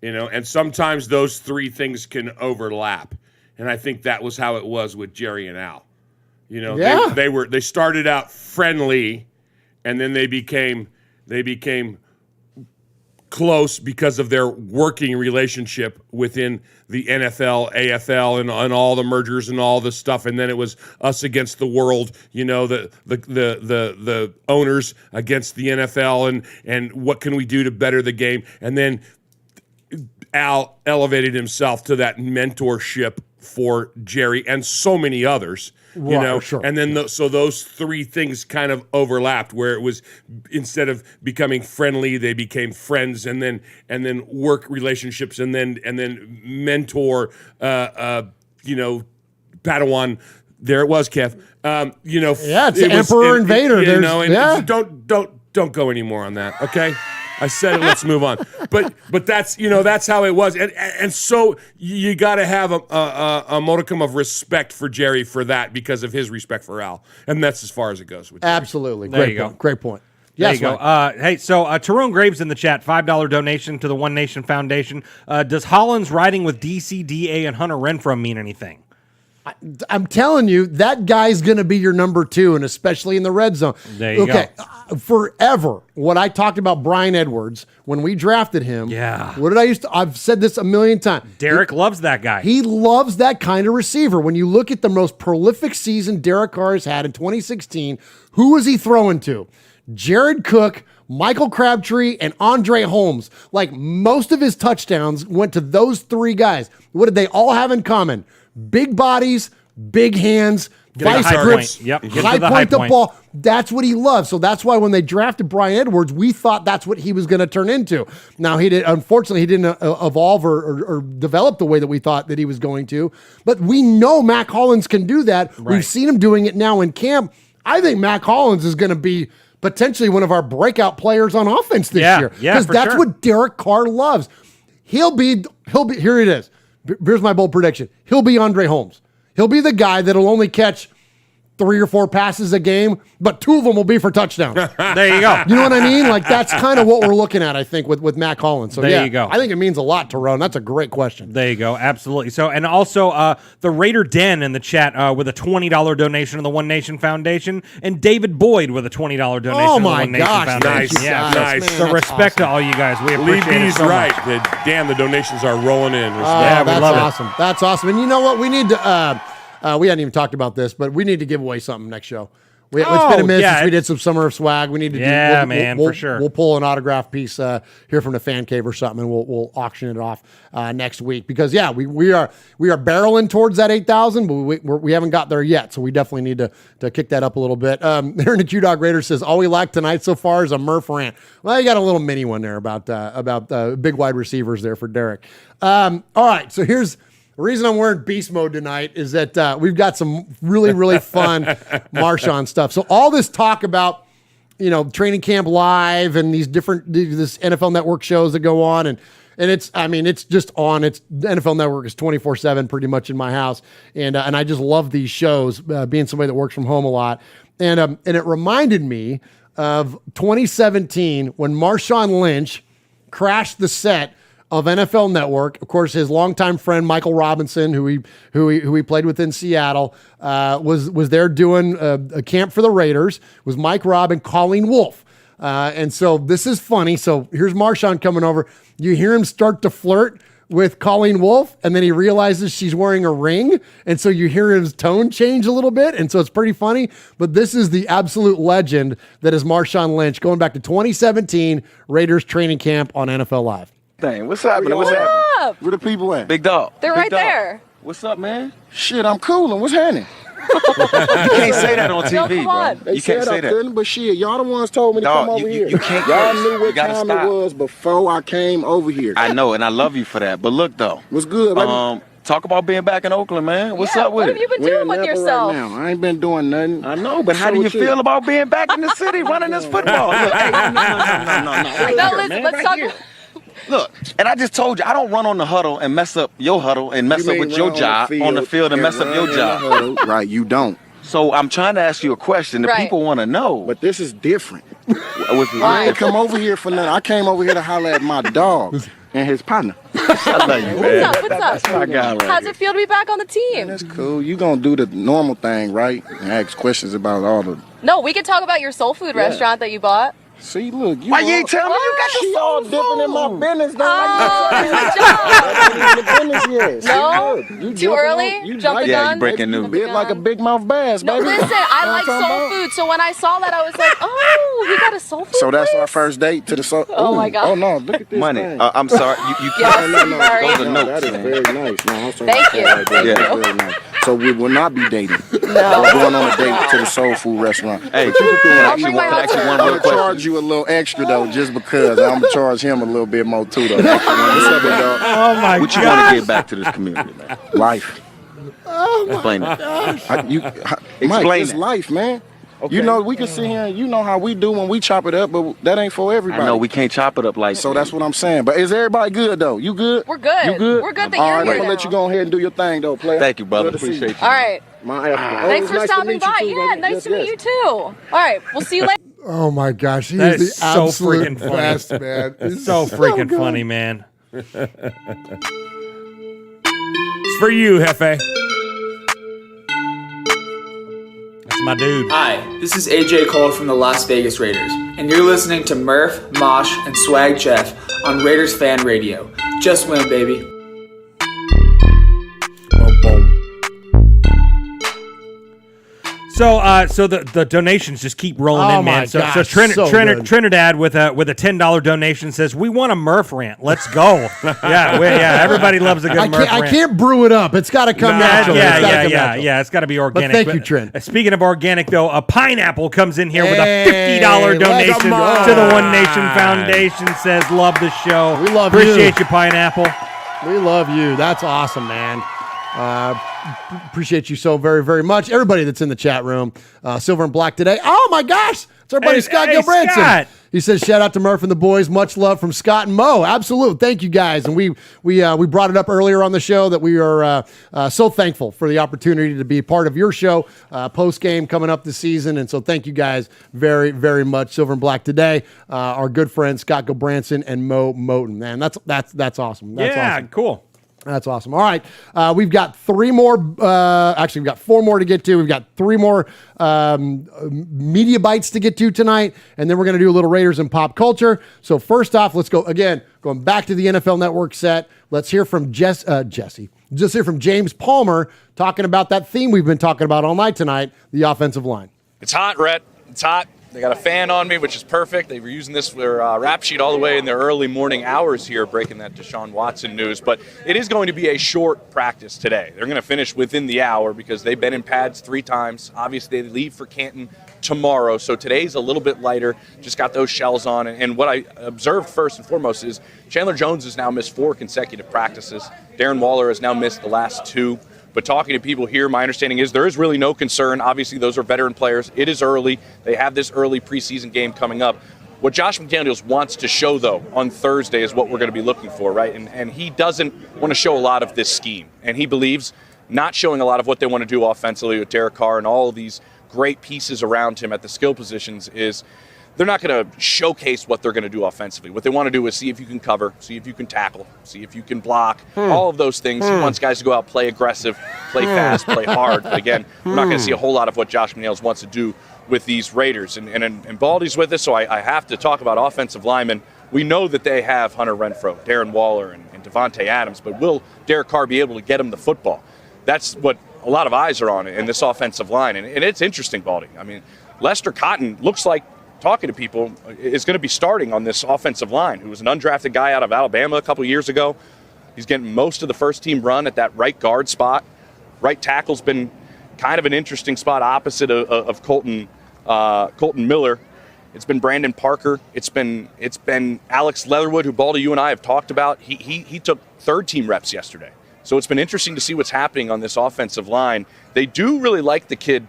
Speaker 1: you know, and sometimes those three things can overlap. And I think that was how it was with Jerry and Al. You know, they started out friendly, and then they became close because of their working relationship within the NFL, AFL, and all the mergers and all the stuff. And then it was us against the world, you know, the owners against the NFL, and what can we do to better the game? And then Al elevated himself to that mentorship for Jerry and so many others, you know, and then so those three things kind of overlapped, where it was instead of becoming friendly, they became friends, and then work relationships, and then mentor, you know, Padawan. There it was, Kev. You know,
Speaker 4: it's Emperor and Vader.
Speaker 1: You know, and don't go any more on that, okay? I said it. Let's move on. But that's, you know, that's how it was, and so you got to have a modicum of respect for Jerry for that because of his respect for Al, and that's as far as it goes with Jerry.
Speaker 4: Absolutely.
Speaker 3: There you go.
Speaker 4: Great point.
Speaker 3: There
Speaker 4: Yes,
Speaker 3: you go. Hey, so Tyrone Graves in the chat, $5 donation to the One Nation Foundation. Does Hollins riding with DCDA and Hunter Renfrow mean anything?
Speaker 4: I'm telling you, that guy's going to be your number two, and especially in the red zone.
Speaker 3: There you go.
Speaker 4: Forever, what I talked about Brian Edwards when we drafted him.
Speaker 3: Yeah.
Speaker 4: What did I used to? I've said this a million times.
Speaker 3: Derek loves that guy.
Speaker 4: He loves that kind of receiver. When you look at the most prolific season Derek Carr has had in 2016, who was he throwing to? Jared Cook, Michael Crabtree, and Andre Holmes. Like, most of his touchdowns went to those three guys. What did they all have in common? Big bodies, big hands, vice grips, high point the ball. That's what he loves. So that's why when they drafted Brian Edwards, we thought that's what he was going to turn into. Now, unfortunately, he didn't evolve or develop the way that we thought that he was going to. But we know Mac Hollins can do that. Right. We've seen him doing it now in camp. I think Mac Hollins is going to be potentially one of our breakout players on offense this year. Because that's what Derek Carr loves. He'll be, here it is. Here's my bold prediction. He'll be Andre Holmes. He'll be the guy that'll only catch 3 or 4 passes a game, but 2 of them will be for touchdowns.
Speaker 3: There you go.
Speaker 4: You know what I mean? Like, that's kind of what we're looking at, I think, with Matt Collins. So,
Speaker 3: There you go.
Speaker 4: I think it means a lot to Roan. That's a great question.
Speaker 3: There you go. Absolutely. So, and also the Raider Den in the chat with a $20 donation to the One Nation Foundation, and David Boyd with a $20 donation
Speaker 4: Oh
Speaker 3: to the
Speaker 4: my
Speaker 3: One Nation
Speaker 4: gosh,
Speaker 3: Foundation.
Speaker 4: thank you guys.
Speaker 1: Nice.
Speaker 4: Man,
Speaker 3: So
Speaker 4: that's
Speaker 3: respect to all you guys. We
Speaker 1: Lee
Speaker 3: appreciate it
Speaker 1: B's
Speaker 3: so
Speaker 1: right.
Speaker 3: much.
Speaker 1: Damn, the donations are rolling in. Respect.
Speaker 3: Yeah, we
Speaker 4: that's
Speaker 3: love it.
Speaker 4: awesome. That's awesome. And you know what? We need to, we hadn't even talked about this, but we need to give away something next show. It's been a minute since we did some Summer of Swag. We need to
Speaker 3: for sure.
Speaker 4: We'll pull an autograph piece here from the fan cave or something, and we'll auction it off next week because we are barreling towards that 8,000, but we haven't got there yet, so we definitely need to kick that up a little bit. There in the Q Dog Raider says all we like tonight so far is a Murph rant. Well, you got a little mini one there about big wide receivers there for Derek. All right, so here's. The reason I'm wearing beast mode tonight is that we've got some really, really fun Marshawn stuff. So all this talk about, training camp live and this NFL Network shows that go on and it's just on. The NFL Network is 24/7 pretty much in my house. And I just love these shows, being somebody that works from home a lot. And it reminded me of 2017 when Marshawn Lynch crashed the set of NFL Network. Of course, his longtime friend Michael Robinson, who he played with in Seattle, was there doing a camp for the Raiders. Was Mike Robb and Colleen Wolfe, and so this is funny. So here's Marshawn coming over. You hear him start to flirt with Colleen Wolfe, and then he realizes she's wearing a ring, and so you hear his tone change a little bit, and so it's pretty funny. But this is the absolute legend that is Marshawn Lynch, going back to 2017 Raiders training camp on NFL Live.
Speaker 9: What's happening? What's happening?
Speaker 22: Up?
Speaker 9: Where the people at? Big dog.
Speaker 22: They're
Speaker 9: Big
Speaker 22: right
Speaker 9: dog.
Speaker 22: there.
Speaker 9: What's up, man? Shit, I'm coolin'. What's happening? You can't say that on TV,
Speaker 22: come on.
Speaker 9: bro. You can't say
Speaker 22: I
Speaker 9: that.
Speaker 22: couldn't,
Speaker 9: but shit, y'all the ones told me to come over here. You can't. Y'all knew what time it was before I came over here. I know, and I love you for that. But look, though. What's good, baby? Talk about being back in Oakland, man. What's up with
Speaker 22: What have you been doing with yourself?
Speaker 9: Right now. I ain't been doing nothing. I know, but how do you feel about being back in the city running this football? Look, hey, no.
Speaker 22: Listen, let's talk.
Speaker 9: Look, and I just told you, I don't run on the huddle and mess up your huddle and mess up with your job on the field and mess up your job. Right, you don't. So I'm trying to ask you a question that people want to know. But this is different. I ain't come over here for nothing. I came over here to holler at my dog and his partner. I love you, man.
Speaker 22: What's up?
Speaker 9: That's my guy right
Speaker 22: How's
Speaker 9: here.
Speaker 22: it feel to be back on the team?
Speaker 9: That's cool. You gonna do the normal thing, right? And ask questions about all the...
Speaker 22: No, we can talk about your soul food restaurant that you bought.
Speaker 9: See, look, you. Why you ain't telling me you got the all dipping in my business?
Speaker 22: No, too early. Jump the gun.
Speaker 9: You breaking news. Bit like a big mouth bass,
Speaker 22: No,
Speaker 9: baby.
Speaker 22: listen, I like soul food, so when I saw that, I was like, oh, he got a soul food.
Speaker 9: So that's our first date to the soul.
Speaker 22: Oh my God.
Speaker 9: Oh no, look at this
Speaker 22: Money.
Speaker 9: thing. I'm sorry. You
Speaker 22: Yes,
Speaker 9: no.
Speaker 22: sorry.
Speaker 9: Those are notes. That is very nice. No, I'm sorry.
Speaker 22: Thank you.
Speaker 9: Right there.
Speaker 22: Thank
Speaker 9: Yeah,
Speaker 22: you.
Speaker 9: very nice. So we will not be dating.
Speaker 22: No.
Speaker 9: We're going on a date to the soul food restaurant. Hey,
Speaker 22: I'll bring my husband.
Speaker 9: I'm gonna charge you a little extra though, just because I'm gonna charge him a little bit more too though. What's up, big dog?
Speaker 3: Oh my
Speaker 9: What you want to get back to this community, man? Life. Explain it. Mike, it's life, man.
Speaker 22: Okay.
Speaker 9: You know, we can sit here and you know how we do when we chop it up, but that ain't for everybody. I know, we can't chop it up like so that's what I'm saying. But is everybody good, though? You good?
Speaker 22: We're good.
Speaker 9: You good?
Speaker 22: We're good that
Speaker 9: All
Speaker 22: you're
Speaker 9: right,
Speaker 22: here
Speaker 9: I'm going to let
Speaker 22: now.
Speaker 9: you go ahead and do your thing, though, player. Thank you, brother.
Speaker 22: Good to see
Speaker 9: Appreciate
Speaker 22: you. All right.
Speaker 9: My Africa.
Speaker 22: Thanks for stopping by. Yeah, nice to meet you too. All right, we'll see you later.
Speaker 4: Oh my gosh, he
Speaker 3: That
Speaker 4: is
Speaker 3: is
Speaker 4: the
Speaker 3: so
Speaker 4: absolute
Speaker 3: freaking funny.
Speaker 4: best, man.
Speaker 3: It's so freaking
Speaker 4: good.
Speaker 3: funny, man.
Speaker 1: It's for you, Hefe.
Speaker 3: That's my dude.
Speaker 23: Hi, this is AJ Cole from the Las Vegas Raiders, and you're listening to Murph, Mosh, and Swag Jeff on Raiders Fan Radio. Just win, baby.
Speaker 3: So the donations just keep rolling
Speaker 4: Oh
Speaker 3: in, man.
Speaker 4: my
Speaker 3: So
Speaker 4: gosh, good.
Speaker 3: Trinidad with a $10 donation says we want a Murph rant. Let's go. yeah. Everybody loves a good Murph rant.
Speaker 4: I can't brew it up. It's got to come naturally. It's gotta come natural.
Speaker 3: Yeah. It's got to be organic.
Speaker 4: But thank you, Trent.
Speaker 3: Speaking of organic, though, a pineapple comes in here with a $50
Speaker 4: let's
Speaker 3: donation
Speaker 4: go.
Speaker 3: to the One Nation Foundation. Says love the show.
Speaker 4: We love
Speaker 3: Appreciate you, pineapple.
Speaker 4: We love you. That's awesome, man. Appreciate you so very, very much. Everybody that's in the chat room, Silver and Black today. Oh my gosh, it's our buddy Scott
Speaker 3: Hey,
Speaker 4: Gilbranson.
Speaker 3: Scott.
Speaker 4: He says, shout out to Murph and the boys. Much love from Scott and Mo. Absolute. Thank you, guys. And we brought it up earlier on the show that we are so thankful for the opportunity to be part of your show post-game coming up this season. And so thank you guys very, very much. Silver and Black today. Our good friends, Scott Gobranson and Mo Moten. Man, that's awesome. That's awesome.
Speaker 3: Cool.
Speaker 4: That's awesome. All right. We've got 3 more. Actually, we've got 4 more to get to. We've got 3 more media bites to get to tonight. And then we're going to do a little Raiders and pop culture. So first off, let's go again, going back to the NFL Network set. Let's hear from Jesse. Just hear from James Palmer talking about that theme we've been talking about all night tonight, the offensive line.
Speaker 2: It's hot, Rhett. It's hot. They got a fan on me, which is perfect. They were using this for rap sheet all the way in their early morning hours here, breaking that Deshaun Watson news. But it is going to be a short practice today. They're going to finish within the hour because they've been in pads 3 times. Obviously, they leave for Canton tomorrow. So today's a little bit lighter, just got those shells on. And what I observed first and foremost is Chandler Jones has now missed 4 consecutive practices. Darren Waller has now missed the last 2. But talking to people here, my understanding is there is really no concern. Obviously, those are veteran players. It is early. They have this early preseason game coming up. What Josh McDaniels wants to show, though, on Thursday is what we're going to be looking for, right? And he doesn't want to show a lot of this scheme. And he believes not showing a lot of what they want to do offensively with Derek Carr and all of these great pieces around him at the skill positions is they're not going to showcase what they're going to do offensively. What they want to do is see if you can cover, see if you can tackle, see if you can block, all of those things. He wants guys to go out, play aggressive, play fast, play hard. But again, we're not going to see a whole lot of what Josh McDaniels wants to do with these Raiders. And Baldy's with us, so I have to talk about offensive linemen. We know that they have Hunter Renfrow, Darren Waller, and Devontae Adams, but will Derek Carr be able to get him the football? That's what a lot of eyes are on in this offensive line. And it's interesting, Baldy. I mean, Lester Cotton looks like, talking to people, is going to be starting on this offensive line, who was an undrafted guy out of Alabama a couple years ago. He's getting most of the first team run at that right guard spot. Right tackle's been kind of an interesting spot opposite of Colton Miller. It's been Brandon Parker. It's been Alex Leatherwood, who Baldy, you and I have talked about. He took third team reps yesterday. So it's been interesting to see what's happening on this offensive line. They do really like the kid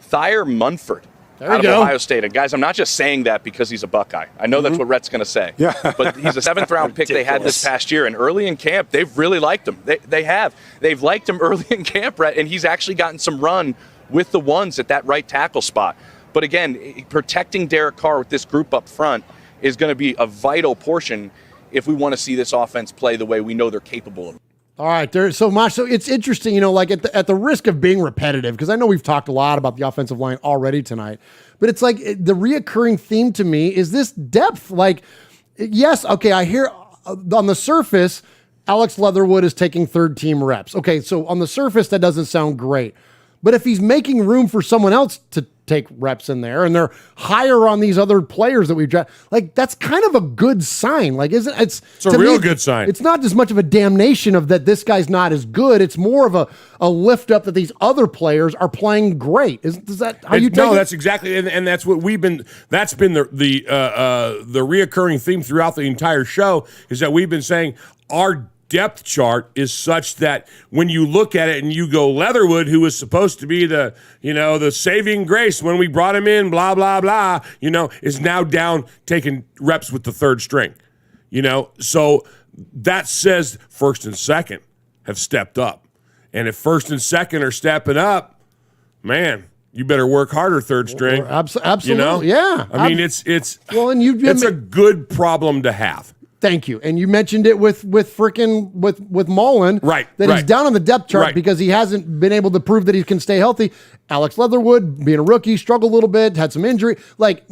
Speaker 2: Thayer Munford out of Ohio State. And guys, I'm not just saying that because he's a Buckeye. I know that's what Rhett's going to say. Yeah. But he's a 7th-round pick they had this past year. And early in camp, they've really liked him. They have. They've liked him early in camp, Rhett, and he's actually gotten some run with the ones at that right tackle spot. But again, protecting Derek Carr with this group up front is going to be a vital portion if we want to see this offense play the way we know they're capable of.
Speaker 4: All right, so Mosh, so it's interesting, like at the risk of being repetitive, because I know we've talked a lot about the offensive line already tonight, but it's like the reoccurring theme to me is this depth. Like, yes, okay, I hear on the surface, Alex Leatherwood is taking third team reps. Okay, so on the surface, that doesn't sound great. But if he's making room for someone else to take reps in there and they're higher on these other players that we've drafted, like that's kind of a good sign. Like, it's
Speaker 1: a real good sign.
Speaker 4: It's not as much of a damnation of that this guy's not as good. It's more of a lift up that these other players are playing great. Is that how you take it?
Speaker 1: No, that's exactly, and that's what that's been the reoccurring theme throughout the entire show is that we've been saying our depth chart is such that when you look at it and you go, Leatherwood, who was supposed to be the saving grace when we brought him in, blah, blah, blah, is now down taking reps with the third string, So that says first and second have stepped up. And if first and second are stepping up, man, you better work harder, third string.
Speaker 4: Absolutely, yeah.
Speaker 1: I mean, it's
Speaker 4: it's
Speaker 1: a good problem to have.
Speaker 4: Thank you. And you mentioned it with Mullen,
Speaker 1: right?
Speaker 4: That he's down on the depth chart because he hasn't been able to prove that he can stay healthy. Alex Leatherwood, being a rookie, struggled a little bit, had some injury.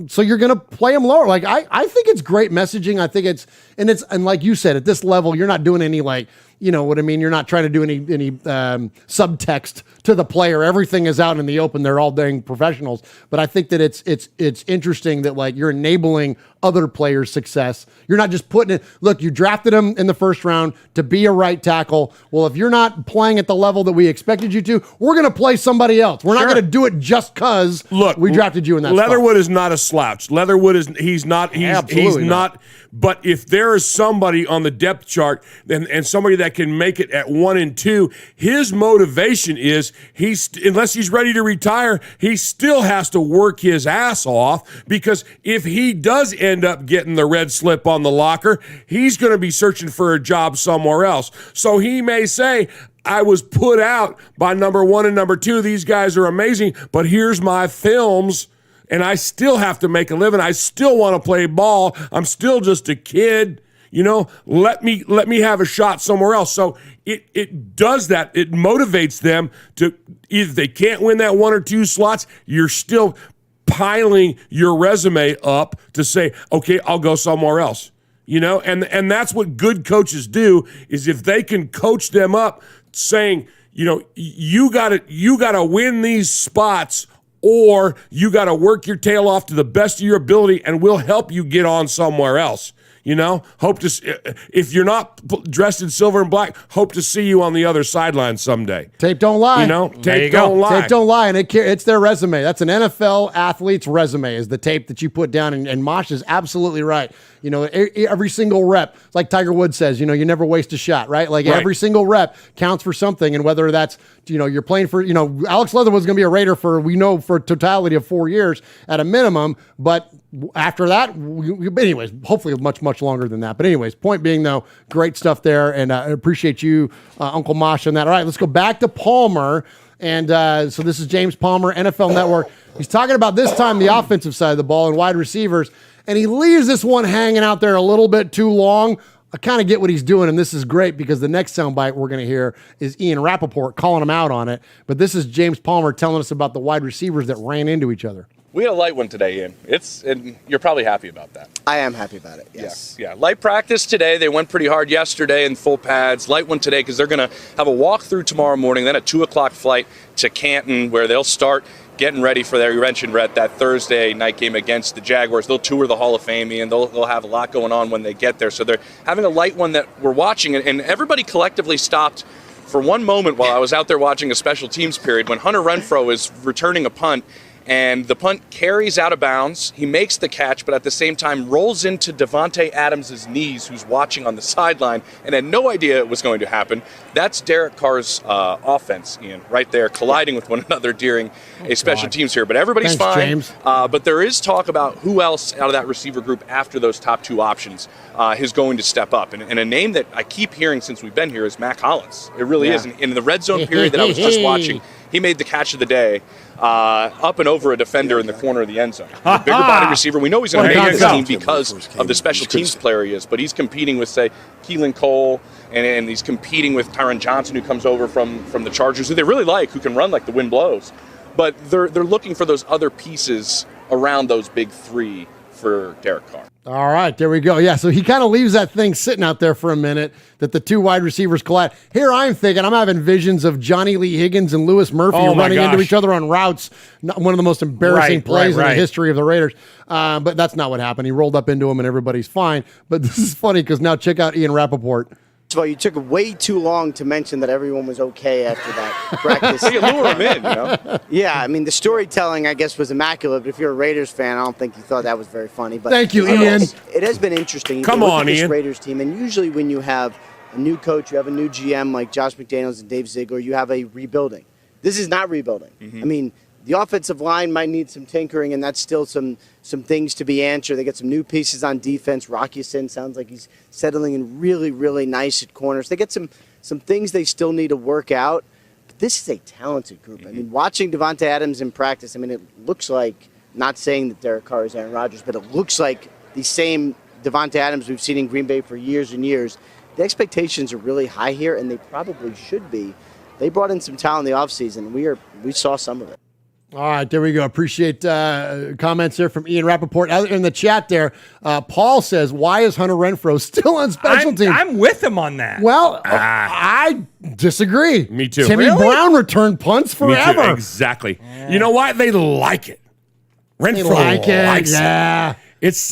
Speaker 4: So you're going to play him lower. I think it's great messaging. I think and like you said, at this level, you're not doing any you know what I mean? You're not trying to do any subtext to the player. Everything is out in the open. They're all dang professionals. But I think that it's interesting that you're enabling other players' success. You're not just putting it. Look, you drafted him in the first round to be a right tackle. Well, if you're not playing at the level that we expected you to, we're going to play somebody else. We're not going to do it just because we drafted you in that.
Speaker 1: Leatherwood
Speaker 4: spot.
Speaker 1: is not a slouch. Leatherwood is he's not. But if there is somebody on the depth chart and somebody that that can make it at 1 and 2. His motivation is unless he's ready to retire, he still has to work his ass off, because if he does end up getting the red slip on the locker, he's going to be searching for a job somewhere else. So he may say, I was put out by number 1 and number 2. These guys are amazing, but here's my films, and I still have to make a living. I still want to play ball. I'm still just a kid. Let me have a shot somewhere else. So it does that. It motivates them to, if they can't win that 1 or 2 slots, you're still piling your resume up to say, okay, I'll go somewhere else. And that's what good coaches do, is if they can coach them up saying, you gotta win these spots, or you gotta work your tail off to the best of your ability, and we'll help you get on somewhere else. Hope to, if you're not dressed in silver and black, hope to see you on the other sideline someday.
Speaker 4: Tape don't lie.
Speaker 1: Tape don't lie.
Speaker 4: Tape don't lie, and it's their resume. That's an NFL athlete's resume, is the tape that you put down, and Mosh is absolutely right. Every single rep, like Tiger Woods says, you never waste a shot, right? Like every single rep counts for something, and whether that's, you're playing for, Alex Leatherwood's going to be a Raider for totality of 4 years at a minimum, but after that, anyways, hopefully much, much longer than that. But anyways, point being, though, great stuff there, and I appreciate you, Uncle Mosh, on that. All right, let's go back to Palmer. And so this is James Palmer, NFL Network. He's talking about this time the offensive side of the ball and wide receivers, and he leaves this one hanging out there a little bit too long. I kind of get what he's doing, and this is great because the next soundbite we're going to hear is Ian Rappaport calling him out on it. But this is James Palmer telling us about the wide receivers that ran into each other.
Speaker 2: We had a light one today, Ian. And you're probably happy about that.
Speaker 5: I am happy about it, yes.
Speaker 2: Yeah. Light practice today. They went pretty hard yesterday in full pads. Light one today because they're going to have a walkthrough tomorrow morning, then a 2 o'clock flight to Canton, where they'll start getting ready for their, you mentioned, Rhett, that Thursday night game against the Jaguars. They'll tour the Hall of Fame, and they'll have a lot going on when they get there. So they're having a light one that we're watching, and everybody collectively stopped for one moment while I was out there watching a special teams period when Hunter Renfrow is returning a punt, and the punt carries out of bounds. He makes the catch, but at the same time rolls into Davante Adams' knees, who's watching on the sideline and had no idea it was going to happen. That's Derek Carr's offense, Ian, right there, colliding with one another during a special teams here. But everybody's
Speaker 4: Thanks,
Speaker 2: fine.
Speaker 4: James.
Speaker 2: But there is talk about who else out of that receiver group after those top 2 options is going to step up. And a name that I keep hearing since we've been here is Mac Hollins. It really is. In the red zone period that I was just watching, he made the catch of the day up and over a defender in the corner of the end zone. Bigger body receiver. We know he's going to make this team because of the special teams player he is, but he's competing with, say, Keelan Cole, and he's competing with Tyron Johnson, who comes over from the Chargers, who they really like, who can run like the wind blows. But they're looking for those other pieces around those big 3 for Derek Carr.
Speaker 4: All right, there we go. Yeah, so he kind of leaves that thing sitting out there for a minute, that the 2 wide receivers collide. Here I'm thinking, I'm having visions of Johnny Lee Higgins and Lewis Murphy running into each other on routes. One of the most embarrassing plays in the history of the Raiders. But that's not what happened. He rolled up into him and everybody's fine. But this is funny because now check out Ian Rappaport.
Speaker 5: First of all, you took way too long to mention that everyone was okay after that practice.
Speaker 2: You lure them in,
Speaker 5: Yeah, I mean, the storytelling, I guess, was immaculate. But if you're a Raiders fan, I don't think you thought that was very funny. But
Speaker 4: thank you, Ian.
Speaker 5: It has been interesting.
Speaker 1: Come on,
Speaker 5: this
Speaker 1: Ian.
Speaker 5: Raiders team, and usually when you have a new coach, you have a new GM like Josh McDaniels and Dave Ziegler, you have a rebuilding. This is not rebuilding. I mean, the offensive line might need some tinkering, and that's still some things to be answered. They get some new pieces on defense. Rocky Sin sounds like he's settling in really, really nice at corners. They get some things they still need to work out. But this is a talented group. I mean, watching Davante Adams in practice, I mean, it looks like, not saying that Derek Carr is Aaron Rodgers, but it looks like the same Davante Adams we've seen in Green Bay for years and years. The expectations are really high here, and they probably should be. They brought in some talent in the offseason. We saw some of it.
Speaker 4: All right, there we go. Appreciate comments here from Ian Rappaport. In the chat there, Paul says, why is Hunter Renfrow still on special teams?
Speaker 3: I'm with him on that.
Speaker 4: Well, I disagree.
Speaker 1: Me too.
Speaker 4: Timmy Brown returned punts forever.
Speaker 1: Me too. Exactly. Yeah. You know why? They like it. Renfrow likes it. It's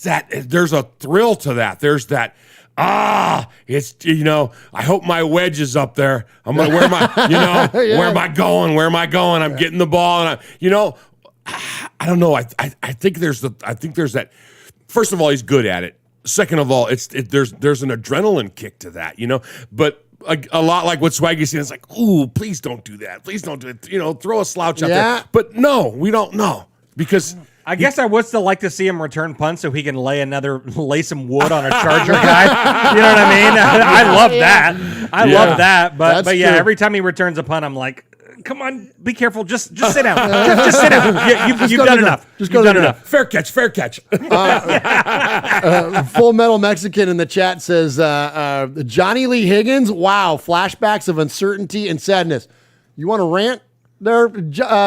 Speaker 1: that, there's a thrill to that. There's that, it's, I hope my wedge is up there. I'm like, where am I, where am I going? Where am I going? I'm getting the ball. And I don't know. I think there's that. First of all, he's good at it. Second of all, there's an adrenaline kick to that, But a lot like what Swaggy said, it's like, ooh, please don't do that. Please don't do it. Throw a slouch out there. But no, we don't know because.
Speaker 3: I guess I would still like to see him return punt so he can lay some wood on a Charger guy. You know what I mean? I love that. I love that. But yeah, every time he returns a punt, I'm like, come on, be careful. Just sit down. just sit down. You've done enough.
Speaker 4: Just go enough.
Speaker 1: Fair catch.
Speaker 4: Full Metal Mexican in the chat says, Johnny Lee Higgins, wow, flashbacks of uncertainty and sadness. You want to rant there,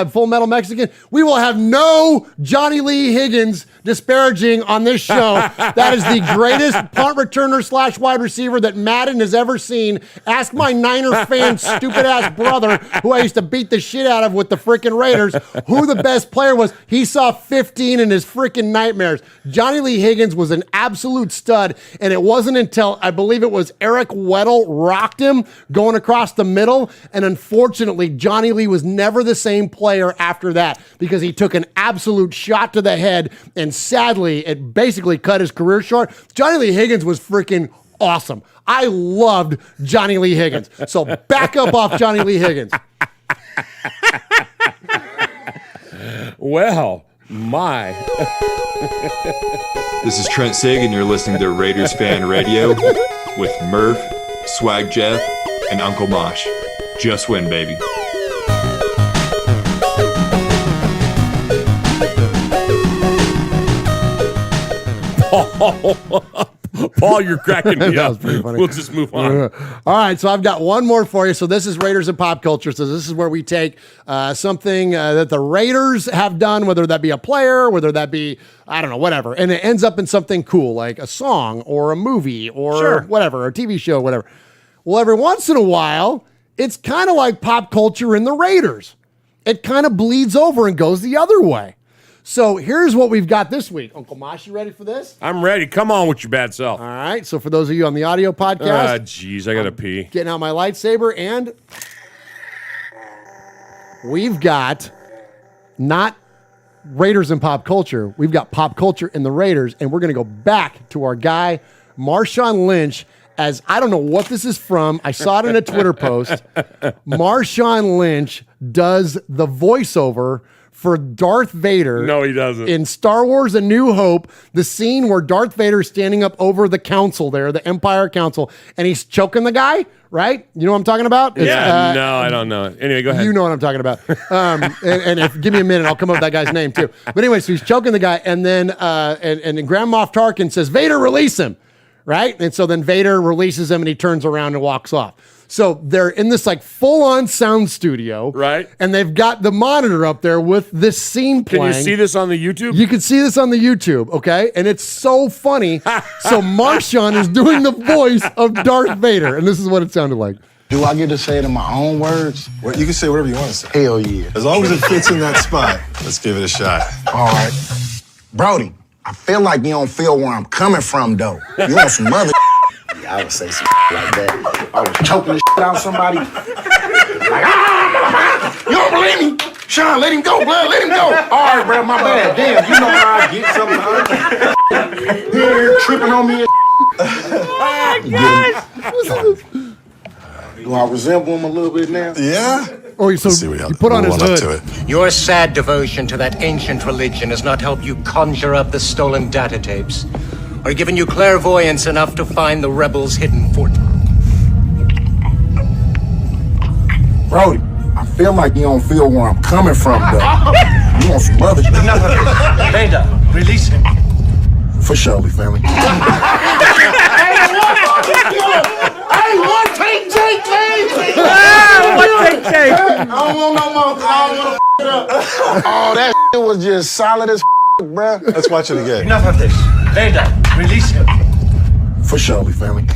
Speaker 4: Full Metal Mexican? We will have no Johnny Lee Higgins disparaging on this show. That is the greatest punt returner / wide receiver that Madden has ever seen. Ask my Niner fan stupid ass brother, who I used to beat the shit out of with the freaking Raiders, who the best player was. He saw 15 in his freaking nightmares. Johnny Lee Higgins was an absolute stud, and it wasn't until, I believe it was Eric Weddle rocked him going across the middle, and unfortunately, Johnny Lee was never the same player after that because he took an absolute shot to the head, and sadly, it basically cut his career short. Johnny Lee Higgins was freaking awesome. I loved Johnny Lee Higgins. So back up off Johnny Lee Higgins.
Speaker 1: Well, my.
Speaker 11: This is Trent Sig, and you're listening to Raiders Fan Radio with Murph, Swag Jeff, and Uncle Mosh. Just win, baby.
Speaker 1: Paul, you're cracking me
Speaker 4: That
Speaker 1: up.
Speaker 4: was pretty funny.
Speaker 1: We'll just move on.
Speaker 4: All right, so I've got one more for you. So this is Raiders and Pop Culture. So this is where we take something that the Raiders have done, whether that be a player, whether that be, I don't know, whatever, and it ends up in something cool, like a song or a movie or whatever, a TV show, whatever. Well, every once in a while, it's kind of like pop culture in the Raiders. It kind of bleeds over and goes the other way. So here's what we've got this week. Uncle Mosh, you ready for this?
Speaker 1: I'm ready. Come on with your bad self.
Speaker 4: All right. So for those of you on the audio podcast.
Speaker 1: Jeez, I got to pee.
Speaker 4: Getting out my lightsaber, and we've got not Raiders and pop culture. We've got pop culture in the Raiders, and we're going to go back to our guy, Marshawn Lynch, as I don't know what this is from. I saw it in a Twitter post. Marshawn Lynch does the voiceover for Darth Vader.
Speaker 1: No, he doesn't.
Speaker 4: In Star Wars A New Hope, the scene where Darth Vader's standing up over the council there, the Empire Council, and he's choking the guy, right? You know what I'm talking about?
Speaker 1: No, I don't know. Anyway, go ahead.
Speaker 4: You know what I'm talking about. And if give me a minute, I'll come up with that guy's name too. But anyway, so he's choking the guy, and then and Grand Moff Tarkin says, Vader, release him, right? And so then Vader releases him, and he turns around and walks off. So they're in this like full-on sound studio,
Speaker 1: right? And
Speaker 4: they've got the monitor up there with this scene playing.
Speaker 1: Can you see this on the YouTube?
Speaker 4: You can see this on the YouTube, okay? And it's so funny. So Marshawn is doing the voice of Darth Vader, and this is what it sounded like.
Speaker 12: Do I get to say it in my own words?
Speaker 10: Well, you can say whatever you want to say.
Speaker 12: Hell yeah.
Speaker 10: As long as it fits in that spot, let's give it a shot.
Speaker 12: All right. Brody, I feel like you don't feel where I'm coming from, though. You want some other I would say some like that. I was choking the out of somebody. Like, you don't believe me? Sean, let him go, blood. Let him go. All right, bro, my bad. Damn, you know how I get something. Here, tripping on me. Do I resemble him a little bit now?
Speaker 10: Yeah.
Speaker 4: Oh, so you put on his hood.
Speaker 13: Your sad devotion to that ancient religion has not helped you conjure up the stolen data tapes, or given you clairvoyance enough to find the rebels' hidden fort.
Speaker 12: Brody, I feel like you don't feel where I'm coming from, though. You want some other shit?
Speaker 13: Vader, release him.
Speaker 12: For Shirley, family. Hey, one take, man.
Speaker 3: One take.
Speaker 12: I don't want no more. I don't want to it up. Oh, that shit was just solid as bruh.
Speaker 10: Let's watch it again.
Speaker 13: Enough of this. Vader, release him.
Speaker 12: For Shirley, family. The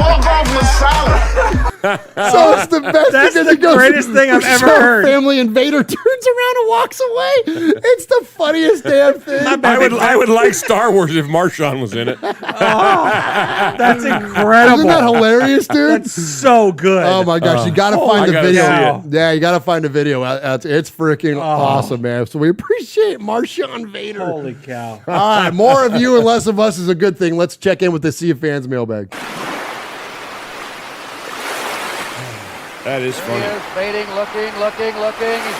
Speaker 12: walk-off was solid.
Speaker 4: it's the best.
Speaker 3: That's
Speaker 4: because
Speaker 3: the
Speaker 4: he goes,
Speaker 3: greatest thing I've ever heard.
Speaker 4: Family Invader turns around and walks away. It's the funniest damn thing.
Speaker 1: I would like Star Wars if Marshawn was in it.
Speaker 3: That's incredible.
Speaker 4: Isn't that hilarious, dude?
Speaker 3: That's so good.
Speaker 4: Oh my gosh, you got to find the
Speaker 1: gotta
Speaker 4: video.
Speaker 1: see it.
Speaker 4: Yeah, you got to find the video. It's freaking awesome, man. So we appreciate Marshawn Vader.
Speaker 3: Holy cow.
Speaker 4: All right, more of you and less of us is a good thing. Let's check in with the Sea of Fans mailbag.
Speaker 1: That is
Speaker 6: He
Speaker 1: funny.
Speaker 6: is fading, looking. He's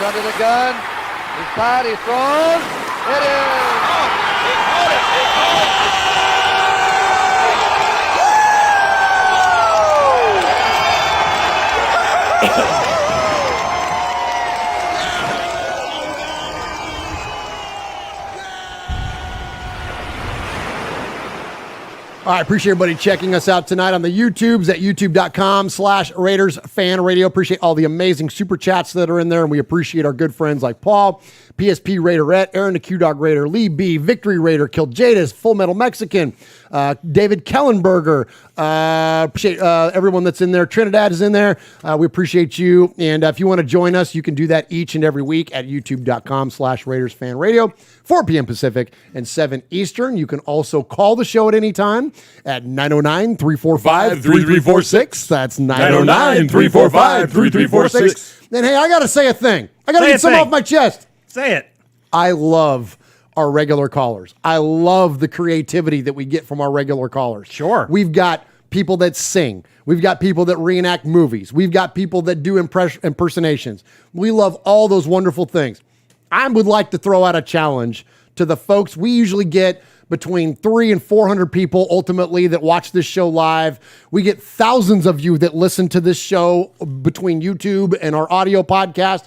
Speaker 6: under the gun. He's tied. He throws. It is.
Speaker 4: All right, appreciate everybody checking us out tonight on the YouTubes at youtube.com/Raiders Fan Radio. Appreciate all the amazing super chats that are in there, and we appreciate our good friends like Paul, PSP Raiderette, Aaron the Q-Dog Raider, Lee B, Victory Raider, Kiljadis, Full Metal Mexican, David Kellenberger. Appreciate everyone that's in there. Trinidad is in there. We appreciate you. And if you want to join us, you can do that each and every week at youtube.com/Raiders Fan Radio, 4 p.m. Pacific and 7 Eastern. You can also call the show at any time at 909-345-3346. That's 909-345-3346. And hey, I got to say a thing. I got to get some off my chest.
Speaker 3: Say it.
Speaker 4: I love our regular callers. I love the creativity that we get from our regular callers.
Speaker 3: Sure.
Speaker 4: We've got people that sing. We've got people that reenact movies. We've got people that do impersonations. We love all those wonderful things. I would like to throw out a challenge to the folks. We usually get between 300 and 400 people ultimately that watch this show live. We get thousands of you that listen to this show between YouTube and our audio podcast.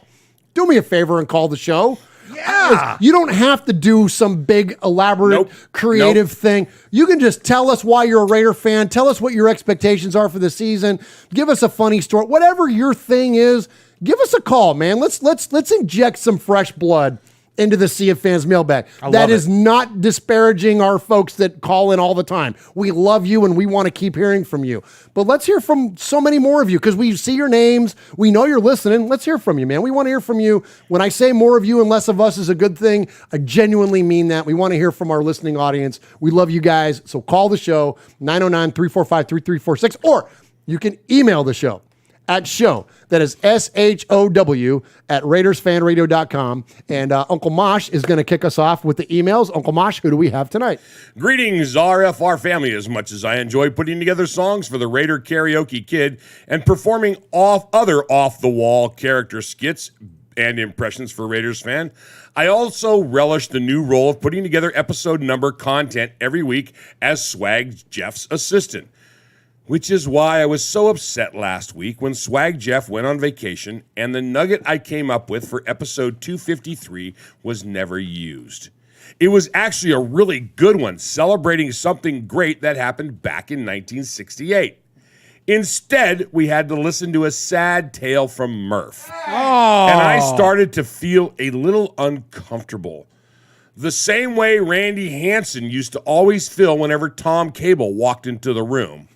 Speaker 4: Do me a favor and call the show. Yeah. You don't have to do some big, elaborate, creative thing. You can just tell us why you're a Raider fan. Tell us what your expectations are for the season. Give us a funny story. Whatever your thing is, give us a call, man. Let's inject some fresh blood into the Sea of Fans mailbag. That is not disparaging our folks that call in all the time. We love you and we want to keep hearing from you. But let's hear from so many more of you because we see your names. We know you're listening. Let's hear from you, man. We want to hear from you. When I say more of you and less of us is a good thing, I genuinely mean that. We want to hear from our listening audience. We love you guys. So call the show, 909-345-3346, or you can email the show at show. That is SHOW at RaidersFanRadio.com. And Uncle Mosh is going to kick us off with the emails. Uncle Mosh, who do we have tonight?
Speaker 1: Greetings, RFR family. As much as I enjoy putting together songs for the Raider Karaoke Kid and performing other off-the-wall character skits and impressions for Raiders Fan, I also relish the new role of putting together episode number content every week as Swag Jeff's assistant. Which is why I was so upset last week when Swag Jeff went on vacation and the nugget I came up with for episode 253 was never used. It was actually a really good one, celebrating something great that happened back in 1968. Instead, we had to listen to a sad tale from Murph. Oh. And I started to feel a little uncomfortable. The same way Randy Hansen used to always feel whenever Tom Cable walked into the room.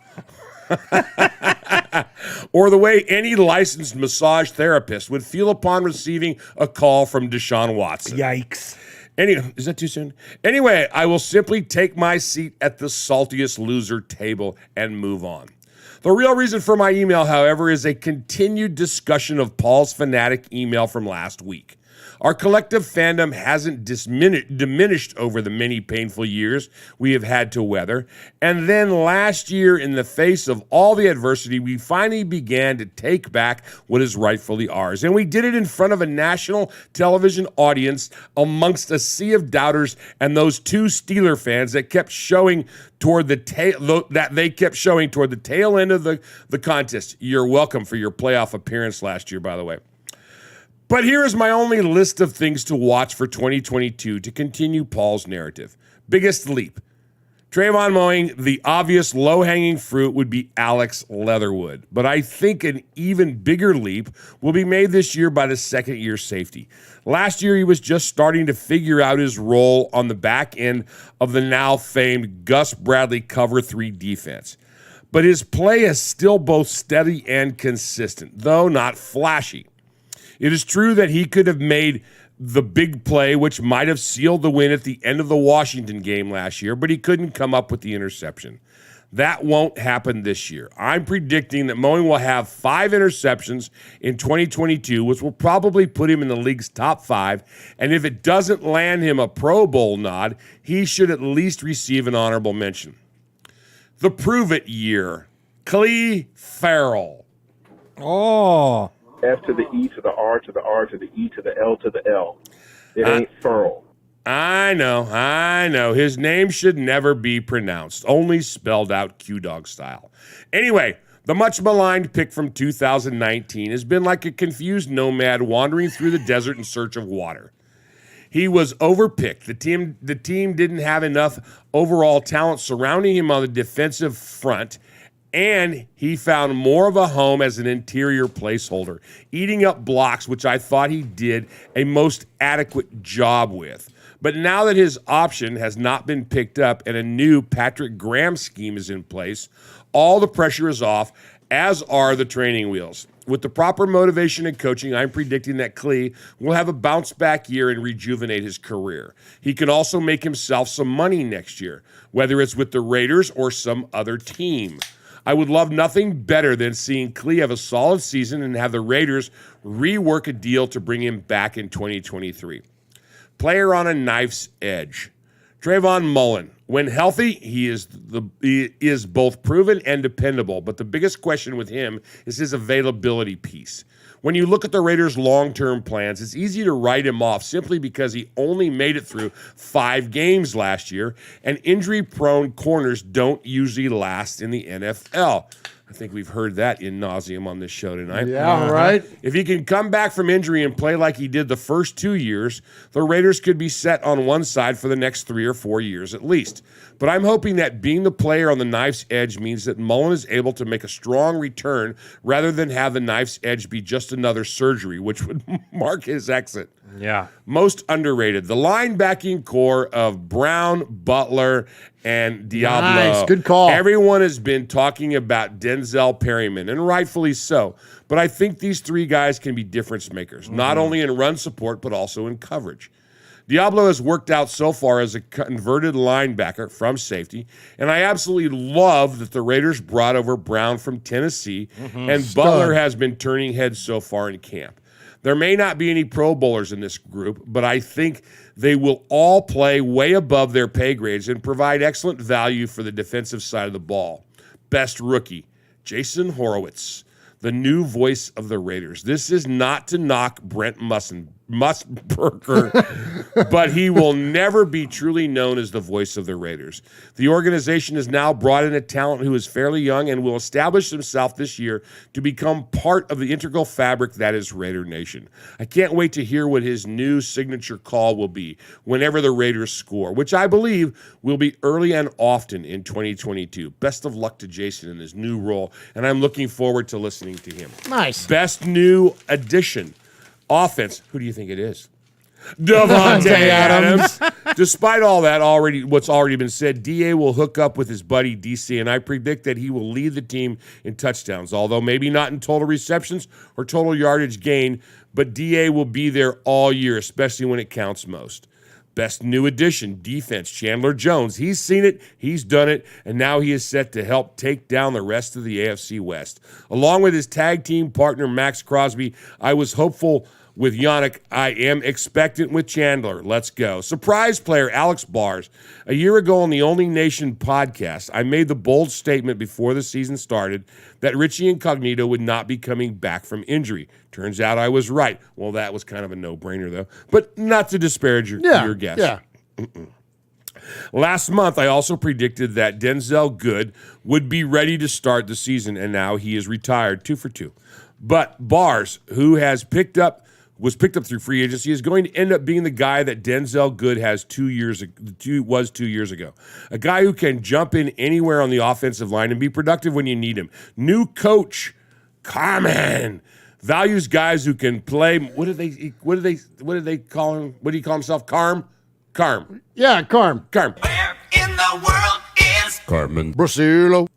Speaker 1: Or the way any licensed massage therapist would feel upon receiving a call from Deshaun Watson.
Speaker 3: Yikes.
Speaker 1: Anyway, is that too soon? Anyway, I will simply take my seat at the saltiest loser table and move on. The real reason for my email, however, is a continued discussion of Paul's fanatic email from last week. Our collective fandom hasn't diminished over the many painful years we have had to weather. And then last year, in the face of all the adversity, we finally began to take back what is rightfully ours. And we did it in front of a national television audience amongst a sea of doubters and those two Steeler fans that kept showing toward the tail end of the contest. You're welcome for your playoff appearance last year, by the way. But here is my only list of things to watch for 2022 to continue Paul's narrative. Biggest leap. Trayvon mowing, the obvious low-hanging fruit would be Alex Leatherwood. But I think an even bigger leap will be made this year by the second-year safety. Last year, he was just starting to figure out his role on the back end of the now famed Gus Bradley Cover 3 defense. but his play is still both steady and consistent, though not flashy. It is true that he could have made the big play, which might have sealed the win at the end of the Washington game last year, but he couldn't come up with the interception. That won't happen this year. I'm predicting that Mowing will have 5 interceptions in 2022, which will probably put him in the league's top 5. And if it doesn't land him a Pro Bowl nod, he should at least receive an honorable mention. The prove it year, Clee Farrell.
Speaker 3: Oh.
Speaker 14: F to the E to the R to the R to the E to the L to the L. It ain't Farrell.
Speaker 1: I know. His name should never be pronounced, only spelled out Q-Dog style. Anyway, the much maligned pick from 2019 has been like a confused nomad wandering through the desert in search of water. He was overpicked. The team didn't have enough overall talent surrounding him on the defensive front, and he found more of a home as an interior placeholder, eating up blocks, which I thought he did a most adequate job with. But now that his option has not been picked up and a new Patrick Graham scheme is in place, all the pressure is off, as are the training wheels. With the proper motivation and coaching, I'm predicting that Clee will have a bounce-back year and rejuvenate his career. He can also make himself some money next year, whether it's with the Raiders or some other team. I would love nothing better than seeing Clee have a solid season and have the Raiders rework a deal to bring him back in 2023. Player on a knife's edge. Trayvon Mullen. When healthy, he is both proven and dependable, but the biggest question with him is his availability piece. When you look at the Raiders' long-term plans, it's easy to write him off simply because he only made it through 5 games last year, and injury-prone corners don't usually last in the NFL. I think we've heard that in nauseum on this show tonight.
Speaker 4: Yeah, right.
Speaker 1: If he can come back from injury and play like he did the first 2 years, the Raiders could be set on one side for the next 3 or 4 years at least. But I'm hoping that being the player on the knife's edge means that Mullen is able to make a strong return rather than have the knife's edge be just another surgery, which would mark his exit.
Speaker 3: Yeah.
Speaker 1: Most underrated, the linebacking core of Brown, Butler, and Diablo.
Speaker 4: Nice, good call.
Speaker 1: Everyone has been talking about Denzel Perryman, and rightfully so. But I think these 3 guys can be difference makers, not only in run support, but also in coverage. Diablo has worked out so far as a converted linebacker from safety, and I absolutely love that the Raiders brought over Brown from Tennessee, and
Speaker 4: Stud.
Speaker 1: Butler has been turning heads so far in camp. There may not be any Pro Bowlers in this group, but I think they will all play way above their pay grades and provide excellent value for the defensive side of the ball. Best rookie, Jason Horowitz, the new voice of the Raiders. This is not to knock Brent Musburger, but he will never be truly known as the voice of the Raiders. The organization has now brought in a talent who is fairly young and will establish himself this year to become part of the integral fabric that is Raider Nation. I can't wait to hear what his new signature call will be whenever the Raiders score, which I believe will be early and often in 2022. Best of luck to Jason in his new role, and I'm looking forward to listening to him.
Speaker 4: Nice.
Speaker 1: Best new addition. Offense, who do you think it is? Davante Adams. Despite all that, what's already been said, DA will hook up with his buddy DC, and I predict that he will lead the team in touchdowns, although maybe not in total receptions or total yardage gain, but DA will be there all year, especially when it counts most. Best new addition, defense, Chandler Jones. He's seen it, he's done it, and now he is set to help take down the rest of the AFC West. Along with his tag team partner, Max Crosby, I was hopeful with Yannick. I am expectant with Chandler. Let's go. Surprise player, Alex Bars. A year ago on the Only Nation podcast, I made the bold statement before the season started that Richie Incognito would not be coming back from injury. Turns out I was right. Well, that was kind of a no-brainer, though. But not to disparage your guess.
Speaker 4: Yeah.
Speaker 1: Last month, I also predicted that Denzel Good would be ready to start the season, and now he is retired, 2 for 2. But Bars, who was picked up through free agency, is going to end up being the guy that Denzel Good was 2 years ago. A guy who can jump in anywhere on the offensive line and be productive when you need him. New coach, Carmen, values guys who can play. What do they call him? What do you call himself? Carm.
Speaker 4: Yeah, Carm.
Speaker 1: Where
Speaker 6: in the world is
Speaker 4: Carmen Brasilo?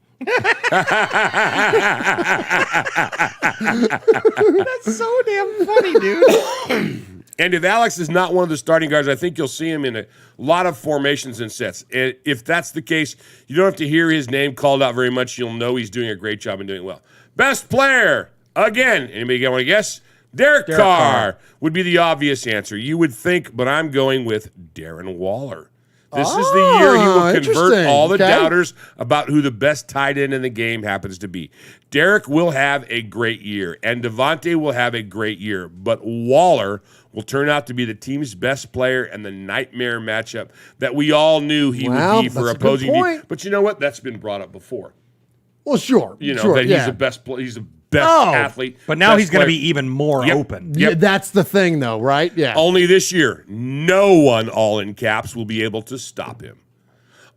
Speaker 3: That's so damn funny, dude.
Speaker 1: And if Alex is not one of the starting guards, I think you'll see him in a lot of formations and sets. And if that's the case, you don't have to hear his name called out very much. You'll know he's doing a great job and doing well. Best player, again, anybody want to guess? Derek Carr would be the obvious answer. You would think, but I'm going with Darren Waller. This is the year he will convert all the doubters about who the best tight end in the game happens to be. Derek will have a great year, and Devontae will have a great year, but Waller will turn out to be the team's best player and the nightmare matchup that we all knew he would be for opposing teams. But you know what? That's been brought up before.
Speaker 4: Well, sure.
Speaker 1: You know, that he's the best player. He's the best athlete.
Speaker 3: But now he's going to be even more open.
Speaker 4: Yeah, that's the thing, though, right? Yeah.
Speaker 1: Only this year, no one, all in caps, will be able to stop him.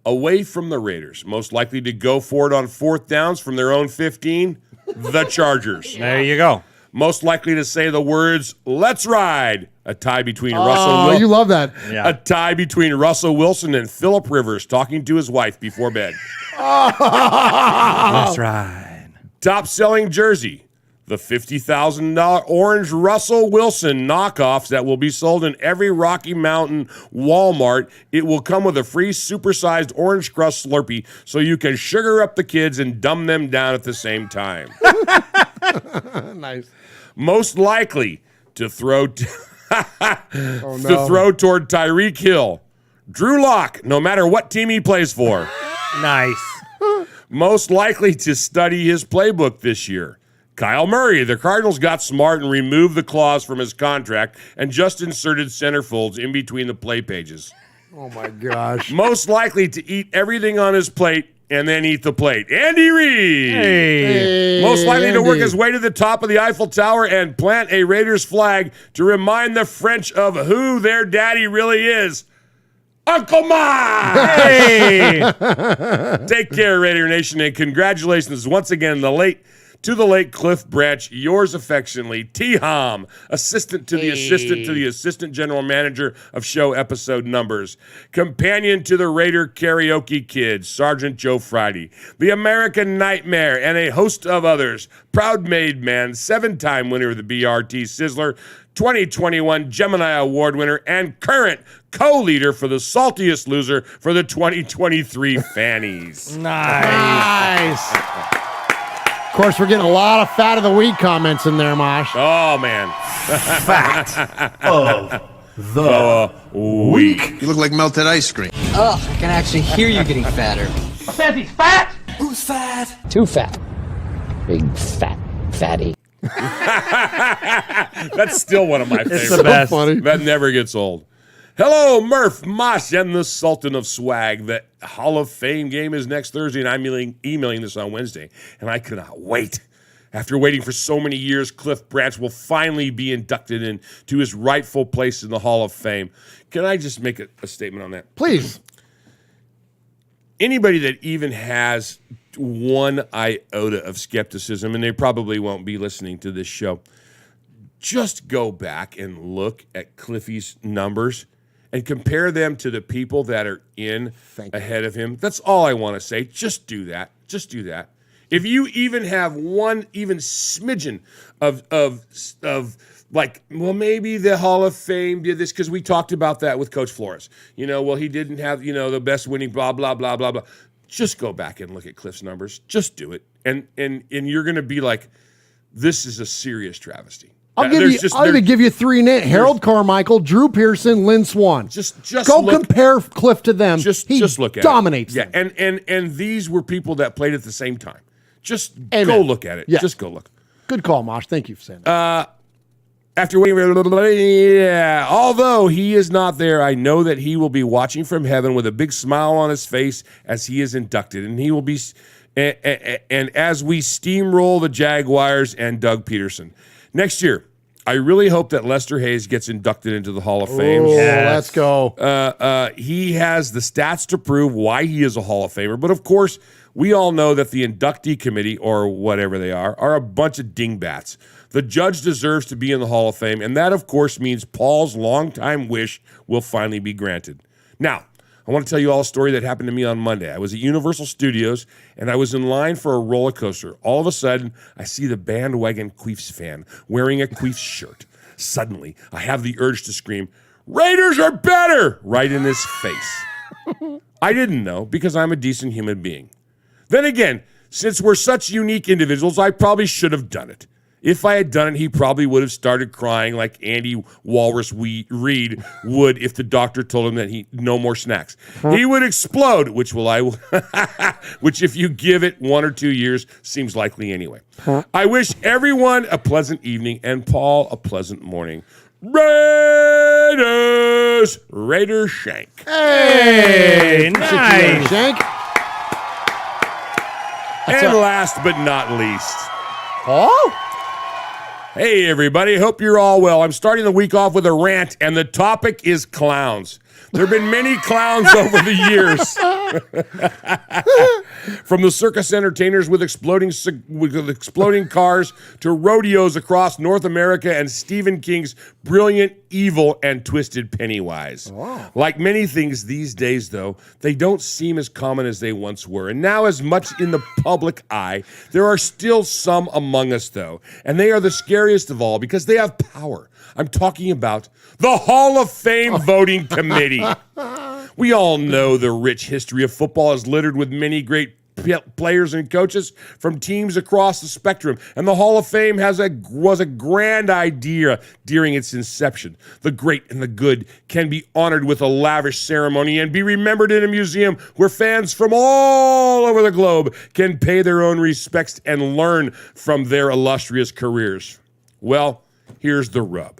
Speaker 1: Away from the Raiders, most likely to go for it on fourth downs from their own 15, the Chargers.
Speaker 3: There you go.
Speaker 1: Most likely to say the words, "Let's ride." A tie between Russell
Speaker 4: Wilson. You love that.
Speaker 1: Yeah. A tie between Russell Wilson and Phillip Rivers talking to his wife before bed.
Speaker 3: Let's ride.
Speaker 1: Top selling jersey. The $50,000 orange Russell Wilson knockoffs that will be sold in every Rocky Mountain Walmart. It will come with a free supersized orange crust Slurpee so you can sugar up the kids and dumb them down at the same time.
Speaker 4: Nice.
Speaker 1: Most likely to throw to throw toward Tyreek Hill. Drew Lock, no matter what team he plays for.
Speaker 3: Nice.
Speaker 1: Most likely to study his playbook this year. Kyle Murray, the Cardinals got smart and removed the clause from his contract and just inserted centerfolds in between the play pages.
Speaker 4: Oh, my gosh.
Speaker 1: Most likely to eat everything on his plate and then eat the plate. Andy Reid.
Speaker 3: Hey.
Speaker 1: Most likely to work his way to the top of the Eiffel Tower and plant a Raiders flag to remind the French of who their daddy really is. Uncle Ma! Hey! Take care, Raider Nation, and congratulations once again to the late Cliff Branch, yours affectionately, T-Hom, assistant to the assistant to the assistant general manager of show episode numbers, companion to the Raider karaoke kids, Sergeant Joe Friday, the American Nightmare, and a host of others, proud made man, 7-time winner of the BRT Sizzler, 2021 Gemini Award winner, and current co-leader for the saltiest loser for the 2023 Fannies.
Speaker 4: Nice. Of course, we're getting a lot of fat of the week comments in there, Mosh.
Speaker 1: Oh, man.
Speaker 12: Fact of the week.
Speaker 15: You look like melted ice cream.
Speaker 16: Ugh, I can actually hear you getting fatter.
Speaker 6: Says he's fat.
Speaker 16: Who's fat? Too fat. Big fat fatty.
Speaker 1: That's still one of my favorites.
Speaker 3: It's the best.
Speaker 4: Funny.
Speaker 1: That never gets old. Hello, Murph, Mosh, and the Sultan of Swag. The Hall of Fame game is next Thursday, and I'm emailing this on Wednesday, and I cannot wait. After waiting for so many years, Cliff Branch will finally be inducted into his rightful place in the Hall of Fame. Can I just make a statement on that?
Speaker 4: Please.
Speaker 1: Anybody that even has one iota of skepticism, and they probably won't be listening to this show, just go back and look at Cliffy's numbers and compare them to the people that are ahead of him. That's all I want to say. Just do that. Just do that. If you even have one even smidgen of like, well, maybe the Hall of Fame did this because we talked about that with Coach Flores. You know, well, he didn't have, the best winning, blah, blah, blah, blah, blah. Just go back and look at Cliff's numbers. Just do it. And you're going to be like, this is a serious travesty.
Speaker 4: I'll even give you 3 names: Harold Carmichael, Drew Pearson, Lynn Swan.
Speaker 1: Just
Speaker 4: compare Cliff to them.
Speaker 1: Just look at
Speaker 4: dominates
Speaker 1: it.
Speaker 4: them.
Speaker 1: Yeah, and these were people that played at the same time. Just go look at it.
Speaker 4: Yeah.
Speaker 1: Just go look.
Speaker 4: Good call, Mosh. Thank you for saying that.
Speaker 1: After waiting, although he is not there, I know that he will be watching from heaven with a big smile on his face as he is inducted, and he will be, and as we steamroll the Jaguars and Doug Peterson next year. I really hope that Lester Hayes gets inducted into the Hall of Fame.
Speaker 4: Let's go.
Speaker 1: He has the stats to prove why he is a Hall of Famer, but of course, we all know that the inductee committee, or whatever they are a bunch of dingbats. The judge deserves to be in the Hall of Fame, and that, of course, means Paul's longtime wish will finally be granted. Now, I want to tell you all a story that happened to me on Monday. I was at Universal Studios, and I was in line for a roller coaster. All of a sudden, I see the bandwagon Queefs fan wearing a Queefs shirt. Suddenly, I have the urge to scream, "Raiders are better!" right in his face. I didn't know because I'm a decent human being. Then again, since we're such unique individuals, I probably should have done it. If I had done it, he probably would have started crying like Andy Walrus Reed would if the doctor told him that no more snacks. He would explode, which if you give it 1 or 2 years, seems likely anyway. I wish everyone a pleasant evening and Paul a pleasant morning. Raider Shank.
Speaker 3: Hey, nice.
Speaker 4: Shank.
Speaker 1: And last but not least,
Speaker 4: Paul?
Speaker 1: Hey, everybody. Hope you're all well. I'm starting the week off with a rant, and the topic is clowns. There have been many clowns over the years. From the circus entertainers with exploding cars to rodeos across North America and Stephen King's brilliant, evil, and twisted Pennywise.
Speaker 4: Wow.
Speaker 1: Like many things these days, though, they don't seem as common as they once were. And now, as much in the public eye, there are still some among us, though. And they are the scariest of all because they have power. I'm talking about the Hall of Fame voting committee. We all know the rich history of football is littered with many great players and coaches from teams across the spectrum, and the Hall of Fame was a grand idea during its inception. The great and the good can be honored with a lavish ceremony and be remembered in a museum where fans from all over the globe can pay their own respects and learn from their illustrious careers. Well, here's the rub.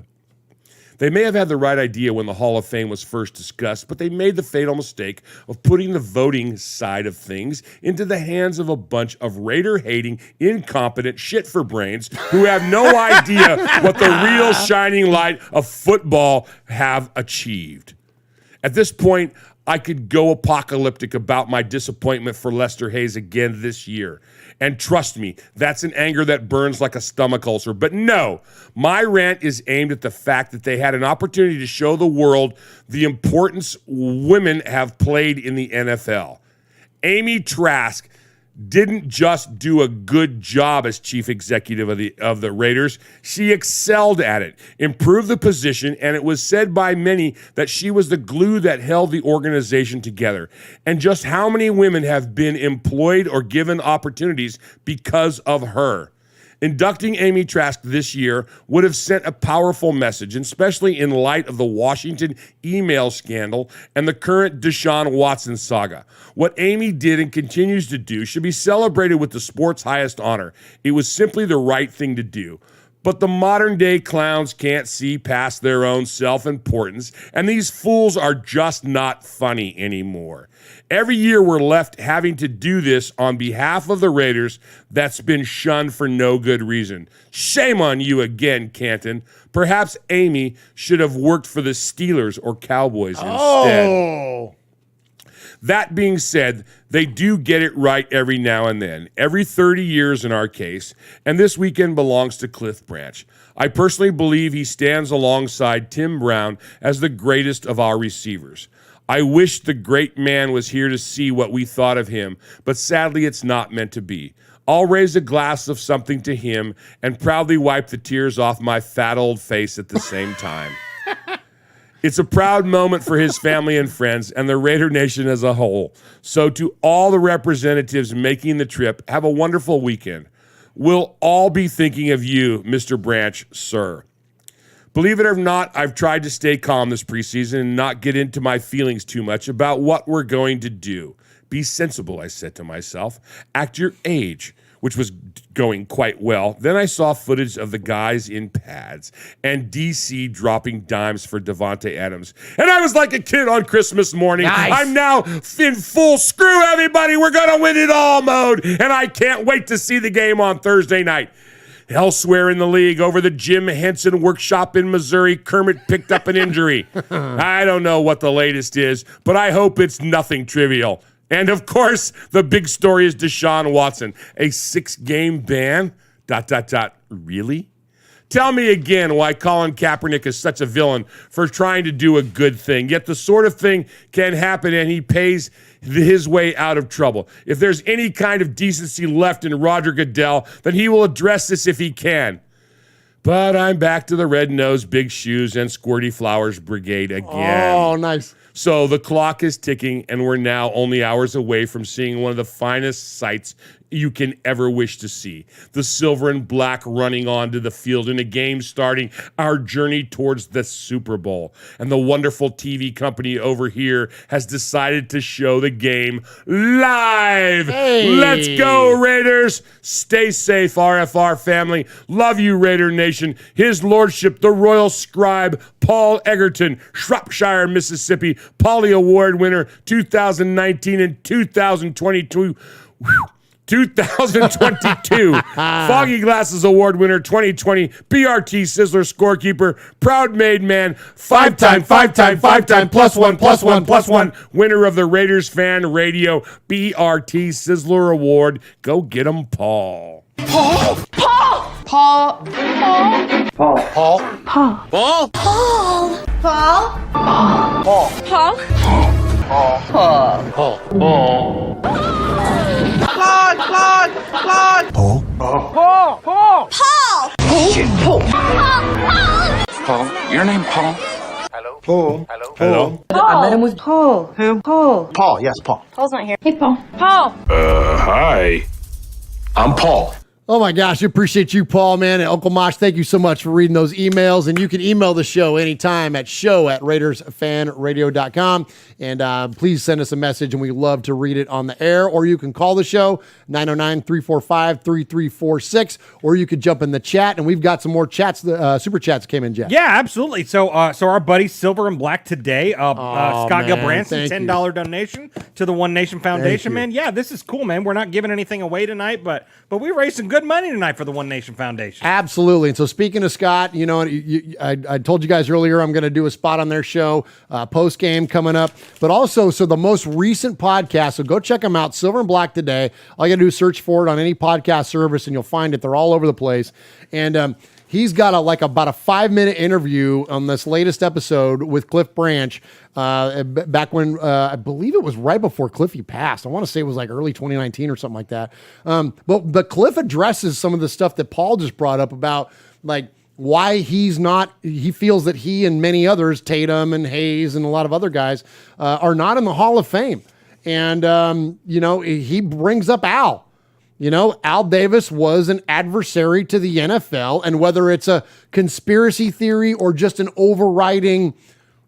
Speaker 1: They may have had the right idea when the Hall of Fame was first discussed, but they made the fatal mistake of putting the voting side of things into the hands of a bunch of Raider-hating, incompetent shit-for-brains who have no idea what the real shining light of football have achieved. At this point, I could go apocalyptic about my disappointment for Lester Hayes again this year. And trust me, that's an anger that burns like a stomach ulcer. But no, my rant is aimed at the fact that they had an opportunity to show the world the importance women have played in the NFL. Amy Trask didn't just do a good job as chief executive of the Raiders. She excelled at it, improved the position, and it was said by many that she was the glue that held the organization together. And just how many women have been employed or given opportunities because of her? Inducting Amy Trask this year would have sent a powerful message, especially in light of the Washington email scandal and the current Deshaun Watson saga. What Amy did and continues to do should be celebrated with the sport's highest honor. It was simply the right thing to do. But the modern-day clowns can't see past their own self-importance, and these fools are just not funny anymore. Every year we're left having to do this on behalf of the Raiders that's been shunned for no good reason. Shame on you again, Canton. Perhaps Amy should have worked for the Steelers or Cowboys instead.
Speaker 4: Oh.
Speaker 1: That being said, they do get it right every now and then, every 30 years in our case, and this weekend belongs to Cliff Branch. I personally believe he stands alongside Tim Brown as the greatest of our receivers. I wish the great man was here to see what we thought of him, but sadly it's not meant to be. I'll raise a glass of something to him and proudly wipe the tears off my fat old face at the same time. It's a proud moment for his family and friends and the Raider Nation as a whole. So to all the representatives making the trip, have a wonderful weekend. We'll all be thinking of you, Mr. Branch, sir. Believe it or not, I've tried to stay calm this preseason and not get into my feelings too much about what we're going to do. Be sensible, I said to myself. Act your age, which was going quite well. Then I saw footage of the guys in pads and DC dropping dimes for Devontae Adams. And I was like a kid on Christmas morning.
Speaker 3: Nice.
Speaker 1: I'm now in full screw everybody, we're going to win it all mode. And I can't wait to see the game on Thursday night. Elsewhere in the league, over the Jim Henson workshop in Missouri, Kermit picked up an injury. I don't know what the latest is, but I hope it's nothing trivial. And, of course, the big story is Deshaun Watson. A 6-game ban? ... Really? Tell me again why Colin Kaepernick is such a villain for trying to do a good thing. Yet the sort of thing can happen and he pays his way out of trouble. If there's any kind of decency left in Roger Goodell, then he will address this if he can. But I'm back to the red nose, big shoes, and squirty flowers brigade again.
Speaker 4: Oh, nice.
Speaker 1: So the clock is ticking, and we're now only hours away from seeing one of the finest sights you can ever wish to see. The silver and black running onto the field in a game starting our journey towards the Super Bowl. And the wonderful TV company over here has decided to show the game live.
Speaker 4: Hey.
Speaker 1: Let's go, Raiders. Stay safe, RFR family. Love you, Raider Nation. His Lordship, the Royal Scribe, Paul Egerton, Shropshire, Mississippi, Polly Award winner 2019 and 2022. 2022 Foggy Glasses Award winner 2020 BRT Sizzler scorekeeper proud made man five-time +1 winner of the Raiders Fan Radio BRT Sizzler Award. Go get him, Paul.
Speaker 6: Paul. Paul. Paul. Paul. Paul. Paul. Paul. Paul. Paul. Paul. Paul. Paul. Paul. Paul. Paul. Claude. Claude. Claude.
Speaker 12: Paul.
Speaker 6: Paul. Paul. Paul. Paul.
Speaker 9: Paul, your name Paul?
Speaker 12: Paul.
Speaker 1: Hello.
Speaker 15: I met him with Paul. Who? Paul.
Speaker 12: Paul, yes, Paul.
Speaker 15: Paul's not here. Hey, Paul. Paul.
Speaker 11: Hi. I'm Paul.
Speaker 4: Oh my gosh, we appreciate you, Paul, man. And Uncle Mosh, thank you so much for reading those emails. And you can email the show anytime at show@RaidersFanRadio.com. And please send us a message, and we love to read it on the air. Or you can call the show, 909-345-3346. Or you could jump in the chat, and we've got some more chats, super chats came in, Jeff.
Speaker 3: Yeah, absolutely. So our buddy Silver and Black today, Scott Gilbranson, $10 donation to the One Nation Foundation, man. Yeah, this is cool, man. We're not giving anything away tonight, but we raised some good money tonight for the One Nation Foundation.
Speaker 4: Absolutely. And so speaking of Scott, you know, I told you guys earlier I'm going to do a spot on their show, post game coming up. But also, so the most recent podcast, so go check them out, Silver and Black today. All you got to do is search for it on any podcast service, and you'll find it. They're all over the place. And he's got about a 5-minute interview on this latest episode with Cliff Branch back when I believe it was right before Cliffy passed. I want to say it was like early 2019 or something like that. But Cliff addresses some of the stuff that Paul just brought up about like why he feels that he and many others, Tatum and Hayes and a lot of other guys, are not in the Hall of Fame. And, you know, he brings up Al. You know, Al Davis was an adversary to the NFL, and whether it's a conspiracy theory or just an overriding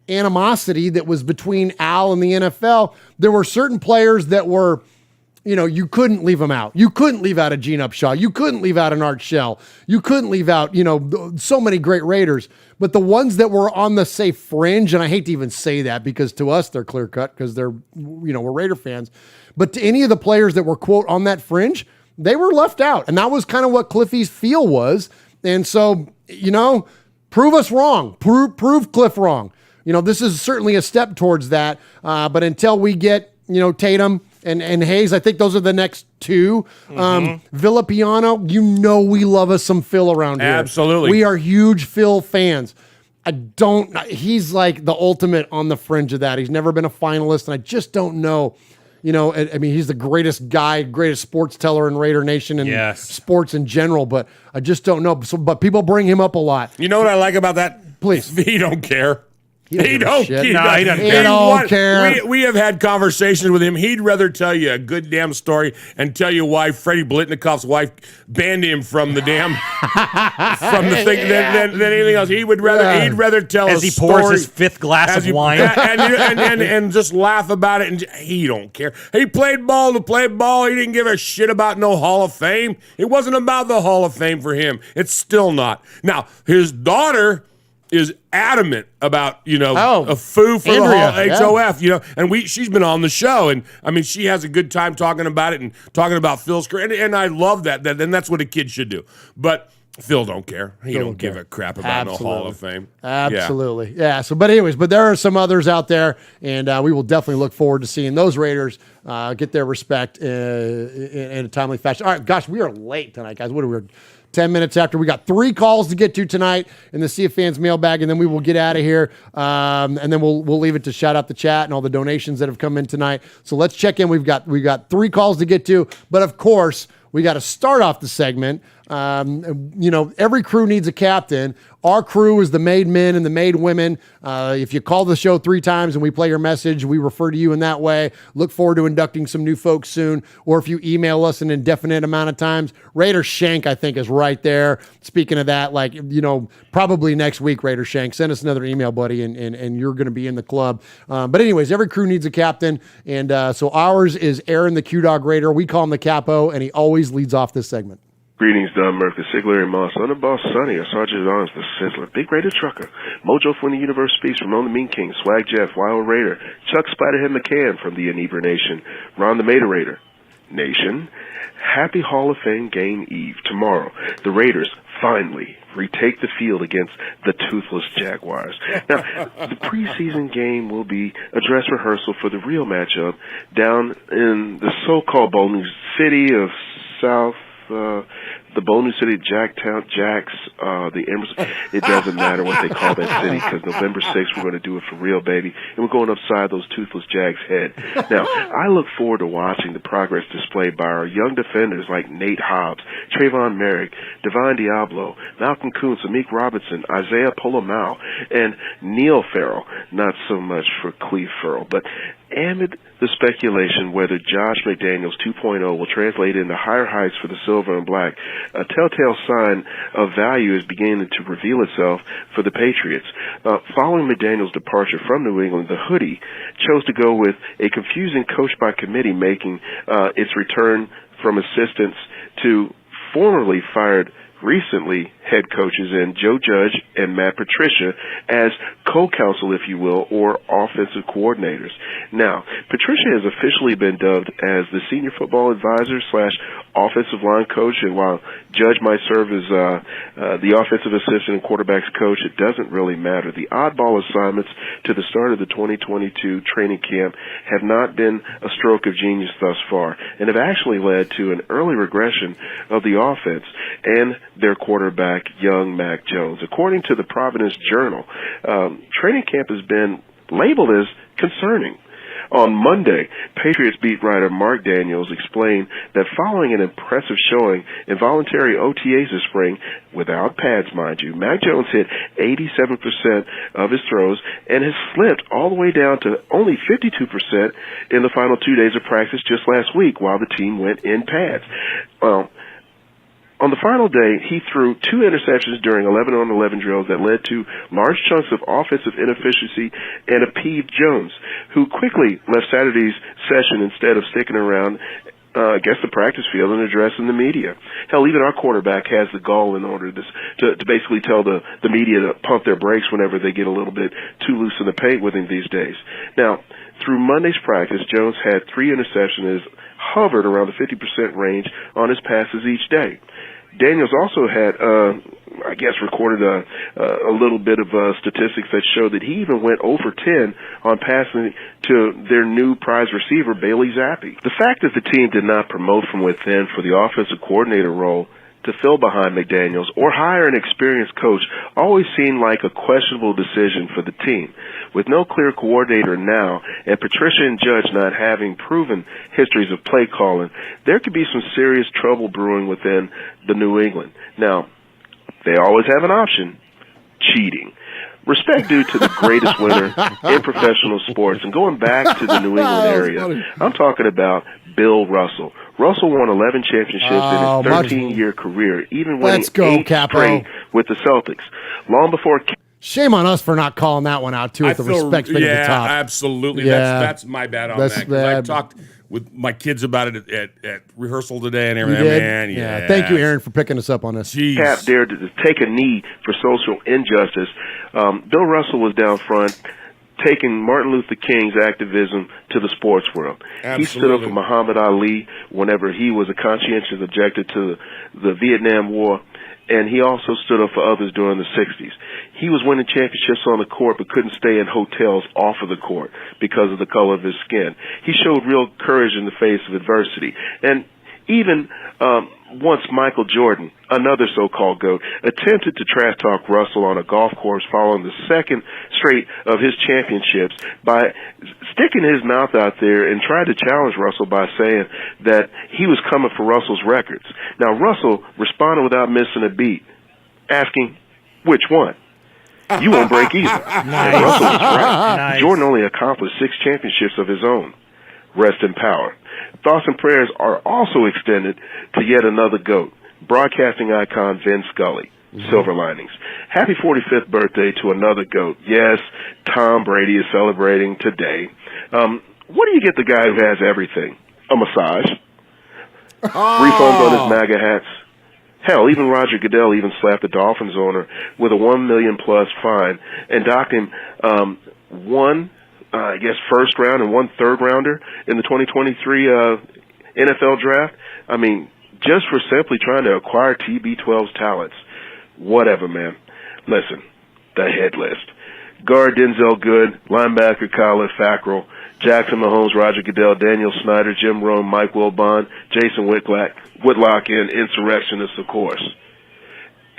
Speaker 4: animosity that was between Al and the NFL, there were certain players that were, you know, you couldn't leave them out. You couldn't leave out a Gene Upshaw. You couldn't leave out an Art Shell. You couldn't leave out, you know, so many great Raiders. But the ones that were on the, say, fringe, and I hate to even say that because to us they're clear cut because they're, you know, we're Raider fans. But to any of the players that were, quote, on that fringe, they were left out. And that was kind of what Cliffy's feel was. And so, you know, prove us wrong. Prove Cliff wrong. You know, this is certainly a step towards that. But until we get, you know, Tatum and Hayes, I think those are the next two. Villapiano, you know we love us some Phil around here.
Speaker 1: Absolutely.
Speaker 4: We are huge Phil fans. He's like the ultimate on the fringe of that. He's never been a finalist, and I just don't know. You know, I mean, he's the greatest guy, greatest sports teller in Raider Nation and sports in general, but I just don't know. But people bring him up a lot.
Speaker 1: You know what I like about that?
Speaker 4: Please.
Speaker 1: He don't care.
Speaker 4: He don't
Speaker 1: care.
Speaker 4: He don't care.
Speaker 1: We have had conversations with him. He'd rather tell you a good damn story and tell you why Freddie Blitnikoff's wife banned him from the damn from the thing than anything else. He'd rather tell
Speaker 3: as
Speaker 1: a
Speaker 3: he
Speaker 1: story
Speaker 3: pours his fifth glass of wine
Speaker 1: and just laugh about it. And he don't care. He played ball to play ball. He didn't give a shit about no Hall of Fame. It wasn't about the Hall of Fame for him. It's still not. Now his daughter is adamant about, you know, a foo for
Speaker 4: Andrea,
Speaker 1: the HOF, you know, and she's been on the show, and I mean, she has a good time talking about it and talking about Phil's career, and I love that, and that's what a kid should do. But Phil don't care. He don't give a crap about no Hall of Fame.
Speaker 4: Absolutely. Yeah. So, but anyways, there are some others out there, and we will definitely look forward to seeing those Raiders get their respect in a timely fashion. All right, gosh, we are late tonight, guys. What are we? 10 minutes after. We got 3 calls to get to tonight in the Sea of Fans mailbag, and then we will get out of here. And then we'll leave it to shout out the chat and all the donations that have come in tonight. So let's check in. We've got 3 calls to get to, but of course, we got to start off the segment. Every crew needs a captain. Our crew is the made men and the made women. If you call the show 3 times and we play your message, we refer to you in that way. Look forward to inducting some new folks soon. Or if you email us an indefinite amount of times, Raider Shank, I think, is right there. Speaking of that, probably next week, Raider Shank, send us another email, buddy, and you're going to be in the club. But anyways, every crew needs a captain. And so ours is Aaron, the Q-Dog Raider. We call him the Capo, and he always leads off this segment.
Speaker 14: Greetings, Don Murphy, Sigler and Moss, Underboss Sonny, a Sergeant at Arms, the Sizzler, Big Raider Trucker, Mojo from the Universe Speaks, Ramon the Mean King, Swag Jeff, Wild Raider, Chuck Spiderhead McCann from the Inebra Nation, Ron the Mater Raider Nation. Happy Hall of Fame Game Eve. Tomorrow, the Raiders finally retake the field against the toothless Jaguars. Now, the preseason game will be a dress rehearsal for the real matchup down in the so-called Bowling City of South the Bowling City, Jacktown, Jacks, the Emerson. It doesn't matter what they call that city because November 6th we're going to do it for real, baby. And we're going upside those toothless Jags' head. Now, I look forward to watching the progress displayed by our young defenders like Nate Hobbs, Trayvon Merrick, Devon Diablo, Malcolm Kuntz, Amik Robinson, Isaiah Polomau, and Neil Farrell. Not so much for Cleve Farrell, but amid the speculation whether Josh McDaniels 2.0 will translate into higher heights for the silver and black, a telltale sign of value is beginning to reveal itself for the Patriots. Following McDaniels' departure from New England, the Hoodie chose to go with a confusing coach by committee, making its return from assistants to formerly fired recently head coaches in Joe Judge and Matt Patricia as co-counsel, if you will, or offensive coordinators. Now, Patricia has officially been dubbed as the senior football advisor / offensive line coach, and while Judge might serve as the offensive assistant and quarterbacks coach, it doesn't really matter. The oddball assignments to the start of the 2022 training camp have not been a stroke of genius thus far and have actually led to an early regression of the offense and their quarterback, young Mac Jones. According to the Providence Journal, training camp has been labeled as concerning. On Monday, Patriots beat writer Mark Daniels explained that following an impressive showing in voluntary OTAs this spring, without pads, mind you, Mac Jones hit 87% of his throws and has slipped all the way down to only 52% in the final 2 days of practice just last week while the team went in pads. On the final day, he threw 2 interceptions during 11-on-11 drills that led to large chunks of offensive inefficiency and a peeved Jones, who quickly left Saturday's session instead of sticking around against the practice field and addressing the media. Hell, even our quarterback has the gall in order to basically tell the media to pump their brakes whenever they get a little bit too loose in the paint with him these days. Now, through Monday's practice, Jones had 3 interceptions and has hovered around the 50% range on his passes each day. Daniels also had, recorded a little bit of statistics that show that he even went over 10 on passing to their new prize receiver, Bailey Zappi. The fact that the team did not promote from within for the offensive coordinator role to fill behind McDaniels or hire an experienced coach always seemed like a questionable decision for the team. With no clear coordinator now and Patricia and Judge not having proven histories of play calling, there could be some serious trouble brewing within the New England. Now, they always have an option: cheating. Respect due to the greatest winner in professional sports. And going back to the New England area, I'm talking about Bill Russell. Russell won 11 championships in his 13-year career, even winning 8 straight with the Celtics. Long before...
Speaker 4: Shame on us for not calling that one out, too, with the respect been at the top.
Speaker 1: Absolutely.
Speaker 4: Yeah,
Speaker 1: that's my bad on that. 'Cause I talked with my kids about it at rehearsal today and everything. Man,
Speaker 4: yeah. Thank you, Aaron, for picking us up on this.
Speaker 14: Cap dared to take a knee for social injustice. Bill Russell was down front, taking Martin Luther King's activism to the sports world. Absolutely. He stood up for Muhammad Ali whenever he was a conscientious objector to the Vietnam War, and he also stood up for others during the 60s. He was winning championships on the court but couldn't stay in hotels off of the court because of the color of his skin. He showed real courage in the face of adversity. And even once Michael Jordan, another so-called GOAT, attempted to trash talk Russell on a golf course following the second straight of his championships by sticking his mouth out there and tried to challenge Russell by saying that he was coming for Russell's records. Now, Russell responded without missing a beat, asking, which one? You won't break either.
Speaker 3: Nice.
Speaker 14: And Russell was right.
Speaker 3: Nice.
Speaker 14: Jordan only accomplished 6 championships of his own. Rest in power. Thoughts and prayers are also extended to yet another GOAT, broadcasting icon Vin Scully. Silver linings. Happy 45th birthday to another GOAT. Yes, Tom Brady is celebrating today. What do you get the guy who has everything? A massage? Refunds on his MAGA hats? Hell, even Roger Goodell even slapped the Dolphins owner with a $1 million plus fine and docked him one first round and 1 third rounder in the 2023 NFL draft. I mean, just for simply trying to acquire TB12's talents. Whatever, man. Listen, the hit list. Guard Denzel Good, linebacker Colin Fackrell, Jackson Mahomes, Roger Goodell, Daniel Snyder, Jim Rome, Mike Wilbon, Jason Whitlock, and insurrectionists, of course.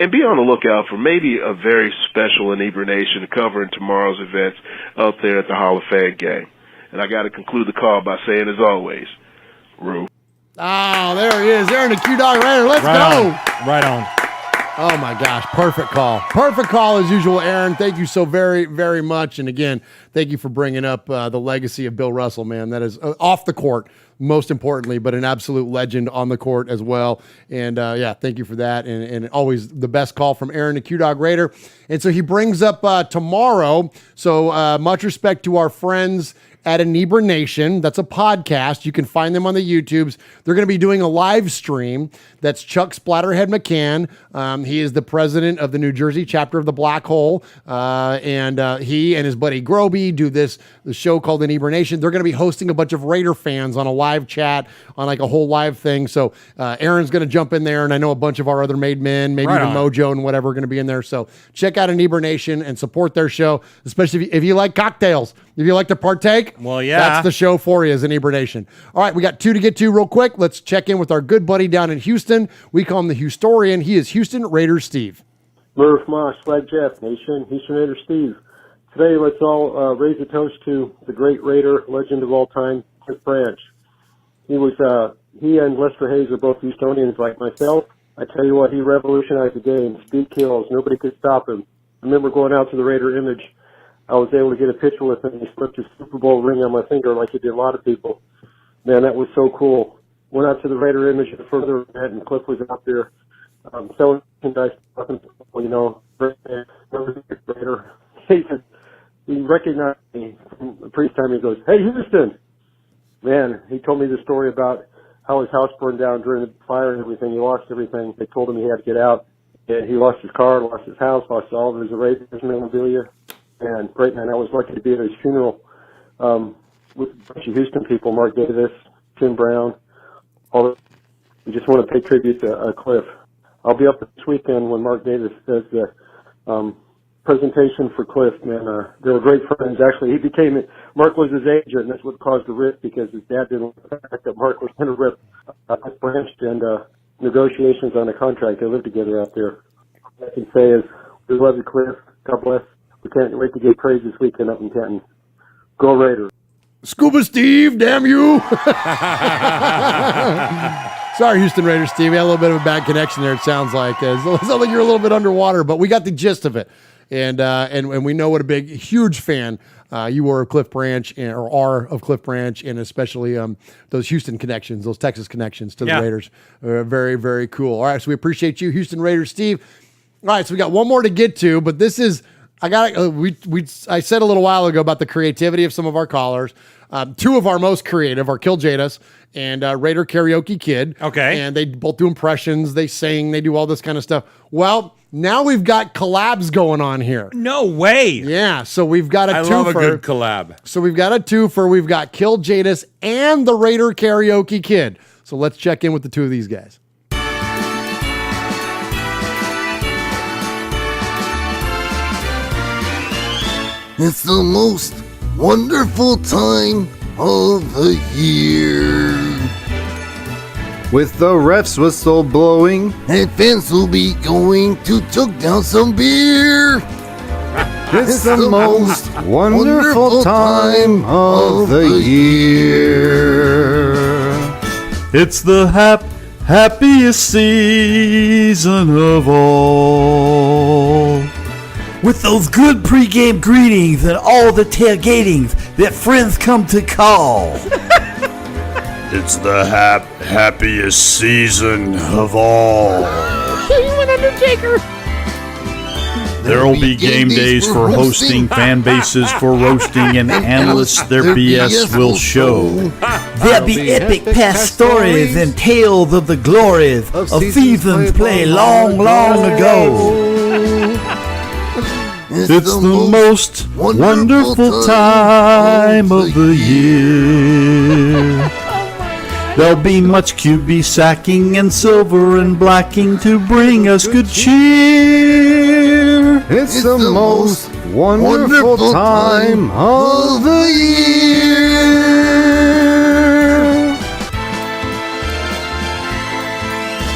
Speaker 14: And be on the lookout for maybe a very special inebriation covering tomorrow's events out there at the Hall of Fame game. And I got to conclude the call by saying, as always, Rue.
Speaker 4: Oh, there he is. Aaron the Q-Dog Raider. Let's go.
Speaker 3: Right on.
Speaker 4: Oh, my gosh. Perfect call. Perfect call as usual, Aaron. Thank you so very, very much. And again, thank you for bringing up the legacy of Bill Russell, man. That is off the court, most importantly, but an absolute legend on the court as well. And thank you for that. And always the best call from Aaron the Q-Dog Raider. And so he brings up tomorrow. So much respect to our friends at Inebra Nation. That's a podcast. You can find them on the YouTubes. They're going to be doing a live stream. That's Chuck Splatterhead McCann. He is the president of the New Jersey chapter of the Black Hole. And he and his buddy Groby do the show called Inebra Nation. They're going to be hosting a bunch of Raider fans on a live chat, on like a whole live thing. So Aaron's going to jump in there, and I know a bunch of our other made men, maybe even Mojo and whatever, are going to be in there. So check out Inebra Nation and support their show, especially if you like cocktails. If you like to partake,
Speaker 3: well, yeah,
Speaker 4: that's the show for you, is Inebra Nation. All right, we got 2 to get to real quick. Let's check in with our good buddy down in Houston. We call him the Houstorian. He is Houston Raiders Steve.
Speaker 17: Murph, Mosh, Swag Jeff, Nation, Houston Raiders Steve. Today, let's all raise a toast to the great Raider, legend of all time, Cliff Branch. He and Lester Hayes are both Houstonians like myself. I tell you what, he revolutionized the game. Speed kills. Nobody could stop him. I remember going out to the Raider Image. I was able to get a picture with him. He slipped his Super Bowl ring on my finger like he did a lot of people. Man, that was so cool. Went out to the Raider Image at a further event, and Cliff was out there selling merchandise, talking to people, great man, Raider. He recognized me from the pre-time. He goes, "Hey, Houston." Man, he told me the story about how his house burned down during the fire and everything. He lost everything. They told him he had to get out. And he lost his car, lost his house, lost all of his Raiders memorabilia. And great man, I was lucky to be at his funeral with a bunch of Houston people, Mark Davis, Tim Brown, all of we just want to pay tribute to Cliff. I'll be up this weekend when Mark Davis does the presentation for Cliff, man. They were great friends. Actually, Mark was his agent, and that's what caused the rift, because his dad didn't like the fact that Mark was going to rip Branch and negotiations on a contract. They lived together out there. All I can say is, we love you, Cliff. God bless. We can't wait to get praise this weekend up in Canton. Go Raiders.
Speaker 4: Scuba Steve, damn you. Sorry, Houston Raiders, Steve. We had a little bit of a bad connection there, it sounds like. It sounds like you're a little bit underwater, but we got the gist of it. And we know what a big, huge fan you were of Cliff Branch, or are of Cliff Branch, and especially those Houston connections, those Texas connections to the Raiders. Very, very cool. All right, so we appreciate you, Houston Raiders, Steve. All right, so we got one more to get to, but this is, I said a little while ago about the creativity of some of our callers. 2 of our most creative are Kill Jadis and Raider Karaoke Kid. Okay. And they both do impressions, they sing, they do all this kind of stuff. Well, now we've got collabs going on here.
Speaker 3: No way.
Speaker 4: Yeah, so we've got a twofer.
Speaker 1: I love a good collab.
Speaker 4: So we've got a twofer. We've got Kill Jadis and the Raider Karaoke Kid. So let's check in with the 2 of these guys.
Speaker 18: It's the most wonderful time of the year.
Speaker 19: With the ref's whistle blowing,
Speaker 18: And fans will be going to choke down some beer.
Speaker 19: it's the most wonderful time of the year. It's the happiest season of all.
Speaker 20: With those good pregame greetings and all the tailgatings that friends come to call.
Speaker 19: It's the happiest season of all. There'll be game days for hosting, fan bases for roasting, and analysts their BS will show.
Speaker 20: There'll be epic past stories and tales of the glories of seasons played long, long ago.
Speaker 19: It's the most wonderful time of the year. There'll be much QB sacking and silver and blacking to bring us good cheer. It's the most wonderful time of the year.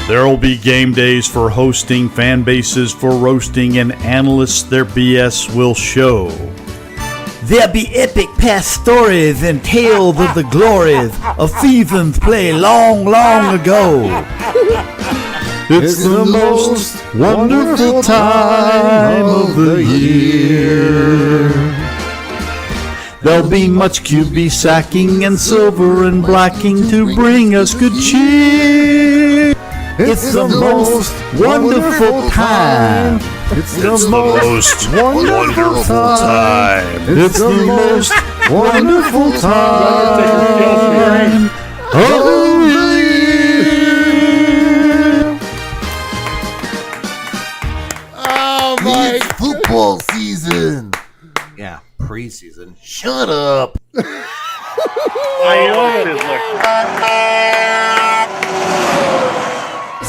Speaker 19: There'll be game days for hosting, fan bases for roasting, and analysts their BS will show.
Speaker 20: There'll be epic past stories and tales of the glories of seasons played long, long ago.
Speaker 19: It's the most wonderful time of the year. There'll be much QB sacking and silver and blacking to bring us good cheer. It's the most wonderful time. It's the most wonderful time. It's the most wonderful time of the year.
Speaker 18: Oh my! It's football season. Yeah, preseason. Shut up.
Speaker 6: I love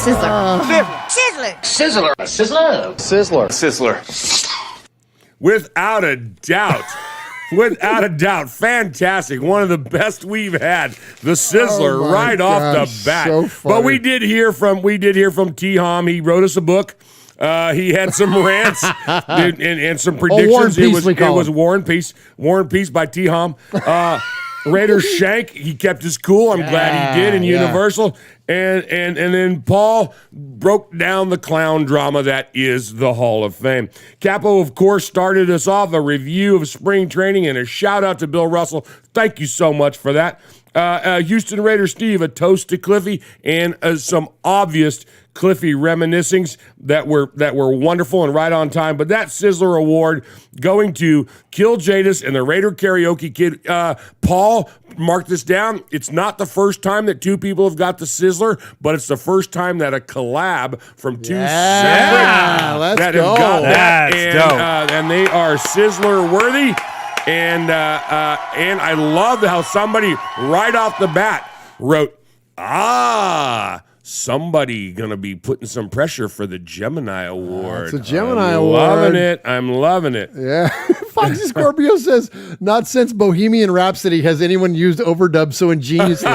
Speaker 22: Sizzler.
Speaker 2: Sizzler.
Speaker 1: Without a doubt. Without a doubt. Fantastic. One of the best we've had. The Sizzler right off the bat.
Speaker 4: So funny.
Speaker 1: But we did hear from T-Hom. He wrote us a book. He had some rants and some predictions.
Speaker 4: War and Peace, we
Speaker 1: it
Speaker 4: call
Speaker 1: was
Speaker 4: him.
Speaker 1: War and Peace. War and Peace by T-Hom. Raider Shank, he kept his cool. I'm glad he did in Universal. And then Paul broke down the clown drama that is the Hall of Fame. Capo, of course, started us off a review of spring training and a shout out to Bill Russell. Thank you so much for that. Houston Raider Steve, a toast to Cliffy, and some obvious Cliffy reminiscings that were wonderful and right on time. But that Sizzler Award going to Kill Jadis and the Raider Karaoke Kid. Paul, mark this down. It's not the first time that two people have got the Sizzler, but it's the first time that a collab from two separate that have got that. And they are Sizzler worthy. And I love how somebody right off the bat wrote, somebody gonna be putting some pressure for the Gemini Award.
Speaker 4: It's a Gemini Award.
Speaker 1: I'm loving it.
Speaker 4: Yeah. Foxy Scorpio says, not since Bohemian Rhapsody has anyone used overdub so ingeniously.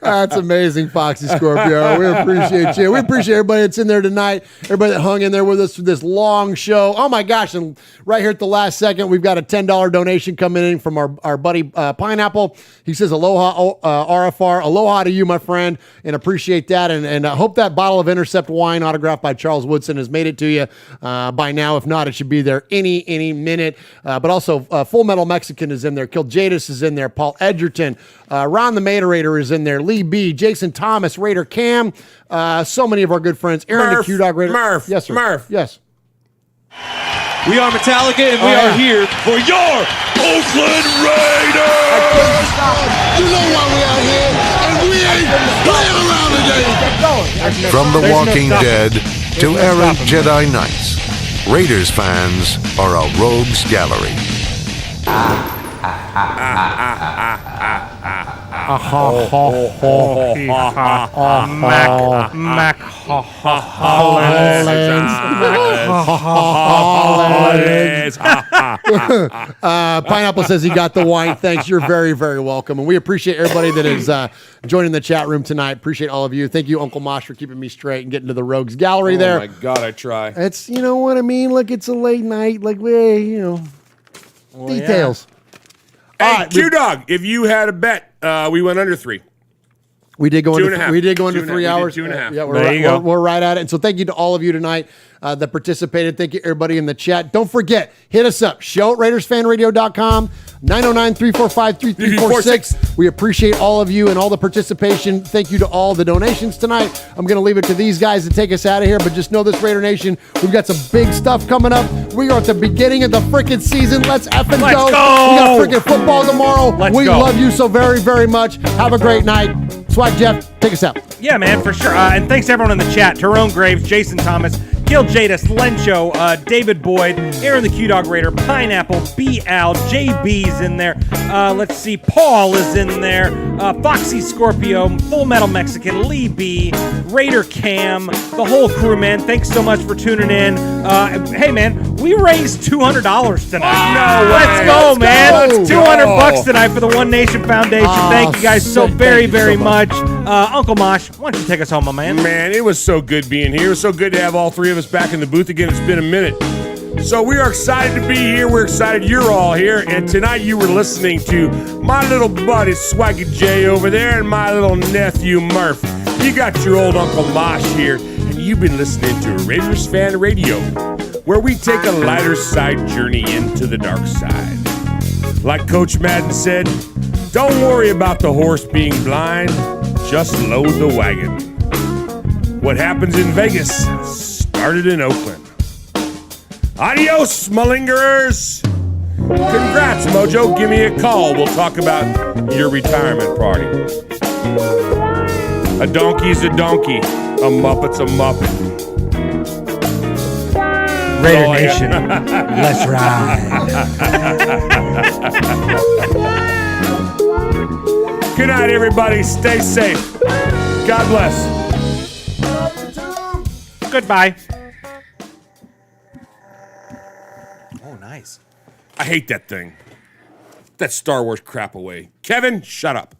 Speaker 4: That's amazing, Foxy Scorpio. We appreciate you. We appreciate everybody that's in there tonight, everybody that hung in there with us for this long show. Oh my gosh, and right here at the last second, we've got a $10 donation coming in from our buddy Pineapple. He says, aloha, RFR. Aloha to you, my friend, and appreciate that. And I hope that bottle of Intercept wine autographed by Charles Woodson has made it to you by now. If not, it should be there any minute. But also, Full Metal Mexican is in there. Kill Jadis is in there. Paul Edgerton. Ron the Materator is in there. Lee B. Jason Thomas. Raider Cam. So many of our good friends. Aaron the Q-Dog Raider.
Speaker 1: Murph.
Speaker 4: Yes, sir.
Speaker 1: Murph.
Speaker 4: Yes.
Speaker 21: We are Metallica, and we are here for your Oakland Raiders!
Speaker 18: You know why we out here, and we ain't playing around today.
Speaker 24: From The Walking Dead to errant Jedi Knights, Raiders fans are a rogues gallery.
Speaker 3: Mac
Speaker 1: Hollins.
Speaker 4: Pineapple says he got the wine. Thanks. You're very, very welcome. And we appreciate everybody that is joining the chat room tonight. Appreciate all of you. Thank you, Uncle Mosh, for keeping me straight and getting to the Rogues Gallery there.
Speaker 1: Oh, my God, I try.
Speaker 4: It's, you know what I mean? Like, it's a late night. Like, details.
Speaker 1: Hey,
Speaker 4: All right,
Speaker 1: Q-Dog, if you had a bet, we went under 3.
Speaker 4: We did go
Speaker 1: Two
Speaker 4: under.
Speaker 1: and a half.
Speaker 4: We did go under
Speaker 1: Two and a
Speaker 4: 3
Speaker 1: half. We did
Speaker 4: hours.
Speaker 1: 2.5.
Speaker 4: Yeah,
Speaker 3: There you go.
Speaker 4: we're right at it. And so thank you to all of you tonight that participated. Thank you everybody in the chat. Don't forget, hit us up. Show at RaidersFanRadio.com. 909-345-3346. We appreciate all of you and all the participation. Thank you to all the donations tonight. I'm going to leave it to these guys to take us out of here, but just know this, Raider Nation, we've got some big stuff coming up. We are at the beginning of the freaking season. Let's effing go. We got freaking football tomorrow. We love you so very, very much. Have a great night. Swag Jeff, take us out.
Speaker 3: Yeah, man, for sure. And thanks to everyone in the chat. Tyrone Graves, Jason Thomas, Gil Jadis, Lencho, David Boyd, Aaron the Q-Dog Raider, Pineapple, B. Al, JB's in there. Let's see, Paul is in there. Foxy Scorpio, Full Metal Mexican, Lee B, Raider Cam, the whole crew, man. Thanks so much for tuning in. Hey, man, we raised $200 tonight. Let's go, man. It's $200 tonight for the One Nation Foundation. Thank you guys so very, very much. Uncle Mosh, why don't you take us home, my man?
Speaker 1: Man, it was so good being here. It was so good to have all three of us back in the booth again. It's been a minute. So we are excited to be here. We're excited you're all here. And tonight you were listening to my little buddy Swaggy J over there and my little nephew Murph. You got your old Uncle Mosh here. And you've been listening to Raiders Fan Radio, where we take a lighter side journey into the dark side. Like Coach Madden said, don't worry about the horse being blind. Just load the wagon. What happens in Vegas started in Oakland. Adios, malingerers. Congrats, Mojo. Give me a call. We'll talk about your retirement party. A donkey's a donkey. A muppet's a muppet.
Speaker 3: Raider Nation, let's ride.
Speaker 1: Good night, everybody. Stay safe. God bless.
Speaker 3: Goodbye. Oh, nice.
Speaker 1: I hate that thing. That Star Wars crap away. Kevin, shut up.